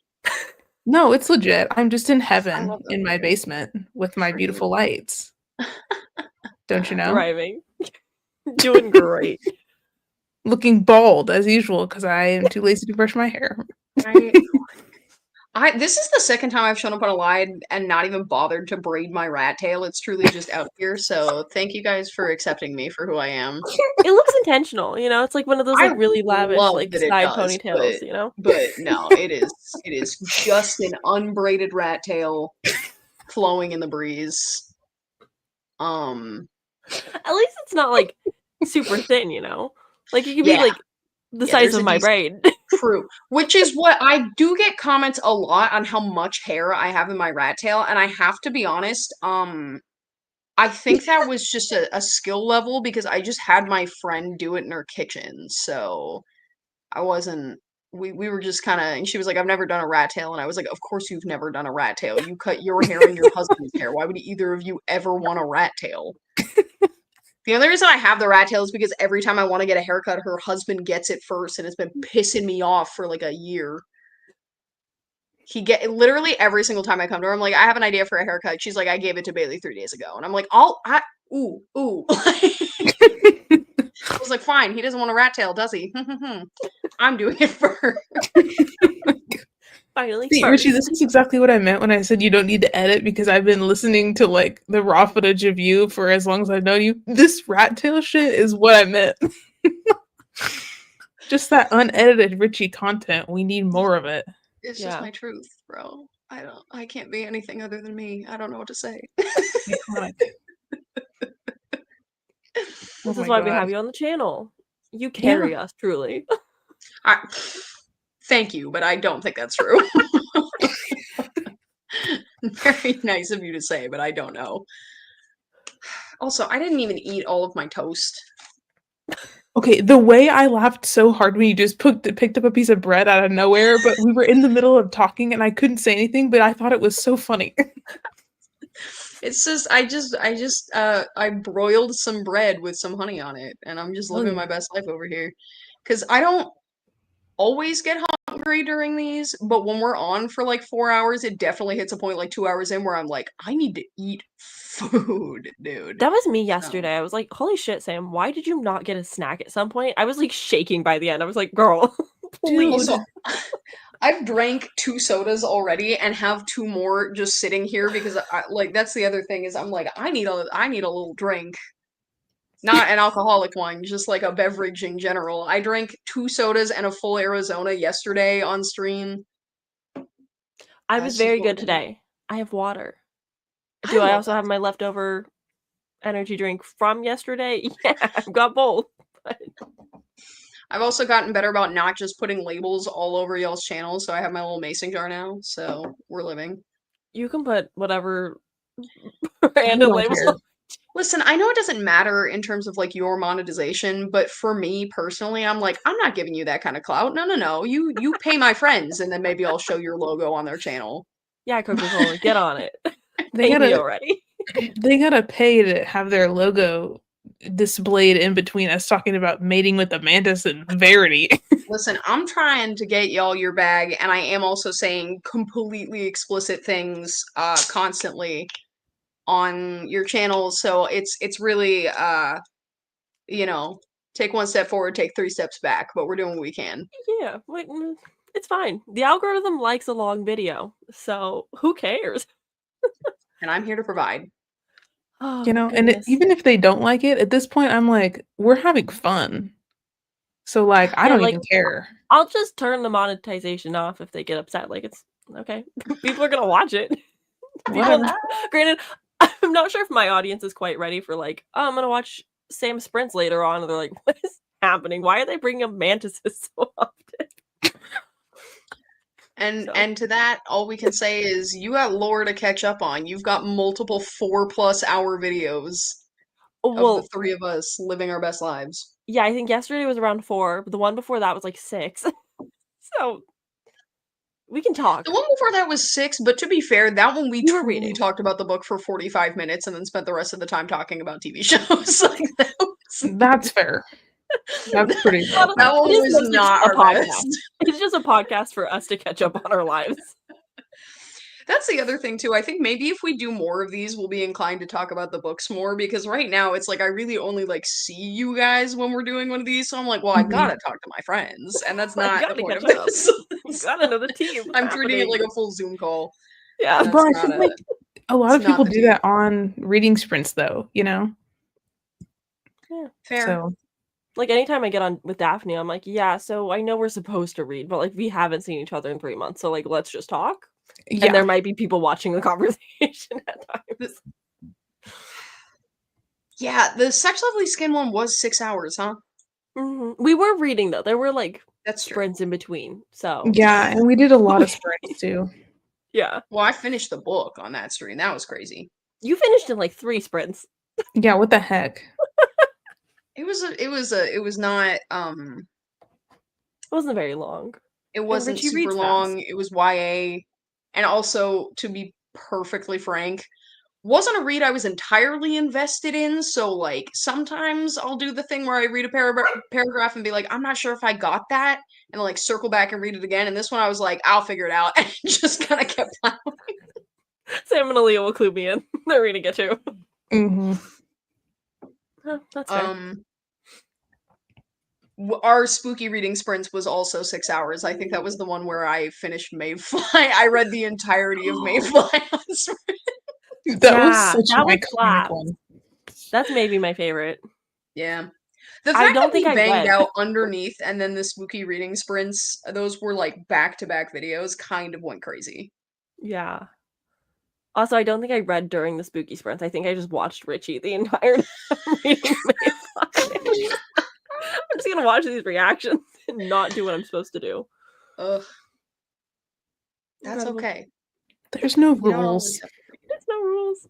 No, it's legit. I'm just in I heaven love that in for my you. basement with my For you. beautiful lights. Don't you know? Thriving. Doing great. Looking bald as usual because I am too lazy to brush my hair. I this is the second time I've shown up on a live and not even bothered to braid my rat tail. It's truly just out here. So thank you guys for accepting me for who I am. It looks intentional, it's like one of those, I like, really lavish, love like, that it side does, ponytails, you know? but no, it is just an unbraided rat tail flowing in the breeze. Um At least it's not, like, super thin, you know? Like, it could be, yeah, like, the yeah, size there's of a my decent braid. true. Which is what I do get comments a lot on how much hair I have in my rat tail, and I have to be honest, I think that was just a skill level because I just had my friend do it in her kitchen, so I wasn't we were just kind of, and she was like, I've never done a rat tail. And I was like, of course you've never done a rat tail. You cut your hair and your husband's hair. Why would either of you ever want a rat tail? The only reason I have the rat tail is because every time I want to get a haircut, her husband gets it first, and it's been pissing me off for like a year. He get literally every single time I come to her, I'm like, I have an idea for a haircut. She's like, I gave it to Bailey 3 days ago, and I'm like, ooh. I was like, fine. He doesn't want a rat tail, does he? I'm doing it for her. Finally, See, first. Richie, this is exactly what I meant when I said you don't need to edit, because I've been listening to like the raw footage of you for as long as I've known you. This rat tail shit is what I meant. Just that unedited Richie content. We need more of it. It's Yeah. just my truth, bro. I can't be anything other than me. I don't know what to say. Iconic. This is why we have you on the channel. You carry us, truly. Thank you, but I don't think that's true. Very nice of you to say, but I don't know. Also, I didn't even eat all of my toast. Okay, the way I laughed so hard when you just picked up a piece of bread out of nowhere, but we were in the middle of talking and I couldn't say anything, but I thought it was so funny. It's just I broiled some bread with some honey on it, and I'm just living my best life over here. Because I don't always get hungry during these, but when we're on for like 4 hours, it definitely hits a point like 2 hours in where I'm like, I need to eat food, dude. That was me yesterday. I was like, holy shit, Sam, why did you not get a snack at some point? I was like shaking by the end. I was like, girl, please. Also, I've drank 2 sodas already and have 2 more just sitting here because like that's the other thing is I'm like I need a little drink. Not an alcoholic one, just like a beverage in general. I drank 2 sodas and a full Arizona yesterday on stream. I was very good today. I have water. Do I also have my leftover energy drink from yesterday? Yeah, I've got both. I've also gotten better about not just putting labels all over y'all's channels, so I have my little mason jar now, so we're living. You can put whatever random labels. Listen, I know it doesn't matter in terms of like your monetization, but for me personally, I'm like, I'm not giving you that kind of clout. No. You pay my friends, and then maybe I'll show your logo on their channel. Yeah, Coca-Cola, get on it. They gotta already. They gotta pay to have their logo displayed in between us talking about mating with the mantis and Verity. Listen, I'm trying to get y'all your bag, and I am also saying completely explicit things constantly on your channel, so it's really you know, take 1 step forward, take 3 steps back, but we're doing what we can. Yeah, it's fine. The algorithm likes a long video, so who cares? And I'm here to provide. Oh, You know, and even if they don't like it, at this point, I'm like, we're having fun. So, like, I don't even care. I'll just turn the monetization off if they get upset. Like, it's okay. People are gonna watch it. Granted, I'm not sure if my audience is quite ready for like, oh, I'm gonna watch Sam Sprints later on, and they're like, what is happening? Why are they bringing up mantises so often? And to that, all we can say is you got lore to catch up on. You've got multiple 4+ hour videos of the 3 of us living our best lives. Yeah, I think yesterday was around 4, but the one before that was like 6. So we can talk. The one before that was 6, but to be fair, that one we truly talked about the book for 45 minutes and then spent the rest of the time talking about TV shows. Like That's fair. That's pretty fair. That one was not our best. It's just a podcast for us to catch up on our lives. That's the other thing too. I think maybe if we do more of these, we'll be inclined to talk about the books more, because right now it's like I really only like see you guys when we're doing one of these, so I'm like, well, I gotta talk to my friends, and that's not the point of this. You gotta know the team. I'm treating it like a full Zoom call. Yeah, but I think like a lot of people do that on reading sprints, though. You know. Yeah, fair. So, like anytime I get on with Daphne, I'm like, yeah, so I know we're supposed to read, but like we haven't seen each other in 3 months, so like let's just talk. Yeah. And there might be people watching the conversation at times. Yeah, the Sex Lovely Skin one was 6 hours, huh? Mm-hmm. We were reading though. There were like that's sprints in between. So yeah, and we did a lot of sprints too. Yeah. Well, I finished the book on that stream. That was crazy. You finished in like 3 sprints. Yeah, what the heck? It was not it wasn't very long. It And wasn't Richie super reads fast. long. It was YA. And also, to be perfectly frank, wasn't a read I was entirely invested in. So, like, sometimes I'll do the thing where I read a paragraph and be like, I'm not sure if I got that. And like circle back and read it again. And this one I was like, I'll figure it out. And just kind of kept plowing. Sam and Aaliyah will clue me in. They're reading it too. Mm-hmm. Oh, that's fair. Our spooky reading sprints was also 6 hours. I think that was the one where I finished Mayfly. I read the entirety of Mayfly on sprint. That was Yeah, such an that was iconic slap. one. That's maybe my favorite. Yeah. The I fact don't that think we I banged read. out underneath and then the spooky reading sprints, those were like back-to-back videos, kind of went crazy. Yeah. Also, I don't think I read during the spooky sprints. I think I just watched Richie the entire time reading Mayfly. I'm just gonna watch these reactions and not do what I'm supposed to do. Ugh. That's Incredible. okay. There's no You don't always rules. have to read. There's no rules.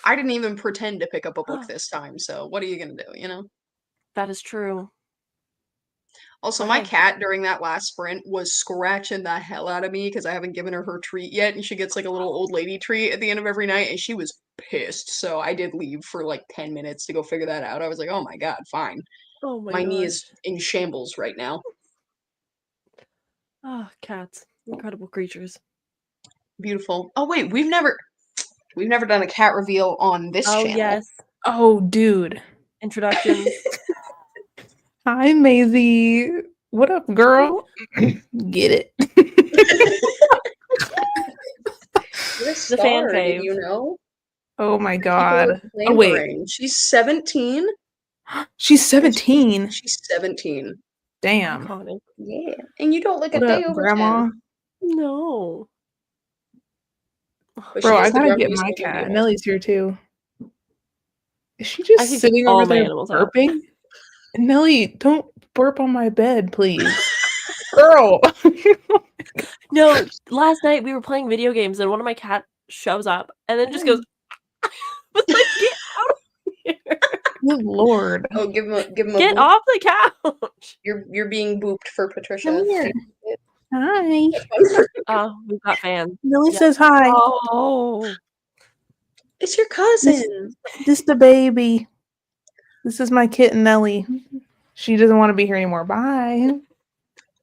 I didn't even pretend to pick up a book this time, so what are you gonna do, you know? That is true. Also, But my hey. cat during that last sprint was scratching the hell out of me because I haven't given her her treat yet, and she gets like a little old lady treat at the end of every night, and she was pissed. So I did leave for like 10 minutes to go figure that out. I was like, oh my god, fine. Oh my My knee gosh. is in shambles right now. Oh, cats. Incredible creatures. Beautiful. Oh wait, we've never done a cat reveal on this Oh, channel. yes. Oh, dude. Introductions. Hi, Maisie. What up, girl? Get it? You're a The fan star, did fave. you know? Oh my People god. are Oh wait, clamoring. She's 17. she's 17. She's 17. Damn. Iconic. Yeah. And you don't look a What up, day over 10. grandma? No. But she Bro, I is the gotta get grumpiest my looking cat. beagle. Nellie's here too. Is she I just could get sitting all over my there animals out. burping? Nellie, don't burp on my bed, please. Girl. No, last night we were playing video games and one of my cats shows up and then just goes, was like, get out of here. Good lord. Oh, give him a Get boop. off the couch. You're being booped for Patricia. Come here. Hi. Oh, we've got fans. Nellie Yeah. says hi. Oh. It's your cousin. This the baby. This is my kitten, Nellie. She doesn't want to be here anymore. Bye.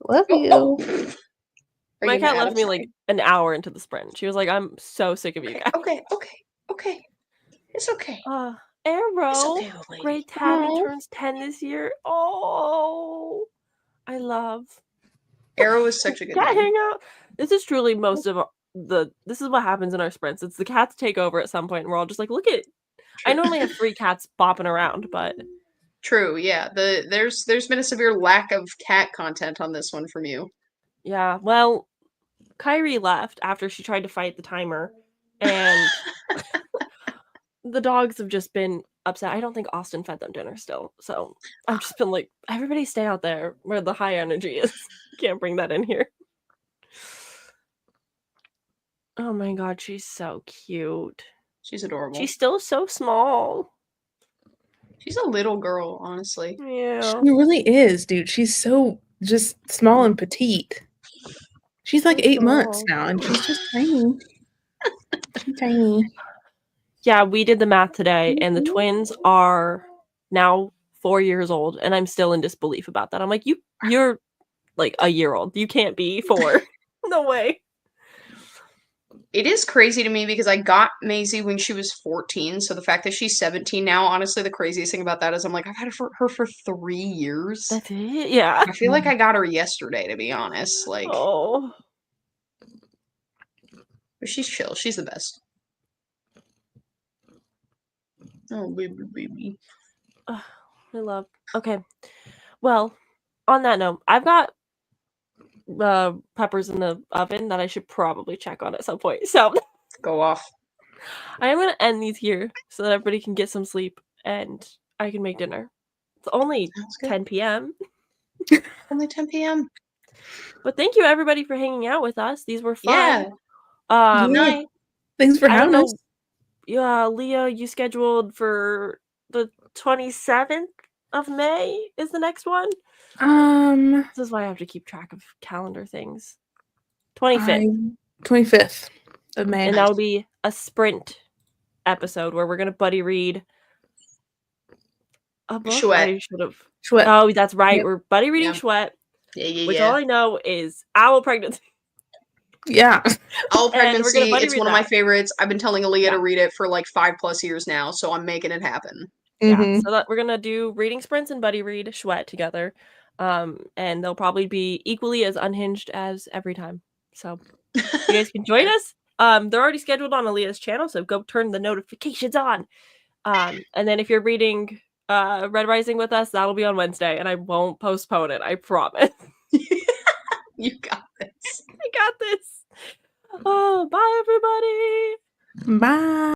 Love you. Oh. Are My you cat mad? left I'm me sorry. like an hour into the sprint. She was like, I'm so sick of you guys. Okay. It's okay. Arrow. It's okay, old lady. Great Tabby Hi. turns 10 this year. Oh, I love. Arrow is such a good Cat name. hangout. This is truly most of this is what happens in our sprints. It's the cats take over at some point and we're all just like, look at. I normally have 3 cats bopping around, but True, yeah. There's been a severe lack of cat content on this one from you. yeah, well, Kyrie left after she tried to fight the timer, and the dogs have just been upset. I don't think Austin fed them dinner still, so I've just been like, everybody stay out there where the high energy is. Can't bring that in here. Oh my god, she's so cute. She's adorable. She's still so small. She's a little girl, honestly. Yeah. She really is, dude. She's so just small and petite. She's like So 8 months small. now, and she's just tiny. She's tiny. Yeah, we did the math today, and the twins are now 4 years old, and I'm still in disbelief about that. I'm like, you're like a year old. You can't be 4. No way. It is crazy to me because I got Maisie when she was 14, so the fact that she's 17 now, honestly, the craziest thing about that is I'm like, I've had her for 3 years. That's it. Yeah. I feel like I got her yesterday, to be honest. Like, Oh. but she's chill. She's the best. Oh, baby. I love. Okay. Well, on that note, I've got peppers in the oven that I should probably check on at some point. So Go off. I am going to end these here so that everybody can get some sleep and I can make dinner. It's only Sounds good. 10 p.m. Only 10 p.m. But thank you everybody for hanging out with us. These were fun. Yeah. Yeah. Night. Thanks for I don't having us. know. Yeah, Leah, you scheduled for the 27th of May is the next one. This is why I have to keep track of calendar things. 25th. 25th of May. And that will be a sprint episode where we're going to buddy read a book. Chouette. I should have. Chouette. Oh, that's right. Yep. We're buddy reading Yeah. Chouette, Yeah. which all I know is owl pregnancy. Yeah. Owl And we're gonna Pregnancy, buddy it's read one of my that. favorites. I've been telling Aaliyah Yeah. to read it for like 5+ years now, so I'm making it happen. Yeah, Mhm. so that we're gonna do reading sprints and buddy read Chouette together. And they'll probably be equally as unhinged as every time. So you guys can join us. They're already scheduled on Aaliyah's channel, so go turn the notifications on. And then if you're reading Red Rising with us, that'll be on Wednesday, and I won't postpone it. I promise. You got this. I got this. Oh, bye everybody. Bye.